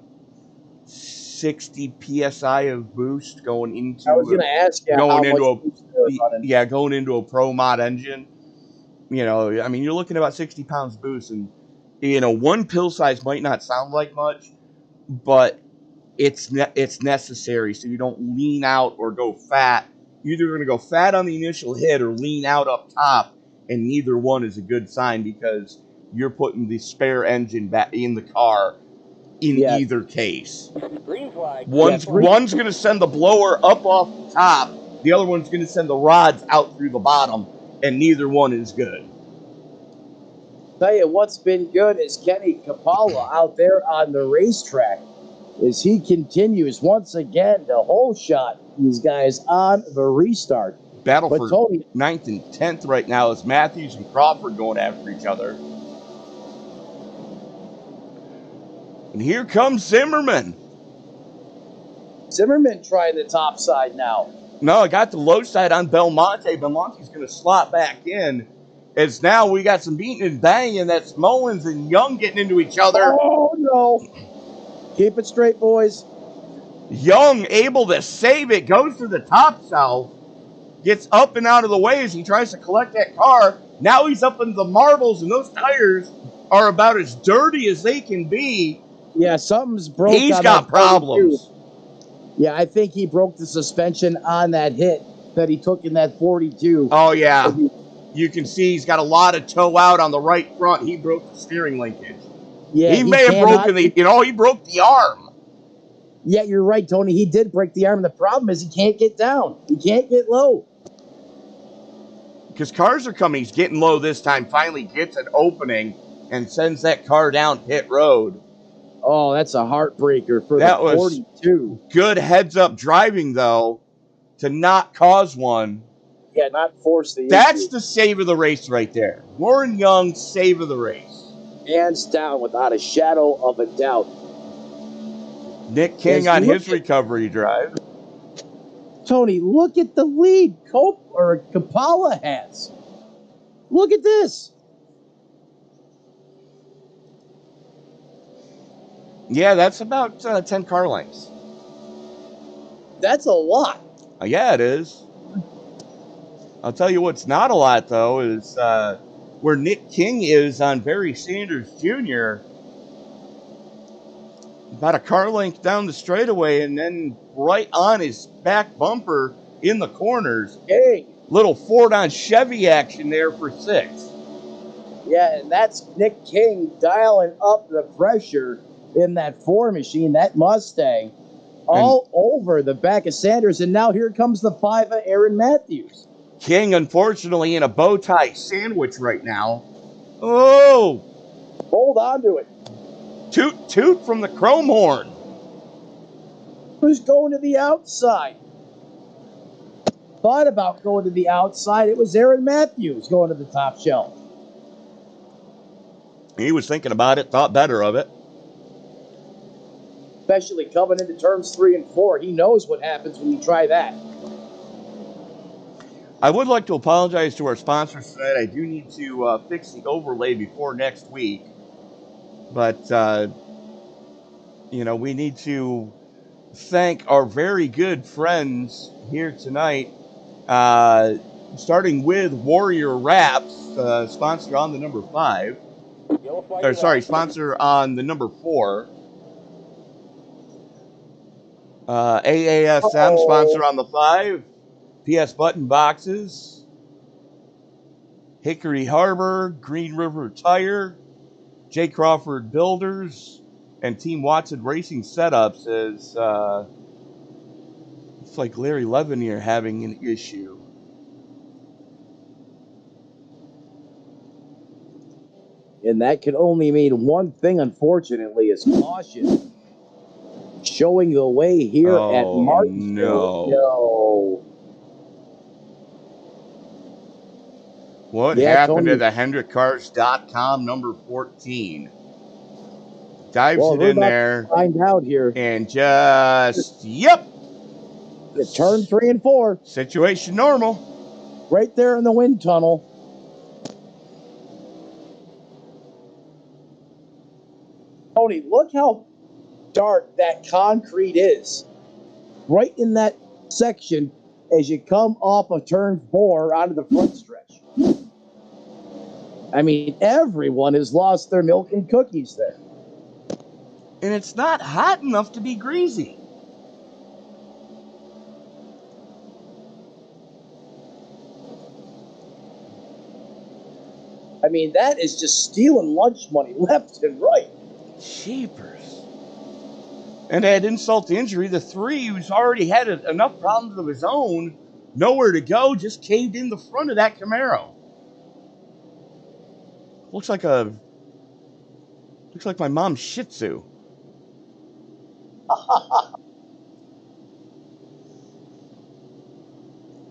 Speaker 1: 60 psi of boost going into.
Speaker 3: I was going to ask you
Speaker 1: going
Speaker 3: how
Speaker 1: into
Speaker 3: much boost they're running.
Speaker 1: going into a pro mod engine. You know, I mean, you're looking at about 60 pounds boost, and one pill size might not sound like much, but it's necessary so you don't lean out or go fat. You're either going to go fat on the initial hit or lean out up top, and neither one is a good sign because you're putting the spare engine back in the car in either case.
Speaker 4: Green flag.
Speaker 1: One's going to send the blower up off the top, the other one's going to send the rods out through the bottom, and neither one is good.
Speaker 3: Tell you what's been good is Kenny Capalla out there on the racetrack as he continues once again to hole shot these guys on the restart.
Speaker 1: Battle for Tony, 9th and 10th right now is Matthews and Crawford going after each other. And here comes Zimmerman.
Speaker 3: Zimmerman trying the top side now.
Speaker 1: No, I got the low side on Belmonte. Belmonte's going to slot back in. As now we got some beating and banging. That's Mullins and Young getting into each other.
Speaker 3: Oh, no. Keep it straight, boys.
Speaker 1: Young able to save it. Goes to the top south. Gets up and out of the way as he tries to collect that car. Now he's up in the marbles, and those tires are about as dirty as they can be.
Speaker 3: Yeah, something's broke.
Speaker 1: He's got problems.
Speaker 3: Yeah, I think he broke the suspension on that hit that he took in that 42.
Speaker 1: Oh, yeah. You can see he's got a lot of toe out on the right front. He broke the steering linkage.
Speaker 3: Yeah,
Speaker 1: he may have broken he broke the arm.
Speaker 3: Yeah, you're right, Tony. He did break the arm. The problem is he can't get down. He can't get low.
Speaker 1: Because cars are coming. He's getting low this time. Finally gets an opening and sends that car down pit road.
Speaker 3: Oh, that's a heartbreaker for the 42.
Speaker 1: Good heads-up driving, though, to not cause one.
Speaker 3: Yeah, not force the
Speaker 1: That's
Speaker 3: issue.
Speaker 1: the save of the race right there. Warren Young, save of the race.
Speaker 3: Hands down, without a shadow of a doubt.
Speaker 1: Nick King on his recovery drive.
Speaker 3: Tony, look at the lead Capalla has. Look at this.
Speaker 1: Yeah, that's about 10 car lengths.
Speaker 3: That's a lot.
Speaker 1: Yeah, it is. I'll tell you what's not a lot, though, is where Nick King is on Barry Sanders Jr. About a car length down the straightaway and then right on his back bumper in the corners.
Speaker 3: Hey.
Speaker 1: Little Ford on Chevy action there for 6.
Speaker 3: Yeah, and that's Nick King dialing up the pressure in that 4 machine, that Mustang, all over the back of Sanders. And now here comes the 5 of Aaron Matthews.
Speaker 1: King, unfortunately, in a bow tie sandwich right now. Oh!
Speaker 3: Hold on to it.
Speaker 1: Toot, toot from the chrome horn.
Speaker 3: Who's going to the outside? Thought about going to the outside. It was Aaron Matthews going to the top shelf.
Speaker 1: He was thinking about it, thought better of it.
Speaker 3: Especially coming into turns 3 and 4. He knows what happens when you try that.
Speaker 1: I would like to apologize to our sponsors tonight. I do need to fix the overlay before next week. But, we need to thank our very good friends here tonight. Starting with Warrior Wraps, sponsor on the number 5. Sponsor on the number 4. AASM, sponsor on the 5. PS Button Boxes. Hickory Harbor, Green River Tire, J. Crawford Builders, and Team Watson Racing Setups as it's like Larry Levenier having an issue.
Speaker 3: And that can only mean one thing, unfortunately, is caution. Showing the way here at Martinsville. No.
Speaker 1: What happened to the HendrickCars.com number 14? Dives it in there.
Speaker 3: Find out here.
Speaker 1: And just,
Speaker 3: It turned 3 and 4.
Speaker 1: Situation normal.
Speaker 3: Right there in the wind tunnel. Tony, look how dark that concrete is. Right in that section as you come off of turn 4 out of the front stretch. I mean, everyone has lost their milk and cookies there.
Speaker 1: And it's not hot enough to be greasy.
Speaker 3: I mean, that is just stealing lunch money left and right.
Speaker 1: Jeepers. And to add insult to injury, the 3, who's already had enough problems of his own, nowhere to go, just caved in the front of that Camaro. Looks like my mom's Shih Tzu.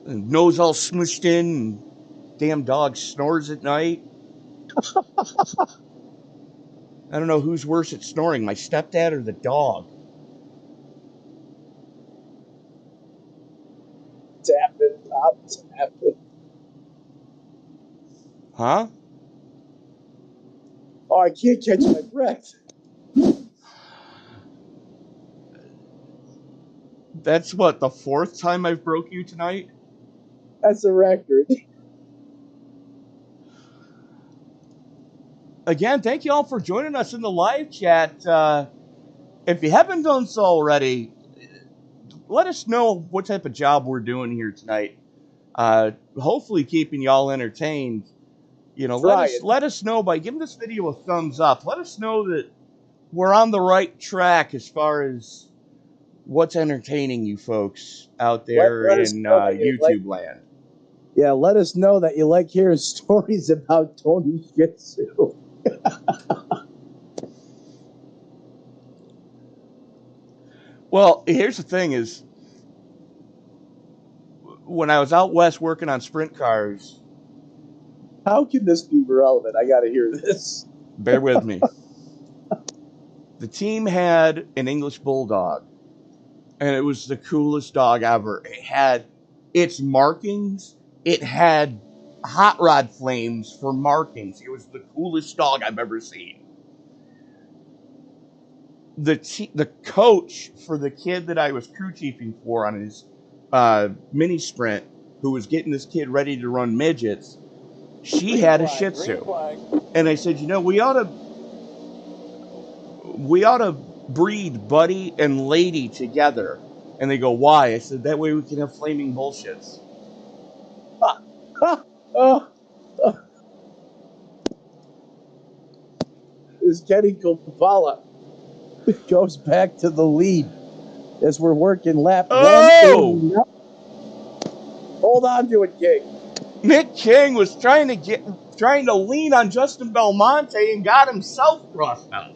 Speaker 1: And nose all smushed in, and damn dog snores at night. I don't know who's worse at snoring, my stepdad or the dog.
Speaker 3: It's happening.
Speaker 1: Huh?
Speaker 3: Oh, I can't catch my breath.
Speaker 1: That's what, the 4th time I've broke you tonight?
Speaker 3: That's a record.
Speaker 1: Again, thank you all for joining us in the live chat. If you haven't done so already, let us know what type of job we're doing here tonight. Hopefully keeping y'all entertained. Let us know by giving this video a thumbs up. Let us know that we're on the right track as far as what's entertaining you folks out there in YouTube land.
Speaker 3: Yeah, let us know that you like hearing stories about Tony Shih Tzu.
Speaker 1: Well, here's the thing is, when I was out west working on sprint cars...
Speaker 3: How can this be relevant? I got to hear this.
Speaker 1: Bear with me. The team had an English Bulldog, and it was the coolest dog ever. It had its markings. It had hot rod flames for markings. It was the coolest dog I've ever seen. The coach for the kid that I was crew chiefing for on his mini sprint, who was getting this kid ready to run midgets, she had a Shih Tzu. And I said, we ought to breed Buddy and Lady together. And they go, why? I said, that way we can have flaming bullshits.
Speaker 3: Is Kenny Kopala. goes back to the lead as we're working lap
Speaker 1: Oh!
Speaker 3: 1. Hold on to it, King.
Speaker 1: Nick King was trying to lean on Justin Belmonte and got himself crossed out.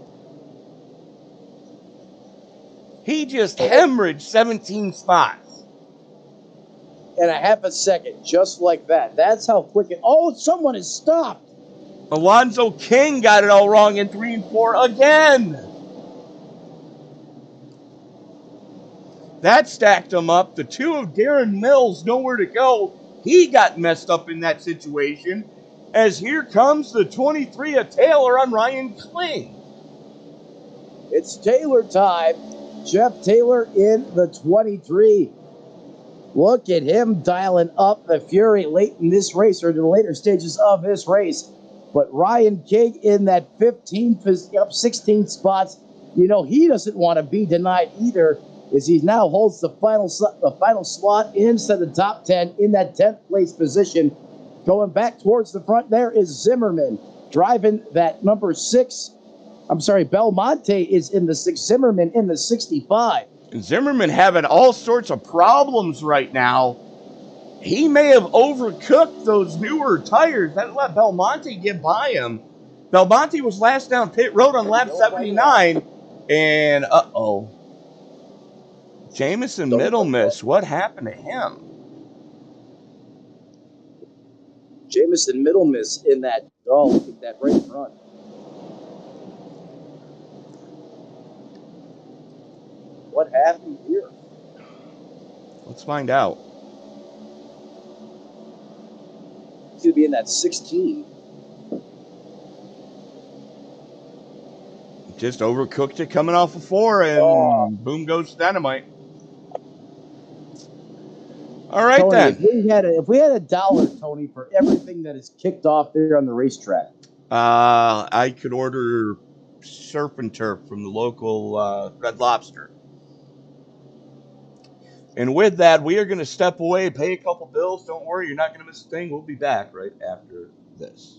Speaker 1: He just hemorrhaged 17 spots.
Speaker 3: In a half a second, just like that. That's how quick it... Oh, someone has stopped.
Speaker 1: Alonzo King got it all wrong in 3 and 4 again. That stacked him up. The two of Darren Mills, nowhere to go. He got messed up in that situation. As here comes the 23 of Taylor on Ryan Kling.
Speaker 3: It's Taylor time. Jeff Taylor in the 23. Look at him dialing up the fury late in this race, or the later stages of this race. But Ryan King in that 16 spots. You know, he doesn't want to be denied either, as he now holds the final slot inside the top 10 in that 10th place position. Going back towards the front, there is Zimmerman driving that number 6. I'm sorry, Belmonte is in the 6. Zimmerman in the 65.
Speaker 1: Zimmerman having all sorts of problems right now. He may have overcooked those newer tires. That let Belmonte get by him. Belmonte was last down pit road on lap 79. And, Jamison Middlemiss, what happened to him?
Speaker 3: Jamison Middlemiss in that, look at that right front. What happened here?
Speaker 1: Let's find out.
Speaker 3: He's going to be in that 16.
Speaker 1: Just overcooked it coming off of 4, and boom goes dynamite. All right,
Speaker 3: Tony,
Speaker 1: then.
Speaker 3: If we had $1, Tony, for everything that is kicked off there on the racetrack.
Speaker 1: I could order surf and turf from the local Red Lobster. And with that, we are going to step away, pay a couple bills. Don't worry, you're not going to miss a thing. We'll be back right after this.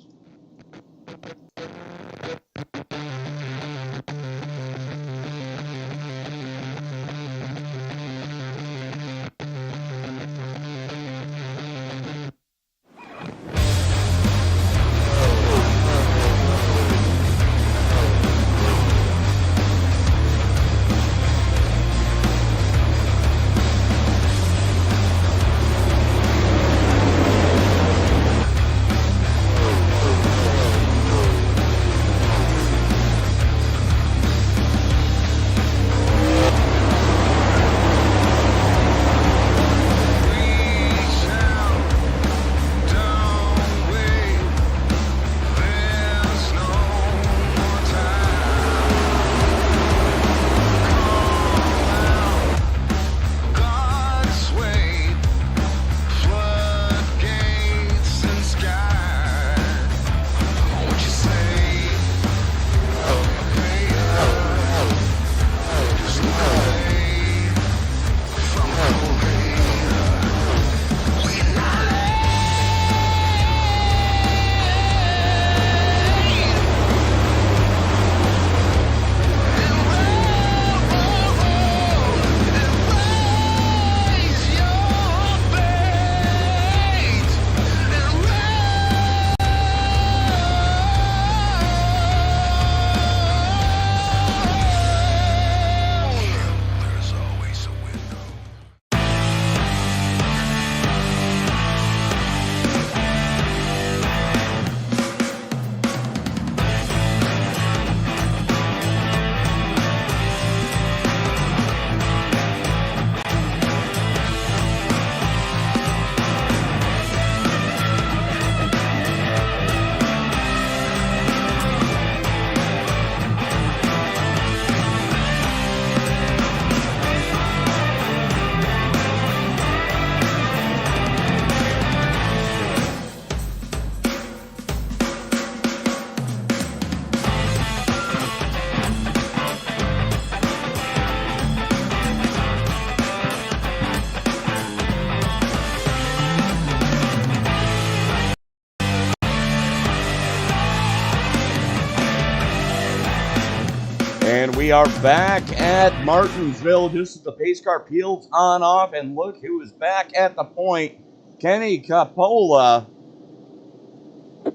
Speaker 1: We are back at Martinsville. This is the pace car peels on off, and look who is back at the point. Kenny Capola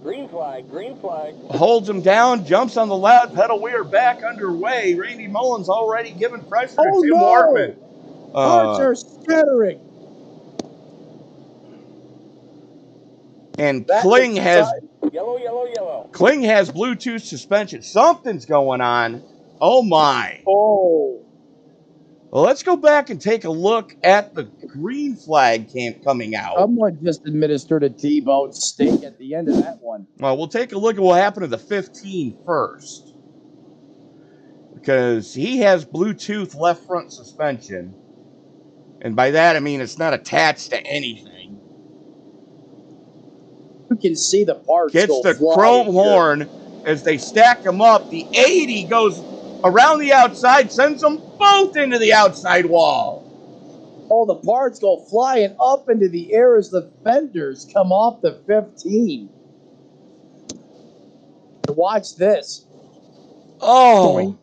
Speaker 6: Green flag.
Speaker 1: holds him down, jumps on the loud pedal. We are back underway. Randy Mullins already giving pressure to Tim Wortman.
Speaker 3: Parts are scattering.
Speaker 1: And
Speaker 3: That
Speaker 1: Kling
Speaker 3: is
Speaker 1: has
Speaker 6: Yellow.
Speaker 1: Kling has Bluetooth suspension. Something's going on. Oh my.
Speaker 3: Oh,
Speaker 1: Well, let's go back and take a look at the green flag camp coming out.
Speaker 3: someone just administered a T-bone steak at the end of that one.
Speaker 1: Well, we'll take a look at what happened to the 15 first. Because he has Bluetooth left front suspension. And by that, I mean it's not attached to anything.
Speaker 3: You can see the parts
Speaker 1: Gets
Speaker 3: go
Speaker 1: the
Speaker 3: flying
Speaker 1: chrome
Speaker 3: here.
Speaker 1: horn as they stack them up. The 80 goes around the outside, sends them both into the outside wall.
Speaker 3: Oh, the parts go flying up into the air as the fenders come off the 15. Watch this.
Speaker 1: Oh,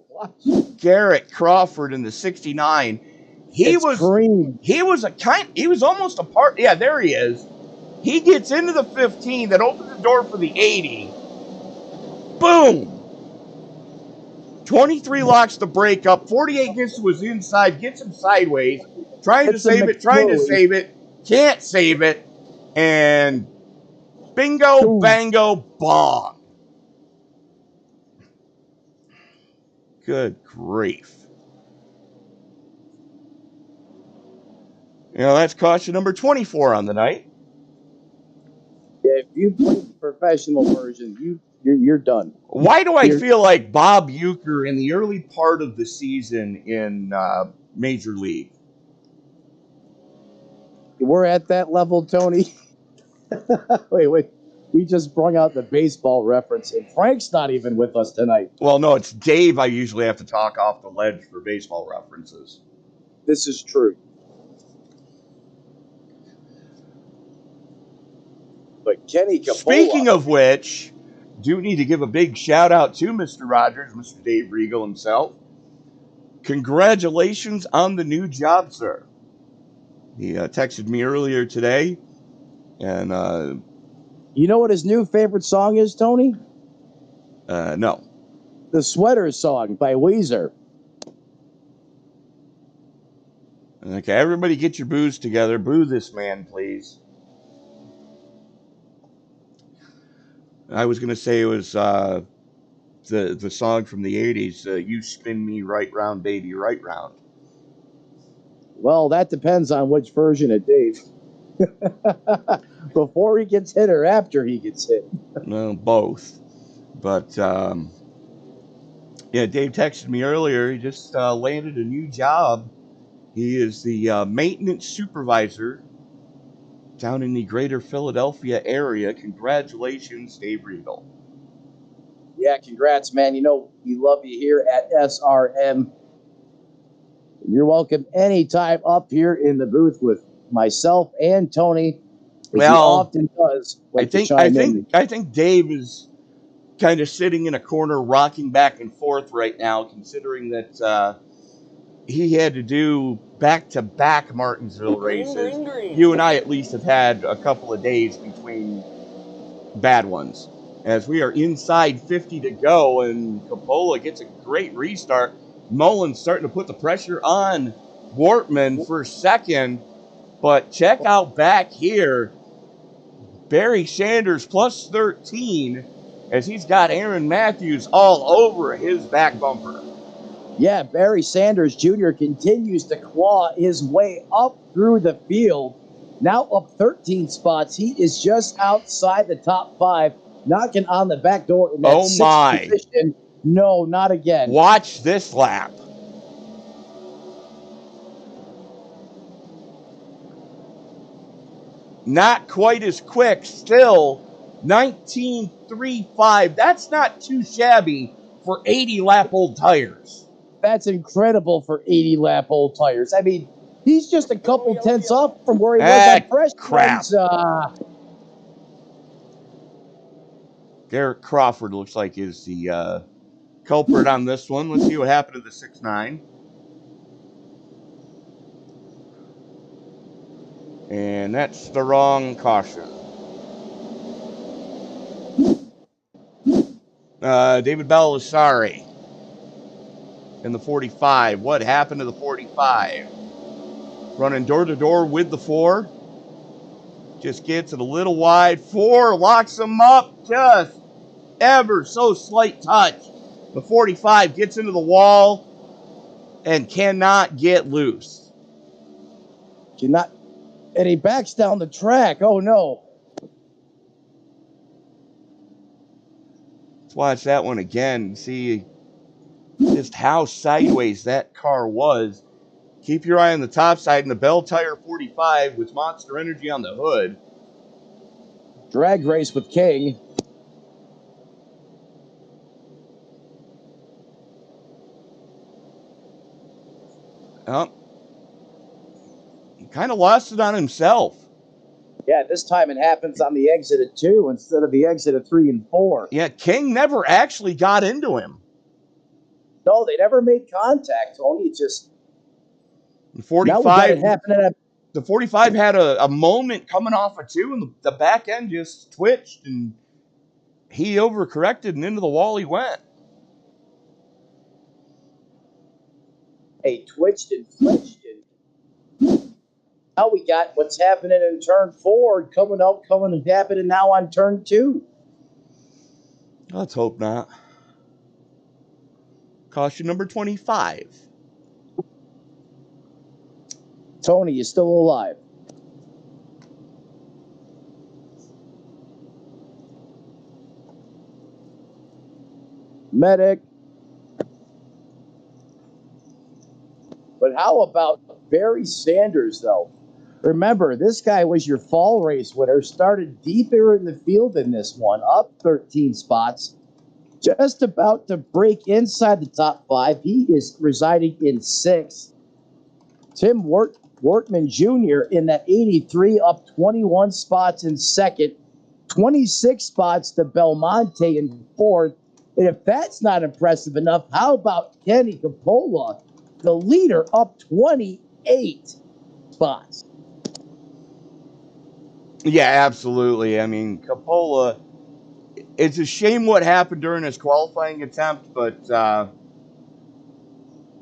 Speaker 3: Watch.
Speaker 1: Garrett Crawford in the 69. He
Speaker 3: It's
Speaker 1: was
Speaker 3: cream.
Speaker 1: he was almost a part. Yeah, there he is. He gets into the 15, then opens the door for the 80. Boom! 23 locks the brake up. 48 gets to his inside, gets him sideways. Trying to
Speaker 3: It's a
Speaker 1: save it. Can't save it. And bingo,
Speaker 3: Boom.
Speaker 1: bango, bong. Good grief. You know, that's caution number 24 on the night.
Speaker 3: If you play the professional version, you're done.
Speaker 1: Why do I feel like Bob Uecker in the early part of the season in Major League?
Speaker 3: We're at that level, Tony. Wait. We just brung out the baseball reference, and Frank's not even with us tonight.
Speaker 1: Well, no, it's Dave. I usually have to talk off the ledge for baseball references.
Speaker 3: This is true. But Kenny Capola.
Speaker 1: Speaking of which, do need to give a big shout out to Mr. Rogers, Mr. Dave Regal himself. Congratulations on the new job, sir. He texted me earlier today, and
Speaker 3: You know what his new favorite song is, Tony?
Speaker 1: no.
Speaker 3: The Sweater Song by Weezer.
Speaker 1: Okay, everybody get your boos together. Boo this man, please. I was going to say it was the song from the 80s, You Spin Me Right Round, Baby, Right Round.
Speaker 3: Well, that depends on which version of Dave. Before he gets hit or after he gets hit.
Speaker 1: No, both. But, yeah, Dave texted me earlier. He just landed a new job. He is the maintenance supervisor down in the greater Philadelphia area. Congratulations, Dave Regal.
Speaker 3: Yeah, congrats, man. You know, we love you here at SRM. You're welcome anytime up here in the booth with myself and Tony.
Speaker 1: Well,
Speaker 3: he often does.
Speaker 1: I think Dave is kind of sitting in a corner, rocking back and forth right now, considering that he had to do back-to-back Martinsville races.
Speaker 6: Green.
Speaker 1: You and I at least have had a couple of days between bad ones. As we are inside 50 to go, and Coppola gets a great restart. Mullins starting to put the pressure on Wortman for second. But check out back here, Barry Sanders plus 13, as he's got Aaron Matthews all over his back bumper.
Speaker 3: Yeah, Barry Sanders Jr. continues to claw his way up through the field. Now up 13 spots. He is just outside the top 5, knocking on the back door in that sixth position. No, not again.
Speaker 1: Watch this lap. Not quite as quick. Still 19.35. That's not too shabby for 80-lap-old tires.
Speaker 3: That's incredible for 80-lap-old tires. I mean, he's just a couple tenths off from where he was on fresh
Speaker 1: crap.
Speaker 3: ones.
Speaker 1: Garrett Crawford looks like is the culprit on this one. Let's see what happened to the 6.9. And that's the wrong caution. David Belisari in the 45. What happened to the 45? Running door to door with the 4. Just gets it a little wide. 4 locks him up. Just ever so slight touch. The 45 gets into the wall and cannot get loose.
Speaker 3: And he backs down the track. Oh, no.
Speaker 1: Let's watch that one again. See just how sideways that car was. Keep your eye on the top side and the Bell Tire 45 with Monster Energy on the hood.
Speaker 3: Drag race with King.
Speaker 1: He kind of lost it on himself.
Speaker 3: Yeah, this time it happens on the exit of 2 instead of the exit of 3 and 4.
Speaker 1: Yeah, King never actually got into him.
Speaker 3: No, they never made contact, Tony. It just...
Speaker 1: The 45,
Speaker 3: happening
Speaker 1: the 45 had a moment coming off of 2, and the back end just twitched, and he overcorrected, and into the wall he went.
Speaker 3: Hey, twitched and flinched. Now we got what's happening in turn 4 coming and happening now on turn 2.
Speaker 1: Let's hope not. Caution number 25.
Speaker 3: Tony is still alive. Medic. But how about Barry Sanders, though? Remember, this guy was your fall race winner, started deeper in the field in this one, up 13 spots, just about to break inside the top 5. He is residing in 6th. Tim Workman Jr. in that 83, up 21 spots in 2nd, 26 spots to Belmonte in 4th. And if that's not impressive enough, how about Kenny Coppola, the leader, up 28 spots?
Speaker 1: Yeah, absolutely. I mean, Coppola, it's a shame what happened during his qualifying attempt, but,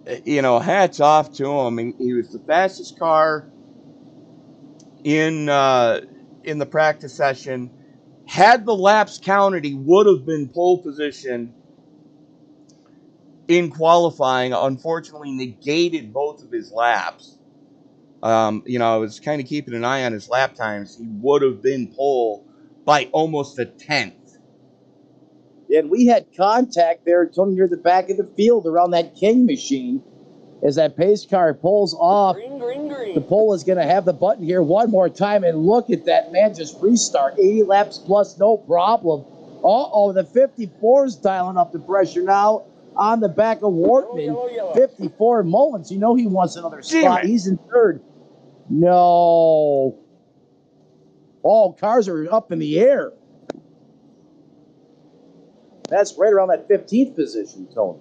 Speaker 1: hats off to him. He was the fastest car in the practice session. Had the laps counted, he would have been pole position in qualifying. Unfortunately, negated both of his laps. I was kind of keeping an eye on his lap times. He would have been pole by almost a 10th.
Speaker 3: And we had contact there, Tony, near the back of the field around that King machine. As that pace car pulls off,
Speaker 6: Green.
Speaker 3: the pole is going to have the button here one more time. And look at that, man, just restart. 80 laps plus, no problem. Uh-oh, the 54's dialing up the pressure now on the back of Wortman.
Speaker 6: Yellow.
Speaker 3: 54 Mullins. He wants another
Speaker 1: Damn
Speaker 3: spot.
Speaker 1: it.
Speaker 3: He's in 3rd. No. All cars are up in the air. That's right around that 15th position, Tony.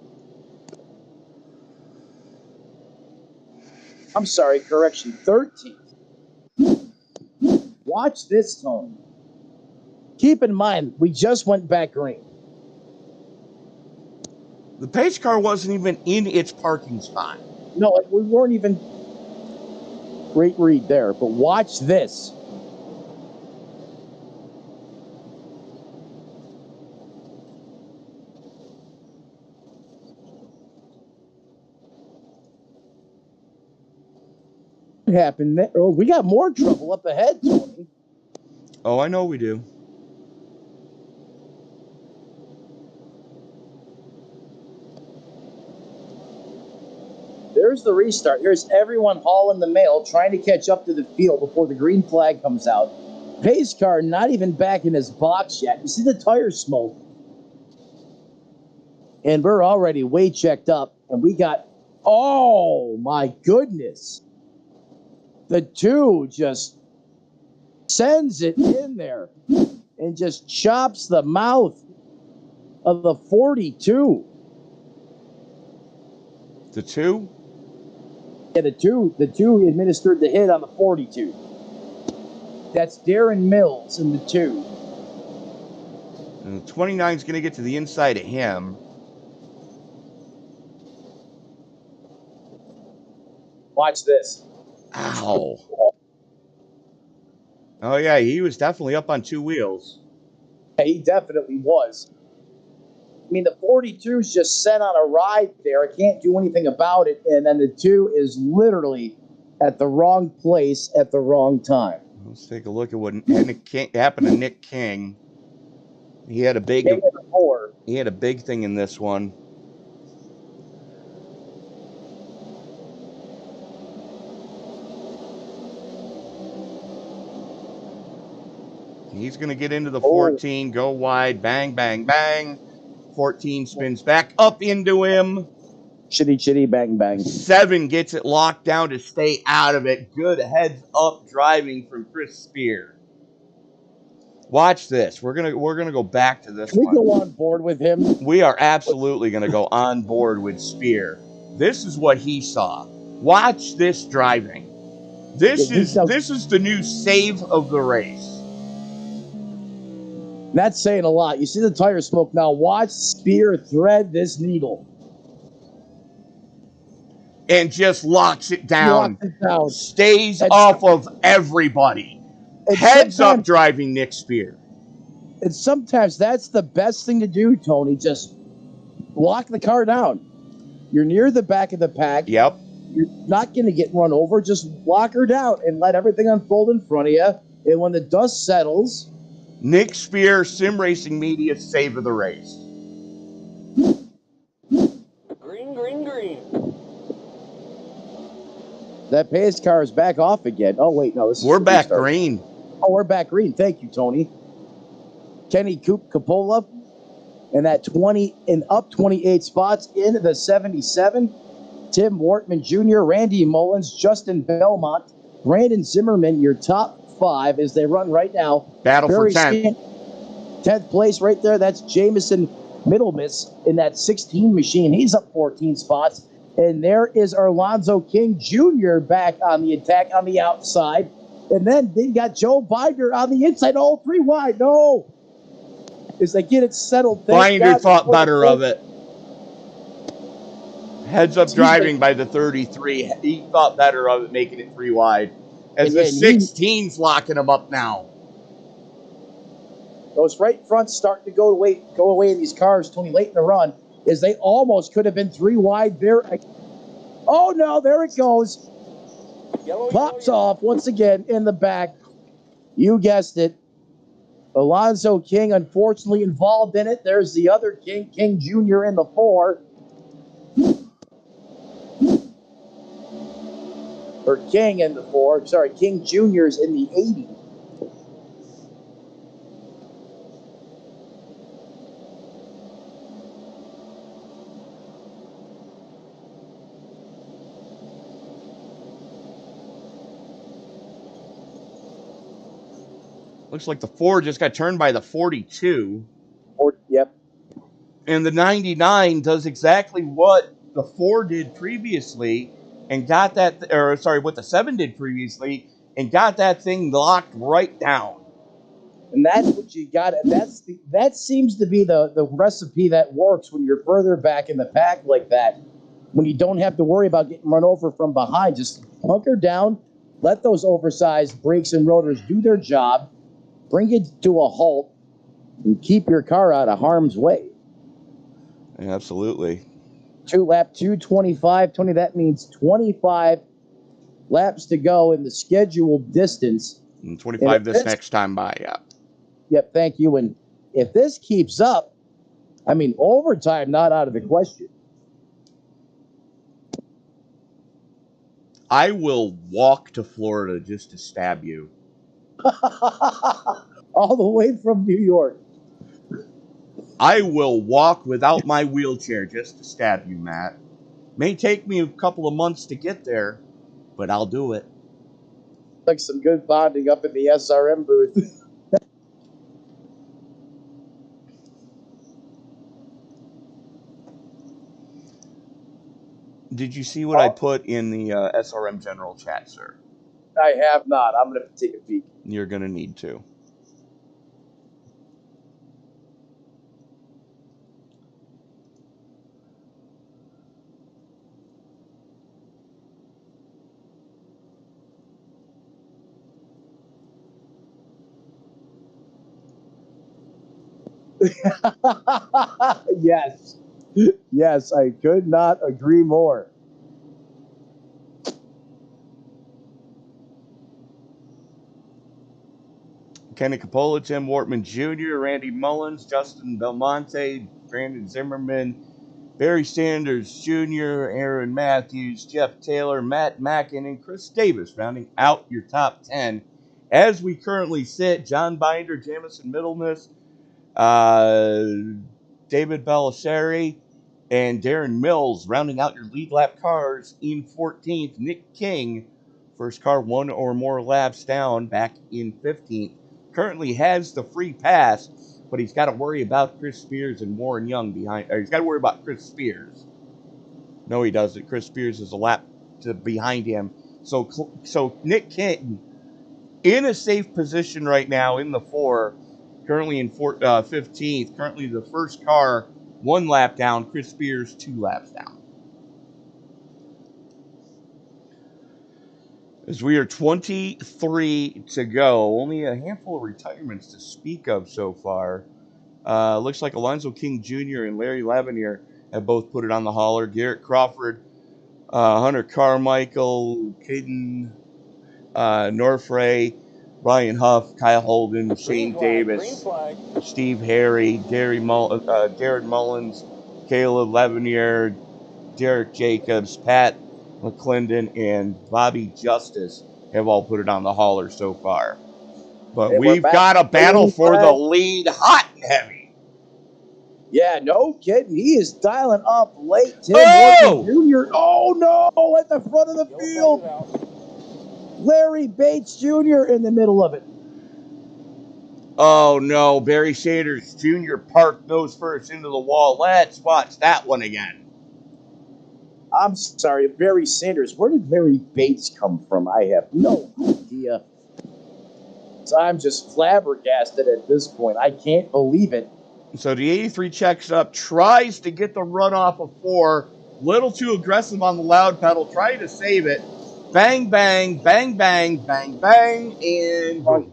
Speaker 3: I'm sorry, correction, 13th. Watch this, Tony. Keep in mind, we just went back green.
Speaker 1: The pace car wasn't even in its parking spot.
Speaker 3: No, we weren't even... Great read there, but watch this. What happened there? Oh, we got more trouble up ahead, Tony.
Speaker 1: Oh, I know we do.
Speaker 3: There's the restart. Here's everyone hauling the mail, trying to catch up to the field before the green flag comes out. Pace car not even back in his box yet. You see the tire smoke. And we're already way checked up. And we got, oh my goodness. The 2 just sends it in there and just chops the mouth of the 42.
Speaker 1: The 2?
Speaker 3: Yeah, the two administered the hit on the 42. That's Darren Mills in the 2.
Speaker 1: And the 29 is going to get to the inside of him.
Speaker 3: Watch this.
Speaker 1: Ow. Oh, yeah, he was definitely up on 2 wheels.
Speaker 3: Yeah, he definitely was. I mean, the 42 is just sent on a ride there. I can't do anything about it. And then the 2 is literally at the wrong place at the wrong time.
Speaker 1: Let's take a look at what happened to Nick King. He had a big thing in this one. He's going to get into the 14, go wide, bang, bang, bang. 14 spins back up into him.
Speaker 3: Chitty, bang, bang.
Speaker 1: 7 gets it locked down to stay out of it. Good heads up driving from Chris Spear. Watch this. We're gonna go back to this.
Speaker 3: Can we go on board with him?
Speaker 1: We are absolutely gonna go on board with Spear. This is what he saw. Watch this driving. This is the new save of the race.
Speaker 3: That's saying a lot. You see the tire smoke now. Watch Spear thread this needle.
Speaker 1: And just locks it down. Stays off of everybody. Heads up driving Nick Spear.
Speaker 3: And sometimes that's the best thing to do, Tony. Just lock the car down. You're near the back of the pack.
Speaker 1: Yep.
Speaker 3: You're not going to get run over. Just lock her down and let everything unfold in front of you. And when the dust settles...
Speaker 1: Nick Spear, Sim Racing Media, save of the race.
Speaker 6: Green.
Speaker 3: That pace car is back off again. Oh, wait, no.
Speaker 1: We're back green.
Speaker 3: Oh, we're back green. Thank you, Tony. Kenny Capola and that 20 and up 28 spots in the 77. Tim Wortman Jr., Randy Mullins, Justin Belmont, Brandon Zimmerman, your top 5 as they run right now.
Speaker 1: Battle for 10th.
Speaker 3: 10th place right there. That's Jamison Middlemiss in that 16 machine. He's up 14 spots. And there is Alonzo King Jr. back on the attack on the outside. And then they got Joe Binder on the inside. Oh, 3 wide. No. As they get it settled.
Speaker 1: Binder thought better of it. Heads up driving by the 33. He thought better of it, making it 3 wide. As the 16's locking him up now.
Speaker 3: Those right fronts starting to go away in these cars, Tony, late in the run, as they almost could have been 3 wide there. Oh, no, there it goes. Pops off once again in the back. You guessed it. Alonzo King, unfortunately, involved in it. There's the other King, King Jr. in the 4. Or King in the 4. Sorry, King Jr.'s in the 80.
Speaker 1: Looks like the 4 just got turned by the 42.
Speaker 3: Yep.
Speaker 1: And the 99 does exactly what the 4 did previously and got that, what the 7 did previously and got that thing locked right down.
Speaker 3: And that's what you got. That seems to be the recipe that works when you're further back in the pack like that. When you don't have to worry about getting run over from behind. Just hunker down, let those oversized brakes and rotors do their job, bring it to a halt, and keep your car out of harm's way.
Speaker 1: Yeah, absolutely.
Speaker 3: 2:25, Tony. That means 25 laps to go in the scheduled distance.
Speaker 1: And 25 this next time by, yeah.
Speaker 3: Yep, thank you. And if this keeps up, I mean, overtime not out of the question.
Speaker 1: I will walk to Florida just to stab you.
Speaker 3: All the way from New York.
Speaker 1: I will walk without my wheelchair just to stab you, Matt. May take me a couple of months to get there, but I'll do it.
Speaker 3: Like some good bonding up in the SRM booth.
Speaker 1: Did you see what I put in the SRM General chat, sir?
Speaker 3: I have not. I'm going to take a peek.
Speaker 1: You're going to need to.
Speaker 3: Yes. Yes, I could not agree more.
Speaker 1: Kenny Capola, Tim Wortman Jr., Randy Mullins, Justin Belmonte, Brandon Zimmerman, Barry Sanders Jr., Aaron Matthews, Jeff Taylor, Matt Mackin, and Chris Davis, rounding out your top 10. As we currently sit, John Binder, Jamison Middlemas, David Balisari, and Darren Mills, rounding out your lead lap cars in 14th. Nick King, first car one or more laps down, back in 15th. Currently has the free pass, but he's got to worry about Chris Spears and Warren Young behind. Or he's got to worry about Chris Spears. No, he doesn't. Chris Spears is a lap behind him. So Nick King in a safe position right now in the 4, currently in 15th. Currently the first car 1 lap down. Chris Spears 2 laps down. As we are 23 to go, only a handful of retirements to speak of so far. Looks like Alonzo King Jr. and Larry Lavenier have both put it on the hauler. Garrett Crawford, Hunter Carmichael, Caden Norfray, Brian Huff, Kyle Holden, Shane Davis, Steve Harry, Darren Mullins, Caleb Lavenier, Derek Jacobs, Pat McClendon, and Bobby Justice have all put it on the hauler so far. But
Speaker 3: And
Speaker 1: we've got a battle for the lead, hot and heavy.
Speaker 3: Yeah, no kidding. He is dialing up late. Tim
Speaker 1: Oh!
Speaker 3: Wortman Jr. Oh, no, at the front of the field. Larry Bates Jr. in the middle of it.
Speaker 1: Oh, no. Barry Sanders Jr. parked nose first into the wall. Let's watch that one again.
Speaker 3: I'm sorry, Barry Sanders. Where did Larry Bates come from? I have no idea. So I'm just flabbergasted at this point. I can't believe it.
Speaker 1: So the 83 checks up, tries to get the run off of 4. Little too aggressive on the loud pedal, trying to save it. Bang, bang, bang, bang, bang, bang, and boom.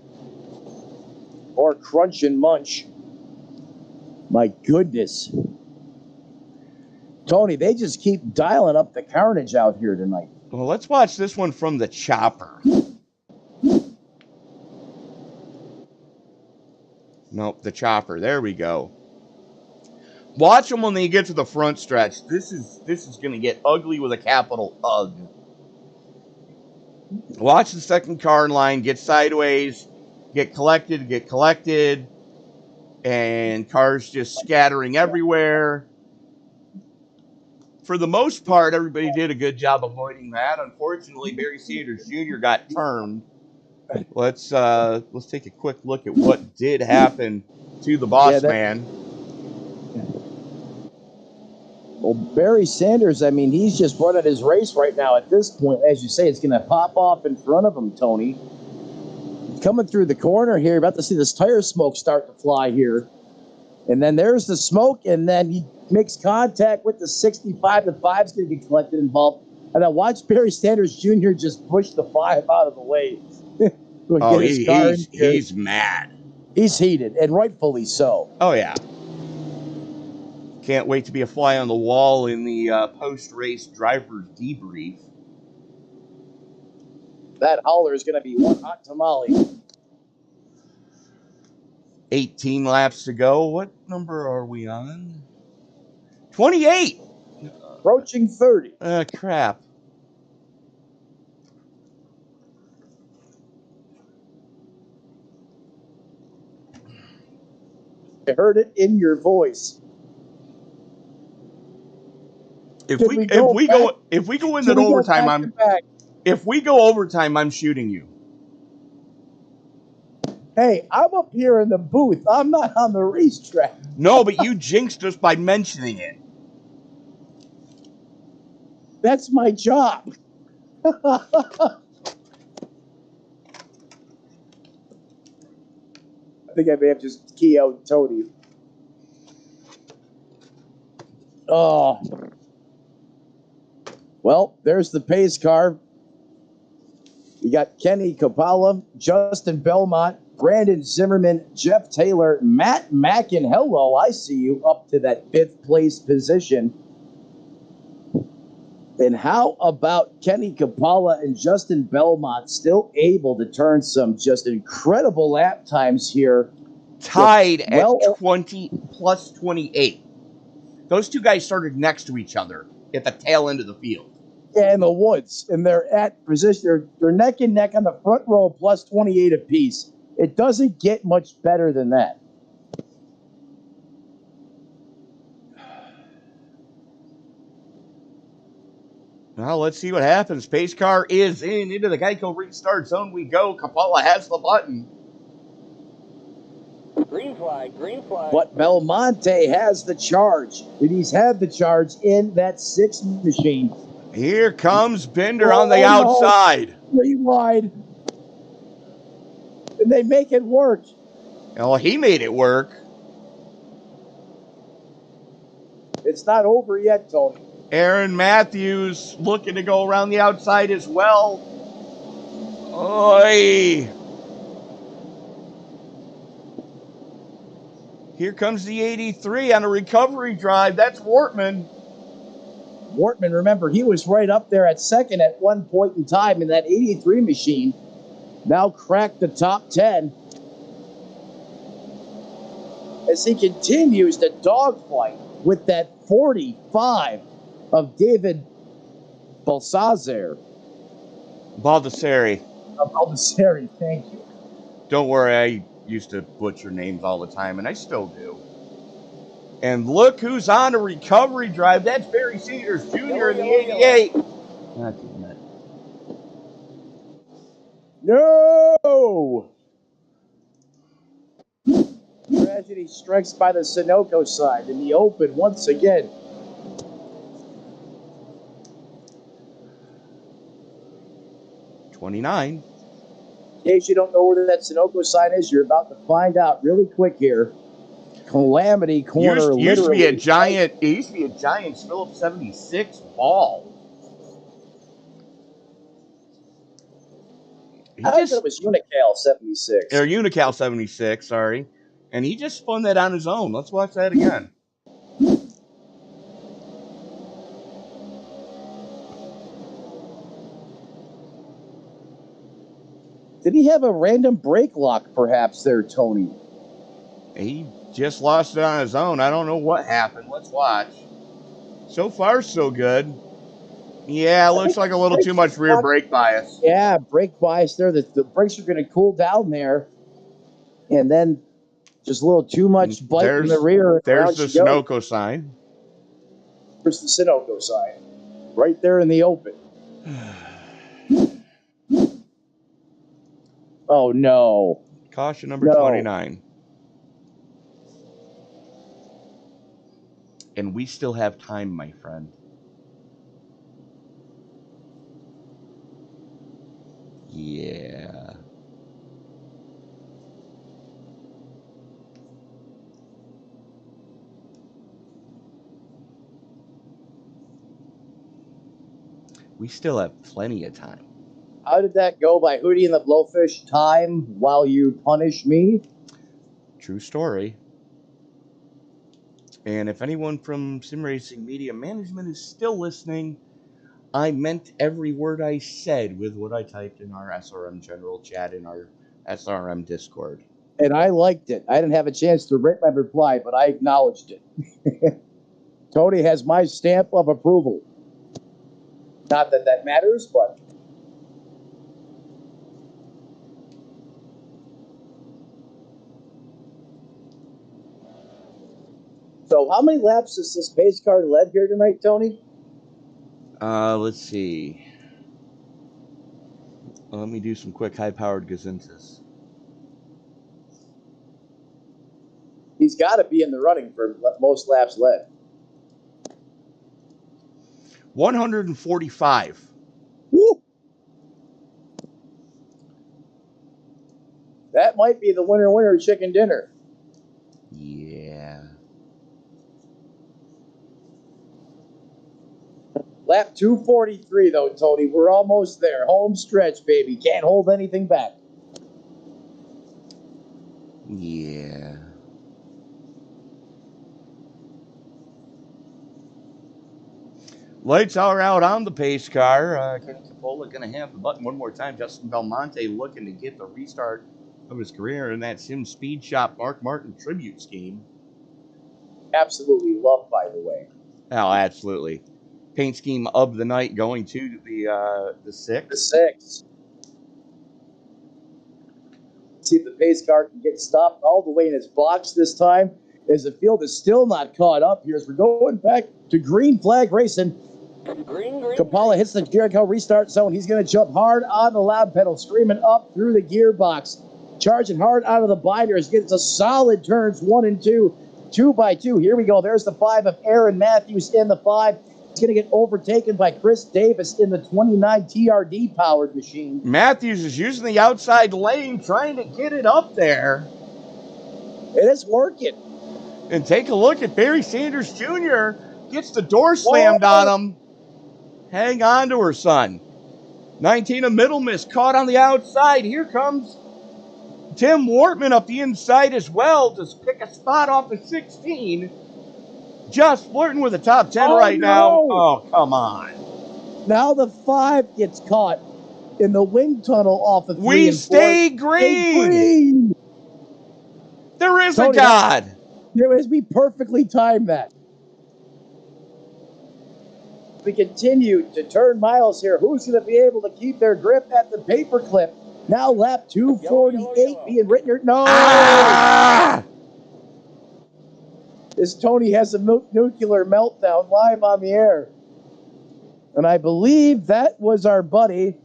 Speaker 3: Or crunch and munch. My goodness. Tony, they just keep dialing up the carnage out here tonight.
Speaker 1: Well, let's watch this one from the chopper. Nope, the chopper. There we go. Watch them when they get to the front stretch. This is going to get ugly with a capital UG. Watch the second car in line get sideways, get collected, and cars just scattering everywhere. For the most part, everybody did a good job avoiding that. Unfortunately, Barry Sanders Jr. got turned. Let's take a quick look at what did happen to the boss man.
Speaker 3: Well, Barry Sanders, I mean, he's just running his race right now. At this point, as you say, it's going to pop off in front of him, Tony. Coming through the corner here, about to see this tire smoke start to fly here. And then there's the smoke, and then he makes contact with the 65. The 5's going to get collected involved. And then watch Barry Sanders Jr. just push the 5 out of the way.
Speaker 1: Oh, he's mad.
Speaker 3: He's heated, and rightfully so.
Speaker 1: Oh, yeah. Can't wait to be a fly on the wall in the post-race driver's debrief.
Speaker 3: That hauler is going to be one hot tamale.
Speaker 1: 18 laps to go. What number are we on? 28!
Speaker 3: Approaching 30.
Speaker 1: Crap.
Speaker 3: I heard it in your voice.
Speaker 1: If we go into overtime, if we go overtime, I'm shooting you.
Speaker 3: Hey, I'm up here in the booth. I'm not on the racetrack.
Speaker 1: No, but you jinxed us by mentioning it.
Speaker 3: That's my job. I think I may have just key out Tony. Oh. Well, there's the pace car. You got Kenny Capalla, Justin Belmont, Brandon Zimmerman, Jeff Taylor, Matt Mackin. Hello, I see you up to that 5th place position. And how about Kenny Capalla and Justin Belmont still able to turn some just incredible lap times here?
Speaker 1: Tied at 20 plus 28. Those two guys started next to each other at the tail end of the field.
Speaker 3: Yeah, in the woods, and they're at position. They're neck and neck on the front row, plus 28 apiece. It doesn't get much better than that.
Speaker 1: Well, let's see what happens. Pace car is into the Geico restart zone. We go. Capalla has the button.
Speaker 6: Green flag, green flag.
Speaker 3: But Belmonte has the charge, and he's had the charge in that 6 machine.
Speaker 1: Here comes Bender on the outside.
Speaker 3: 3 wide. And they make it work.
Speaker 1: Oh, he made it work.
Speaker 3: It's not over yet, Tony.
Speaker 1: Aaron Matthews looking to go around the outside as well. Oi. Here comes the 83 on a recovery drive. That's Wortman.
Speaker 3: Wortman, remember, he was right up there at second at one point in time in that 83 machine. Now cracked the top 10. As he continues to dogfight with that 45 of David Baldassare.
Speaker 1: Baldessari.
Speaker 3: Baldessari, thank you.
Speaker 1: Don't worry, I used to butcher names all the time, and I still do. And look who's on a recovery drive. That's Barry Cedars Jr. in the 88.
Speaker 3: No! Tragedy strikes by the Sunoco side in the open once again.
Speaker 1: $29.
Speaker 3: In case you don't know where that Sunoco sign is, you're about to find out really quick here. Calamity Corner.
Speaker 1: It used to be a giant Phillips 76 ball.
Speaker 3: I thought it was Unical 76.
Speaker 1: Or Unical 76, sorry. And he just spun that on his own. Let's watch that again.
Speaker 3: Did he have a random brake lock, perhaps, there, Tony?
Speaker 1: He just lost it on his own. I don't know what happened. Let's watch. So far, so good. Yeah, looks like a little too much rear brake bias.
Speaker 3: Yeah, brake bias there. The brakes are going to cool down there. And then just a little too much bite in the rear.
Speaker 1: There's the Sunoco sign.
Speaker 3: There's the Sunoco sign. Right there in the open. Oh, no.
Speaker 1: Caution number 29. And we still have time, my friend. Yeah. We still have plenty of time.
Speaker 3: How did that go by Hootie and the Blowfish? Time while you punish me?
Speaker 1: True story. And if anyone from Sim Racing Media Management is still listening, I meant every word I said with what I typed in our SRM General Chat in our SRM Discord.
Speaker 3: And I liked it. I didn't have a chance to write my reply, but I acknowledged it. Tony has my stamp of approval. Not that that matters, but... So how many laps has this pace car led here tonight, Tony?
Speaker 1: Let's see. Well, let me do some quick high-powered gazintas.
Speaker 3: He's got to be in the running for most laps led.
Speaker 1: 145.
Speaker 3: Woo! That might be the winner chicken dinner.
Speaker 1: Yeah.
Speaker 3: Lap 243, though, Tony. We're almost there. Home stretch, baby. Can't hold anything back.
Speaker 1: Yeah. Lights are out on the pace car. Kenny Capola going to have the button one more time. Justin Belmonte looking to get the restart of his career in that Sim Speed Shop Mark Martin tribute scheme.
Speaker 3: Absolutely loved, by the way.
Speaker 1: Oh, absolutely. Paint scheme of the night going to the 6.
Speaker 3: The 6. See if the pace car can get stopped all the way in its box this time, as the field is still not caught up here. As we're going back to green flag racing.
Speaker 6: Green.
Speaker 3: Kapala hits the Jericho restart zone. He's going to jump hard on the loud pedal, screaming up through the gearbox, charging hard out of the binders. Gets a solid turns 1 and 2, 2 by 2. Here we go. There's the 5 of Aaron Matthews in the 5. He's going to get overtaken by Chris Davis in the 29 TRD powered machine.
Speaker 1: Matthews is using the outside lane, trying to get it up there.
Speaker 3: It is working.
Speaker 1: And take a look at Barry Sanders Jr. Gets the door slammed on him. Hang on to her, son. 19 of Middle Miss caught on the outside. Here comes Tim Wortman up the inside as well to pick a spot off of 16. Just flirting with the top 10 now. Oh, come on.
Speaker 3: Now the 5 gets caught in the wind tunnel off of 3
Speaker 1: We
Speaker 3: and 4.
Speaker 1: stay green. There is
Speaker 3: Tony,
Speaker 1: a God.
Speaker 3: There is, we perfectly timed that. We continue to turn miles here. Who's going to be able to keep their grip at the paperclip? Now lap 248 being written. No!
Speaker 1: Ah!
Speaker 3: This Tony has a nuclear meltdown live on the air. And I believe that was our buddy,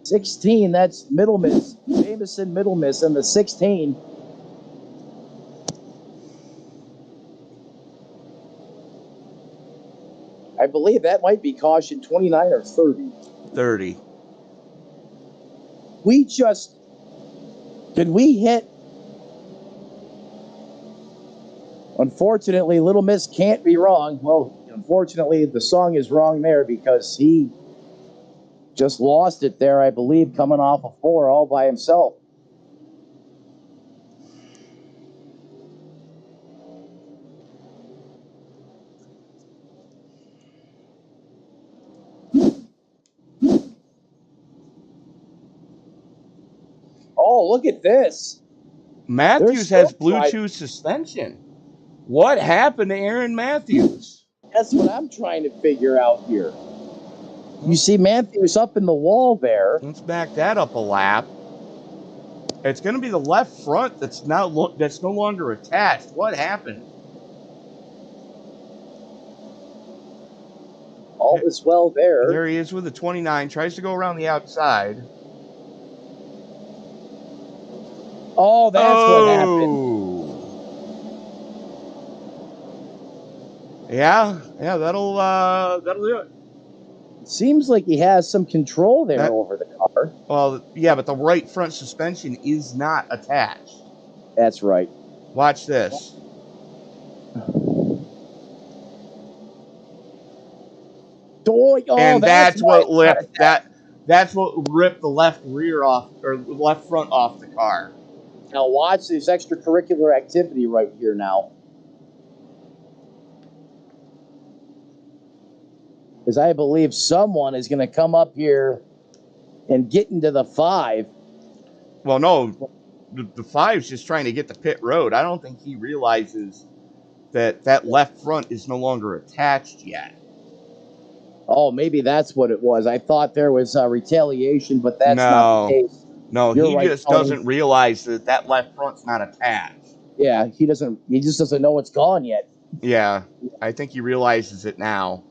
Speaker 3: 16. That's Middle Miss. Jameson Middle Miss and the 16. I believe that might be caution 29 or 30.
Speaker 1: 30.
Speaker 3: Did we hit? Unfortunately, Little Miss can't be wrong. Well, unfortunately, the song is wrong there because he just lost it there, I believe, coming off of 4 all by himself. Oh, look at this.
Speaker 1: Matthews has Bluetooth suspension. What happened to Aaron Matthews?
Speaker 3: That's what I'm trying to figure out here. You see Matthews up in the wall there.
Speaker 1: Let's back that up a lap. It's going to be the left front that's no longer attached. What happened?
Speaker 3: All is well there.
Speaker 1: There he is with the 29. Tries to go around the outside.
Speaker 3: Oh, that's what happened.
Speaker 1: Yeah, that'll do it.
Speaker 3: Seems like he has some control there over the car.
Speaker 1: Well, yeah, but the right front suspension is not attached.
Speaker 3: That's right.
Speaker 1: Watch this. And that's what ripped the left rear off, or left front off the car.
Speaker 3: Now watch this extracurricular activity right here now. Because I believe someone is going to come up here and get into the 5.
Speaker 1: Well, no, the 5's just trying to get the pit road. I don't think he realizes that left front is no longer attached yet.
Speaker 3: Oh, maybe that's what it was. I thought there was retaliation, but that's not the case.
Speaker 1: No, he just doesn't realize that left front's not attached.
Speaker 3: Yeah, he just doesn't know it's gone yet.
Speaker 1: Yeah, I think he realizes it now.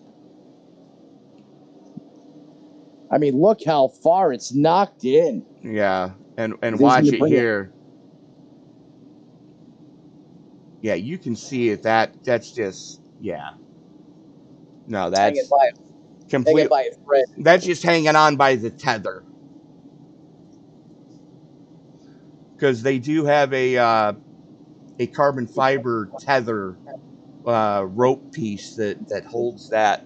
Speaker 3: I mean, look how far it's knocked in.
Speaker 1: Yeah, and watch it here. Yeah, you can see it. That's just, yeah. No, that's...
Speaker 3: Hanging by a thread.
Speaker 1: That's just hanging on by the tether. Because they do have a carbon fiber tether rope piece that holds that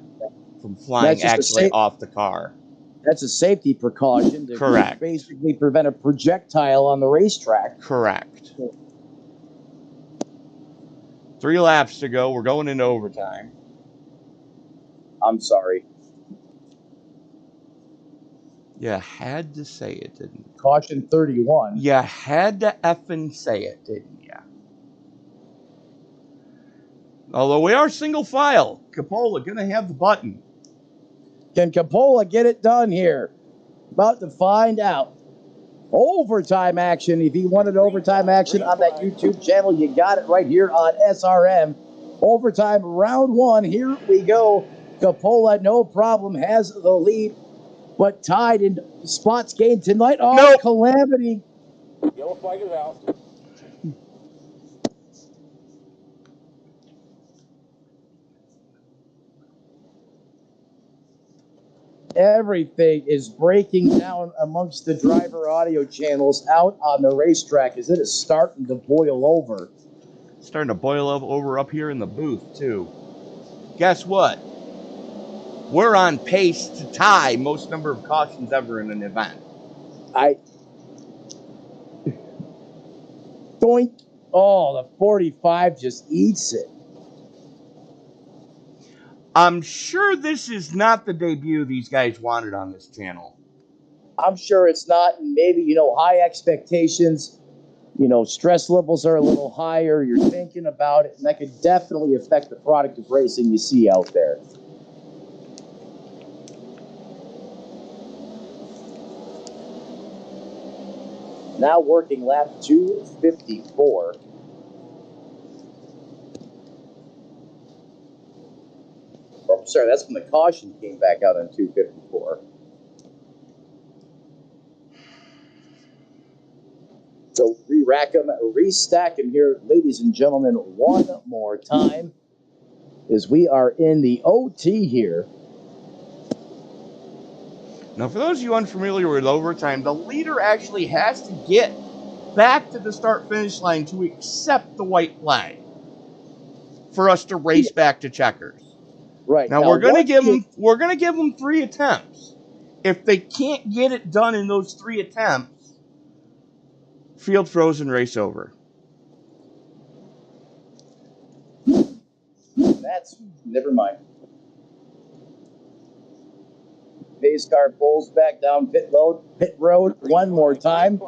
Speaker 1: from flying actually off the car.
Speaker 3: That's a safety precaution to
Speaker 1: Correct.
Speaker 3: basically prevent a projectile on the racetrack.
Speaker 1: Correct. 3 laps to go. We're going into overtime.
Speaker 3: I'm sorry.
Speaker 1: You had to say it, didn't you?
Speaker 3: Caution 31.
Speaker 1: You had to effing say it, didn't you? Although we are single file. Coppola going to have the button.
Speaker 3: Can Coppola get it done here? About to find out. Overtime action. If you wanted overtime action on that YouTube channel, you got it right here on SRM. Overtime round 1. Here we go. Coppola, no problem, has the lead, but tied in spots gained tonight. Oh, nope. Calamity.
Speaker 6: Yellow flag is out.
Speaker 3: Everything is breaking down amongst the driver audio channels out on the racetrack as it is starting to boil over.
Speaker 1: Starting to boil over up here in the booth, too. Guess what? We're on pace to tie most number of cautions ever in an event.
Speaker 3: Doink. Oh, the 45 just eats it.
Speaker 1: I'm sure this is not the debut these guys wanted on this channel.
Speaker 3: I'm sure it's not. Maybe, high expectations, stress levels are a little higher. You're thinking about it, and that could definitely affect the product of racing you see out there. Now working lap 254. I'm sorry, that's when the caution came back out on 254. So re-rack them, restack them here, ladies and gentlemen, one more time as we are in the OT here.
Speaker 1: Now, for those of you unfamiliar with overtime, the leader actually has to get back to the start-finish line to accept the white flag for us to race back to checkers.
Speaker 3: Right.
Speaker 1: Now we're gonna give them 3 attempts. If they can't get it done in those 3 attempts, field frozen, race over.
Speaker 3: That's never mind. Pace car pulls back down pit road one more time.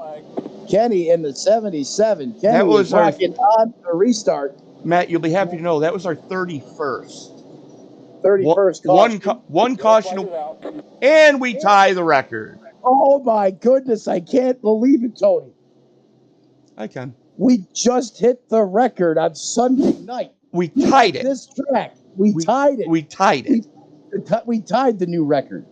Speaker 3: Kenny in the 77. Kenny was rocking on the restart.
Speaker 1: Matt, you'll be happy to know that was our 31st.
Speaker 3: 31st caution.
Speaker 1: One caution, and we tie the record.
Speaker 3: Oh my goodness, I can't believe it, Tony.
Speaker 1: I can.
Speaker 3: We just hit the record on Sunday night.
Speaker 1: We tied it.
Speaker 3: This track. We tied it.
Speaker 1: We tied it.
Speaker 3: We tied the new record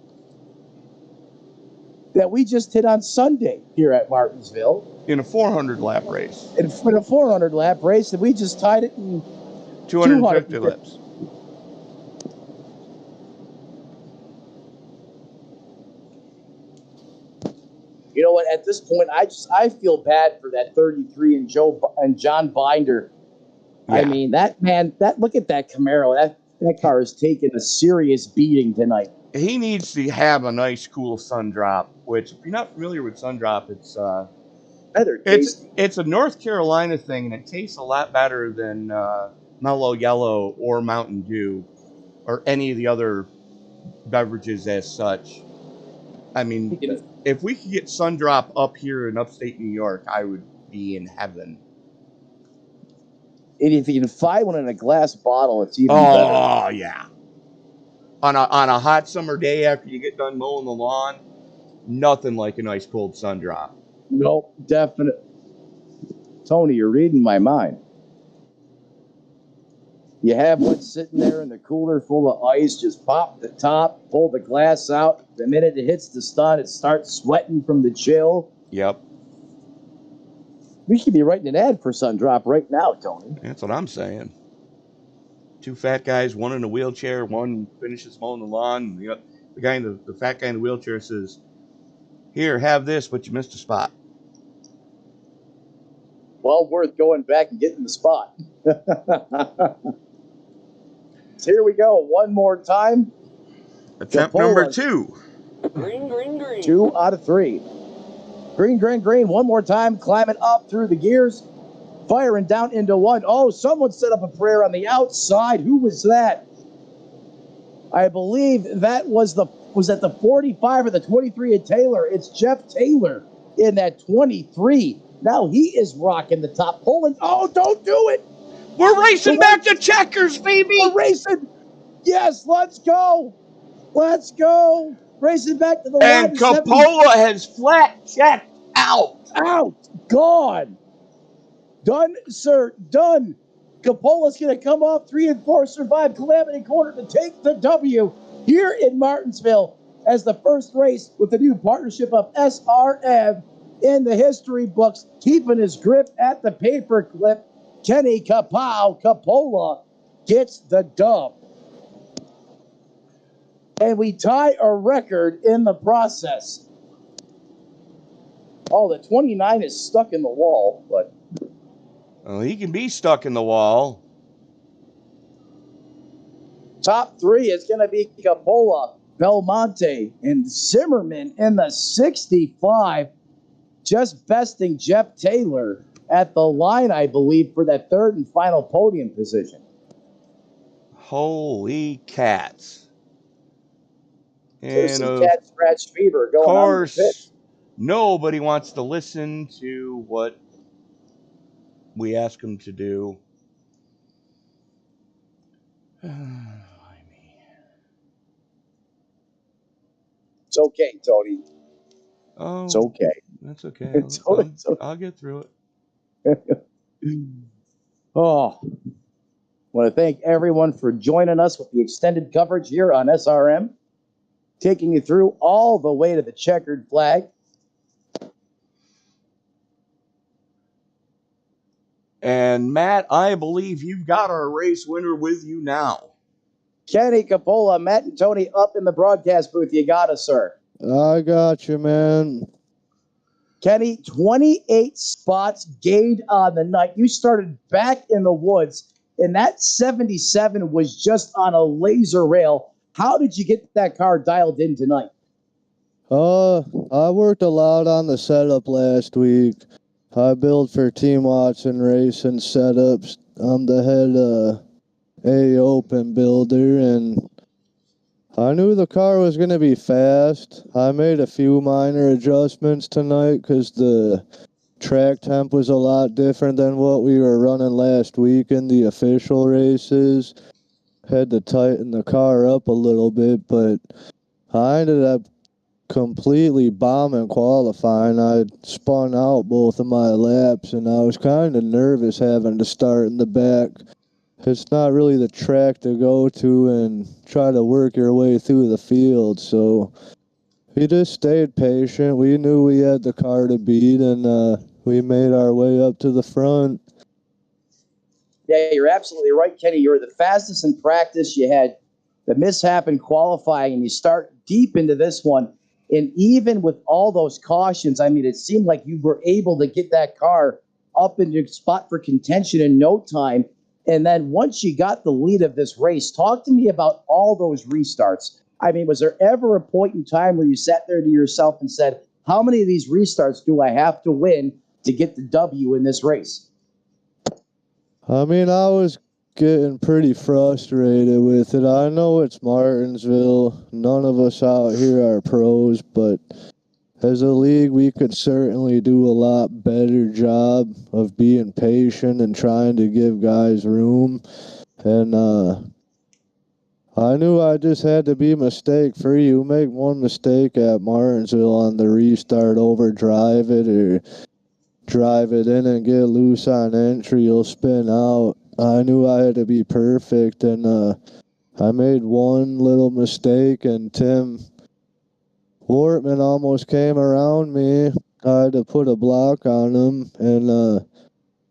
Speaker 3: that we just hit on Sunday here at Martinsville.
Speaker 1: In a 400-lap race.
Speaker 3: In a 400-lap race, and we just tied it in
Speaker 1: 250 laps.
Speaker 3: You know what? At this point, I feel bad for that 33 and John Binder. Yeah. I mean, look at that Camaro. That car is taking a serious beating tonight.
Speaker 1: He needs to have a nice, cool sun drop. Which, if you're not familiar with sun drop, it's a North Carolina thing, and it tastes a lot better than Mellow Yellow or Mountain Dew or any of the other beverages as such. I mean, if we could get sun drop up here in upstate New York, I would be in heaven.
Speaker 3: And if you can find one in a glass bottle, it's even better.
Speaker 1: Oh, yeah. On a hot summer day after you get done mowing the lawn, nothing like a nice cold sun drop.
Speaker 3: Nope, definitely. Tony, you're reading my mind. You have one sitting there in the cooler full of ice, just pop the top, pull the glass out. The minute it hits the sun, it starts sweating from the chill.
Speaker 1: Yep.
Speaker 3: We should be writing an ad for Sun Drop right now, Tony.
Speaker 1: That's what I'm saying. 2 fat guys, one in a wheelchair, one finishes mowing the lawn. the guy in the fat guy in the wheelchair says, "Here, have this, but you missed a spot."
Speaker 3: Well worth going back and getting the spot. Here we go. One more time.
Speaker 1: Attempt number 2.
Speaker 6: Green, green, green.
Speaker 3: 2 out of 3. Green, green, green. One more time. Climbing up through the gears. Firing down into 1. Oh, someone set up a prayer on the outside. Who was that? I believe that was that the 45 or the 23 at Taylor. It's Jeff Taylor in that 23. Now he is rocking the top. Pulling. Oh, don't do it.
Speaker 1: We're racing back to checkers, baby.
Speaker 3: We're racing. Yes, let's go. Let's go. Racing back to the line.
Speaker 1: And Coppola has flat checked out.
Speaker 3: Out. Gone. Done, sir. Done. Coppola's going to come off 3 and 4, survive Calamity Corner to take the W here in Martinsville as the first race with the new partnership of SRM in the history books, keeping his grip at the paper clip. Kenny Coppola gets the dub. And we tie a record in the process. Oh, the 29 is stuck in the wall, but...
Speaker 1: Well, he can be stuck in the wall.
Speaker 3: Top 3 is going to be Coppola, Belmonte, and Zimmerman in the 65. Just besting Jeff Taylor at the line, I believe, for that third and final podium position.
Speaker 1: Holy cats.
Speaker 3: There's
Speaker 1: And
Speaker 3: some cat scratch fever going on. Of course,
Speaker 1: nobody wants to listen to what we ask them to do.
Speaker 3: It's okay, Tony.
Speaker 1: Oh,
Speaker 3: It's okay.
Speaker 1: That's okay.
Speaker 3: It's okay.
Speaker 1: I'll get through it.
Speaker 3: Oh, I want to thank everyone for joining us with the extended coverage here on SRM, taking you through all the way to the checkered flag.
Speaker 1: And Matt, I believe you've got our race winner with you now.
Speaker 3: Kenny Coppola, Matt and Tony up in the broadcast booth. You got us, sir.
Speaker 2: I got you, man.
Speaker 3: Kenny, 28 spots gained on the night. You started back in the woods, and that 77 was just on a laser rail. How did you get that car dialed in tonight?
Speaker 2: I worked a lot on the setup last week. I built for Team Watson Racing setups. I'm the head A Open builder, and I knew the car was going to be fast. I made a few minor adjustments tonight because the track temp was a lot different than what we were running last week in the official races. Had to tighten the car up a little bit, but I ended up completely bombing qualifying. I spun out both of my laps, and I was kind of nervous having to start in the back. It's not really the track to go to and try to work your way through the field, so we just stayed patient. We knew we had the car to beat, and we made our way up to the front.
Speaker 3: Yeah, you're absolutely right, Kenny. You were the fastest in practice. You had the mishap in qualifying, and you start deep into this one. And even with all those cautions, I mean, it seemed like you were able to get that car up into a spot for contention in no time. And then once you got the lead of this race, talk to me about all those restarts. I mean, was there ever a point in time where you sat there to yourself and said, how many of these restarts do I have to win to get the W in this race?
Speaker 2: I mean, I was getting pretty frustrated with it. I know it's Martinsville. None of us out here are pros, but as a league, we could certainly do a lot better job of being patient and trying to give guys room. And I knew I just had to be mistake-free. You make one mistake at Martinsville on the restart, overdrive it, or drive it in and get loose on entry, you'll spin out. I knew I had to be perfect, and I made one little mistake, and Tim Wortman almost came around me. I had to put a block on him, and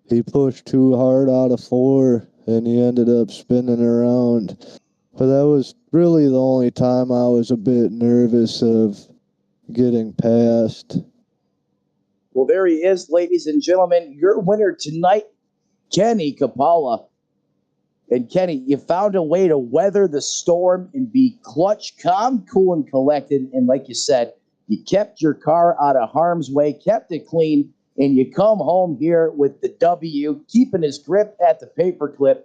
Speaker 2: he pushed too hard out of 4, and he ended up spinning around.
Speaker 7: But that was really the only time I was a bit nervous of getting past.
Speaker 3: Well, there he is, ladies and gentlemen. Your winner tonight, Kenny Capalla. And Kenny, you found a way to weather the storm and be clutch, calm, cool, and collected. And like you said, you kept your car out of harm's way, kept it clean, and you come home here with the W, keeping his grip at the paperclip.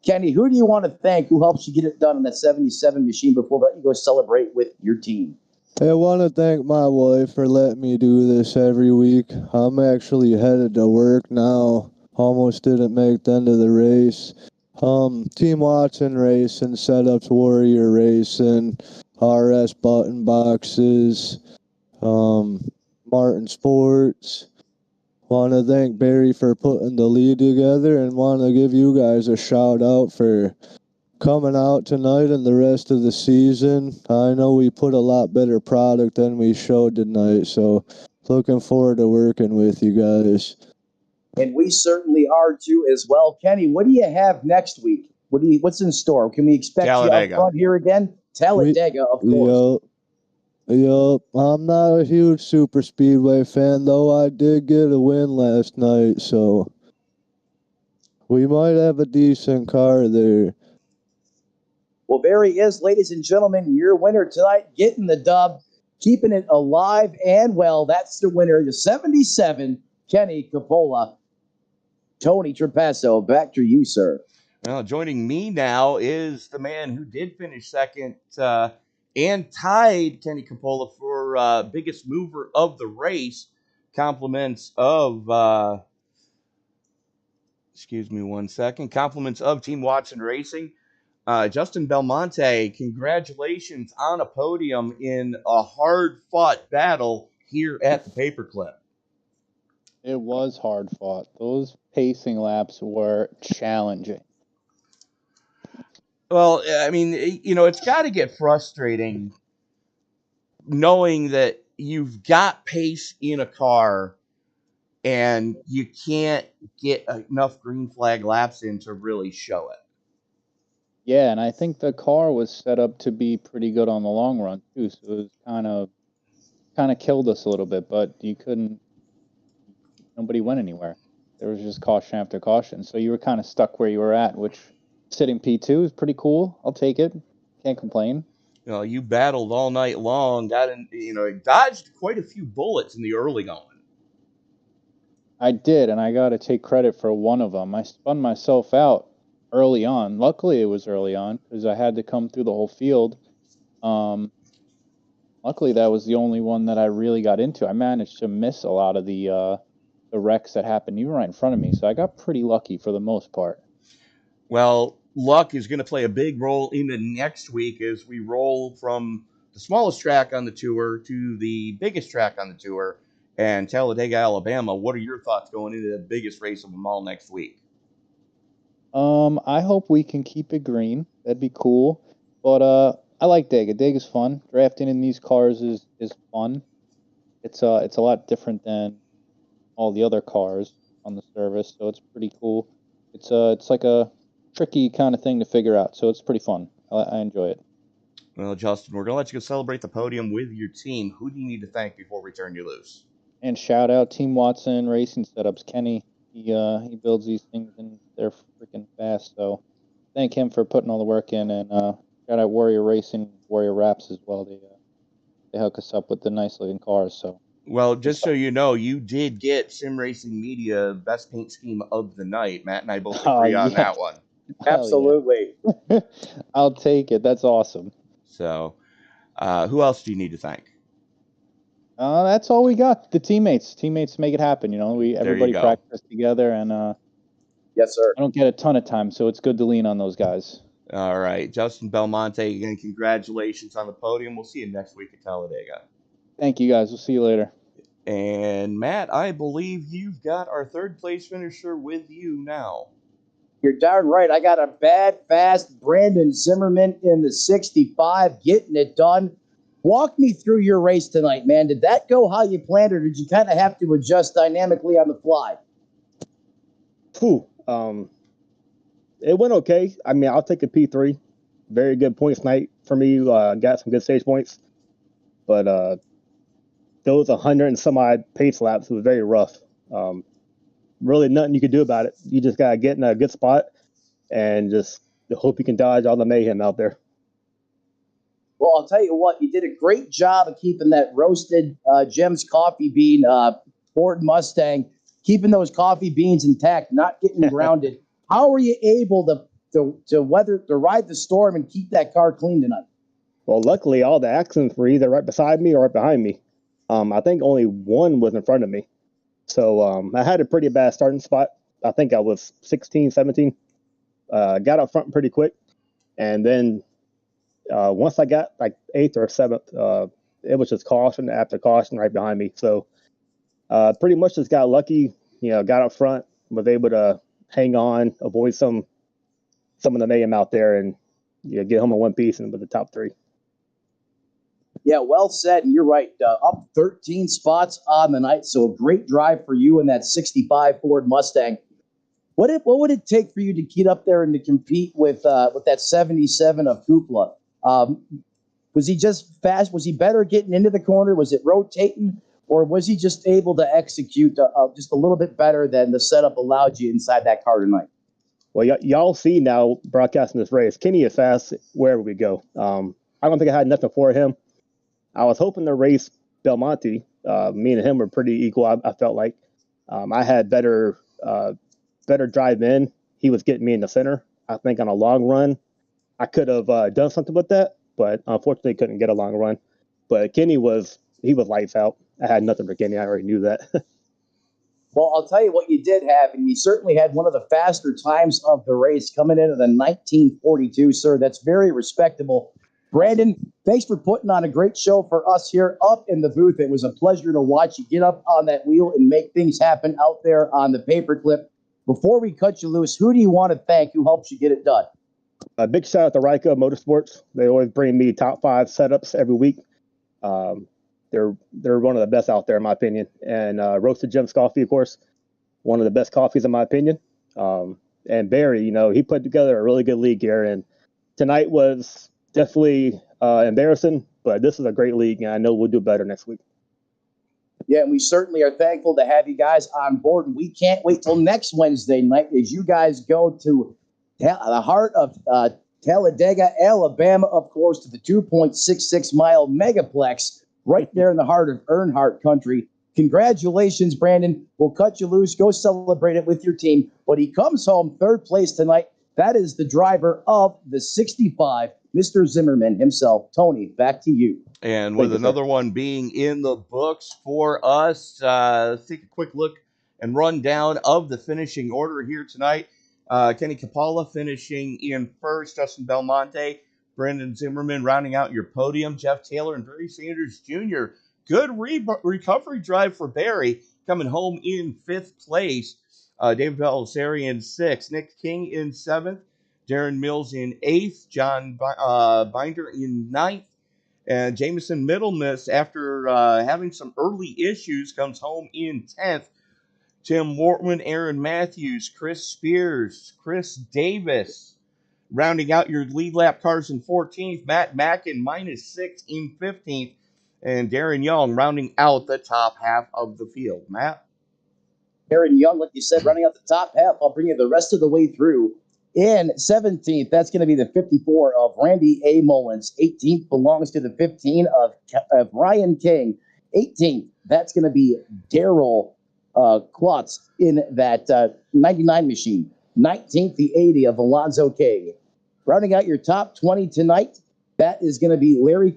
Speaker 3: Kenny, who do you want to thank who helps you get it done on that 77 machine before we let you go celebrate with your team?
Speaker 7: I want to thank my wife for letting me do this every week. I'm actually headed to work now. Almost didn't make the end of the race. Team Watson Racing, Setups Warrior Racing, RS Button Boxes, Martin Sports. Want to thank Barry for putting the lead together, and want to give you guys a shout out for coming out tonight and the rest of the season. I know we put a lot better product than we showed tonight, so looking forward to working with you guys.
Speaker 3: And we certainly are too as well. Kenny, what do you have next week? What's in store? Can we expect you up
Speaker 1: Talladega.
Speaker 3: front here again? Talladega, of course.
Speaker 7: Yup. I'm not a huge super speedway fan, though I did get a win last night, so we might have a decent car there.
Speaker 3: Well, there he is, ladies and gentlemen, your winner tonight, getting the dub, keeping it alive and well. That's the winner, the 77, Kenny Capalla. Tony Trapasso, back to you, sir.
Speaker 1: Well, joining me now is the man who did finish second and tied Kenny Capalla for biggest mover of the race. Compliments of, excuse me one second, compliments of Team Watson Racing. Justin Belmonte, congratulations on a podium in a hard-fought battle here at the Paperclip.
Speaker 8: It was hard fought. Those pacing laps were challenging.
Speaker 1: Well, I mean, you know, it's got to get frustrating knowing that you've got pace in a car and you can't get enough green flag laps in to really show it.
Speaker 8: Yeah, and I think the car was set up to be pretty good on the long run too. So it was kind of killed us a little bit, but nobody went anywhere. There was just caution after caution. So you were kind of stuck where you were at, which sitting P2 is pretty cool. I'll take it. Can't complain.
Speaker 1: You know, you battled all night long, dodged quite a few bullets in the early going.
Speaker 8: I did, and I got to take credit for one of them. I spun myself out early on. Luckily, it was early on because I had to come through the whole field. Luckily, that was the only one that I really got into. I managed to miss a lot of the wrecks that happened. You were right in front of me, so I got pretty lucky for the most part.
Speaker 1: Well, luck is going to play a big role in the next week as we roll from the smallest track on the tour to the biggest track on the tour, and Talladega, Alabama. What are your thoughts going into the biggest race of them all next week?
Speaker 8: I hope we can keep it green. That'd be cool. But I like Dega. Dega's fun. Drafting in these cars is fun. It's a lot different than all the other cars on the service, so it's pretty cool. It's like a tricky kind of thing to figure out, so it's pretty fun. I enjoy it.
Speaker 1: Well, Justin, we're going to let you go celebrate the podium with your team. Who do you need to thank before we turn you loose?
Speaker 8: And shout out Team Watson Racing Setups. Kenny, he builds these things and they're freaking fast. So thank him for putting all the work in. And shout out Warrior Racing, Warrior Wraps as well. They hook us up with the nice looking cars. So
Speaker 1: well, just so you know, you did get Sim Racing Media Best Paint Scheme of the Night. Matt and I both agree on that one.
Speaker 3: Absolutely.
Speaker 8: Yeah. I'll take it. That's awesome.
Speaker 1: So, who else do you need to thank?
Speaker 8: That's all we got. The teammates make it happen. You know, everybody practice together, and
Speaker 3: yes, sir.
Speaker 8: I don't get a ton of time, so it's good to lean on those guys.
Speaker 1: All right, Justin Belmonte, again, congratulations on the podium. We'll see you next week at Talladega.
Speaker 8: Thank you, guys. We'll see you later.
Speaker 1: And Matt, I believe you've got our third place finisher with you now.
Speaker 3: You're darn right. I got a bad, fast Brandon Zimmerman in the 65, getting it done. Walk me through your race tonight, man. Did that go how you planned, or did you kind of have to adjust dynamically on the fly?
Speaker 9: It went okay. I mean, I'll take a P3. very good points night for me. Got some good stage points, but those 100 and some odd pace laps was very rough. Really nothing you could do about it. You just gotta get in a good spot and just hope you can dodge all the mayhem out there.
Speaker 3: Well, I'll tell you what, you did a great job of keeping that roasted Jim's coffee bean Ford Mustang, keeping those coffee beans intact, not getting grounded. How were you able to ride the storm and keep that car clean tonight?
Speaker 9: Well, luckily, all the accidents were either right beside me or right behind me. I think only one was in front of me. So I had a pretty bad starting spot. I think I was 16, 17. Got up front pretty quick. And then once I got like 8th or 7th, it was just caution after caution right behind me. So pretty much just got lucky, got up front, was able to hang on, avoid some of the mayhem out there, and get home in one piece and with the top 3.
Speaker 3: Yeah, well said. And you're right. Up 13 spots on the night. So a great drive for you in that 65 Ford Mustang. What would it take for you to get up there and to compete with that 77 of Kukla? Was he just fast? Was he better getting into the corner? Was it rotating? Or was he just able to execute just a little bit better than the setup allowed you inside that car tonight?
Speaker 9: Well, y'all see now broadcasting this race, Kenny is fast wherever we go. I don't think I had nothing for him. I was hoping to race Belmonte. Me and him were pretty equal. I felt like I had better drive in. He was getting me in the center. I think on a long run, I could have done something with that, but unfortunately couldn't get a long run. But Kenny was lights out. I had nothing for Kenny. I already knew that.
Speaker 3: Well, I'll tell you what you did have, and you certainly had one of the faster times of the race coming into the 1942, sir. That's very respectable. Brandon, thanks for putting on a great show for us here up in the booth. It was a pleasure to watch you get up on that wheel and make things happen out there on the paperclip. Before we cut you loose, who do you want to thank who helps you get it done?
Speaker 9: A big shout out to Ryka Motorsports. They always bring me top 5 setups every week. They're one of the best out there, in my opinion. And Roasted Jim's Coffee, of course, one of the best coffees, in my opinion. And Barry, he put together a really good league here. And tonight was definitely embarrassing, but this is a great league, and I know we'll do better next week.
Speaker 3: Yeah, and we certainly are thankful to have you guys on board. And we can't wait till next Wednesday night as you guys go to the heart of Talladega, Alabama, of course, to the 2.66-mile megaplex right there in the heart of Earnhardt country. Congratulations, Brandon. We'll cut you loose. Go celebrate it with your team. But he comes home 3rd place tonight. That is the driver of the 65, Mr. Zimmerman himself. Tony, back to you.
Speaker 1: And with another one being in the books for us, let's take a quick look and run down of the finishing order here tonight. Kenny Capalla finishing in first, Justin Belmonte, Brandon Zimmerman rounding out your podium, Jeff Taylor and Barry Sanders Jr. Good recovery drive for Barry, coming home in 5th place. David Belisarian 6th, Nick King in 7th, Darren Mills in 8th, John Binder in 9th, and Jameson Middlemiss, after having some early issues, comes home in 10th. Tim Wortman, Aaron Matthews, Chris Spears, Chris Davis, rounding out your lead lap cars in 14th, Matt Mackin -6 in 15th, and Darren Young rounding out the top half of the field. Matt?
Speaker 3: Darren Young, like you said, running out the top half. I'll bring you the rest of the way through. In 17th, that's going to be the 54 of Randy A. Mullins. 18th belongs to the 15 of Ryan King. 18th, that's going to be Daryl Klotz in that 99 machine. 19th, the 80 of Alonzo King. Rounding out your top 20 tonight, that is going to be Larry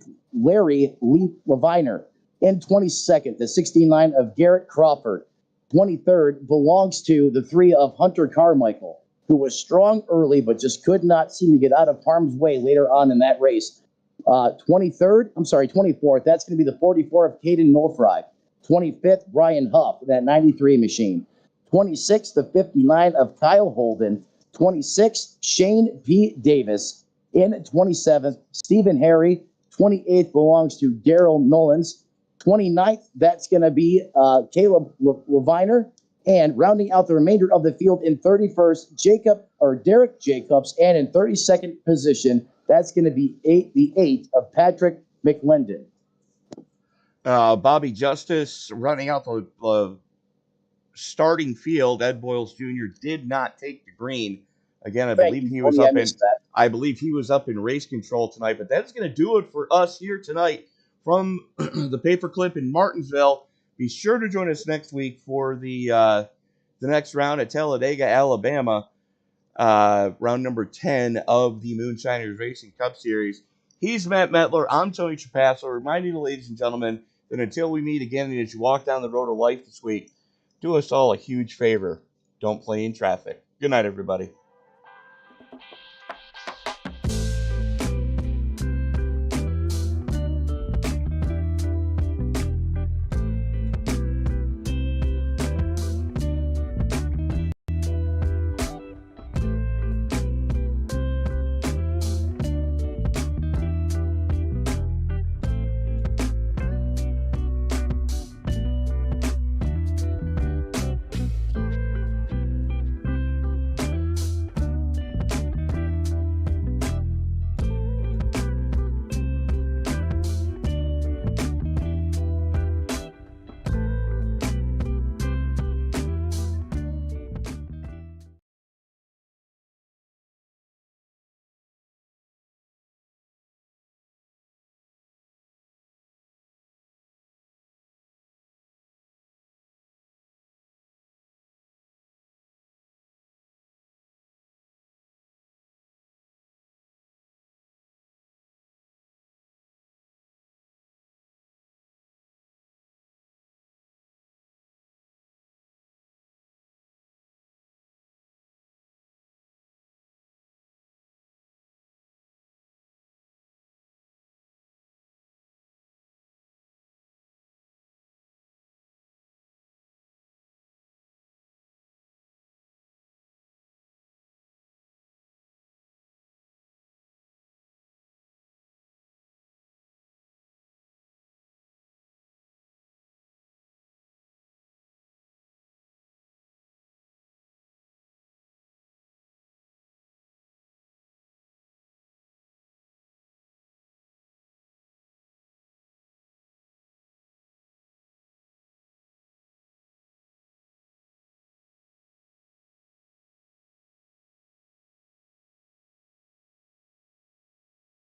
Speaker 3: Leviner. In 22nd, the 69 of Garrett Crawford. 23rd belongs to the 3 of Hunter Carmichael, who was strong early but just could not seem to get out of harm's way later on in that race. 24th, that's going to be the 44 of Caden Norfry. 25th, Brian Huff, that 93 machine. 26th, the 59 of Kyle Holden. 26th, Shane P. Davis. In 27th, Stephen Harry. 28th belongs to Daryl Nolans. 29th, that's going to be Caleb Leviner. And rounding out the remainder of the field in 31st, Derek Jacobs, and in 32nd position, that's going to be the 8 of Patrick McLendon.
Speaker 1: Bobby Justice running out the starting field. Ed Boyles Jr. did not take the green. Again, I believe he was up in race control tonight. But that's going to do it for us here tonight from the Paperclip in Martinsville. Be sure to join us next week for the next round at Talladega, Alabama, round number 10 of the Moonshiners Racing Cup Series. He's Matt Metler. I'm Tony Trapasso, reminding you, ladies and gentlemen, that until we meet again and as you walk down the road of life this week, do us all a huge favor. Don't play in traffic. Good night, everybody.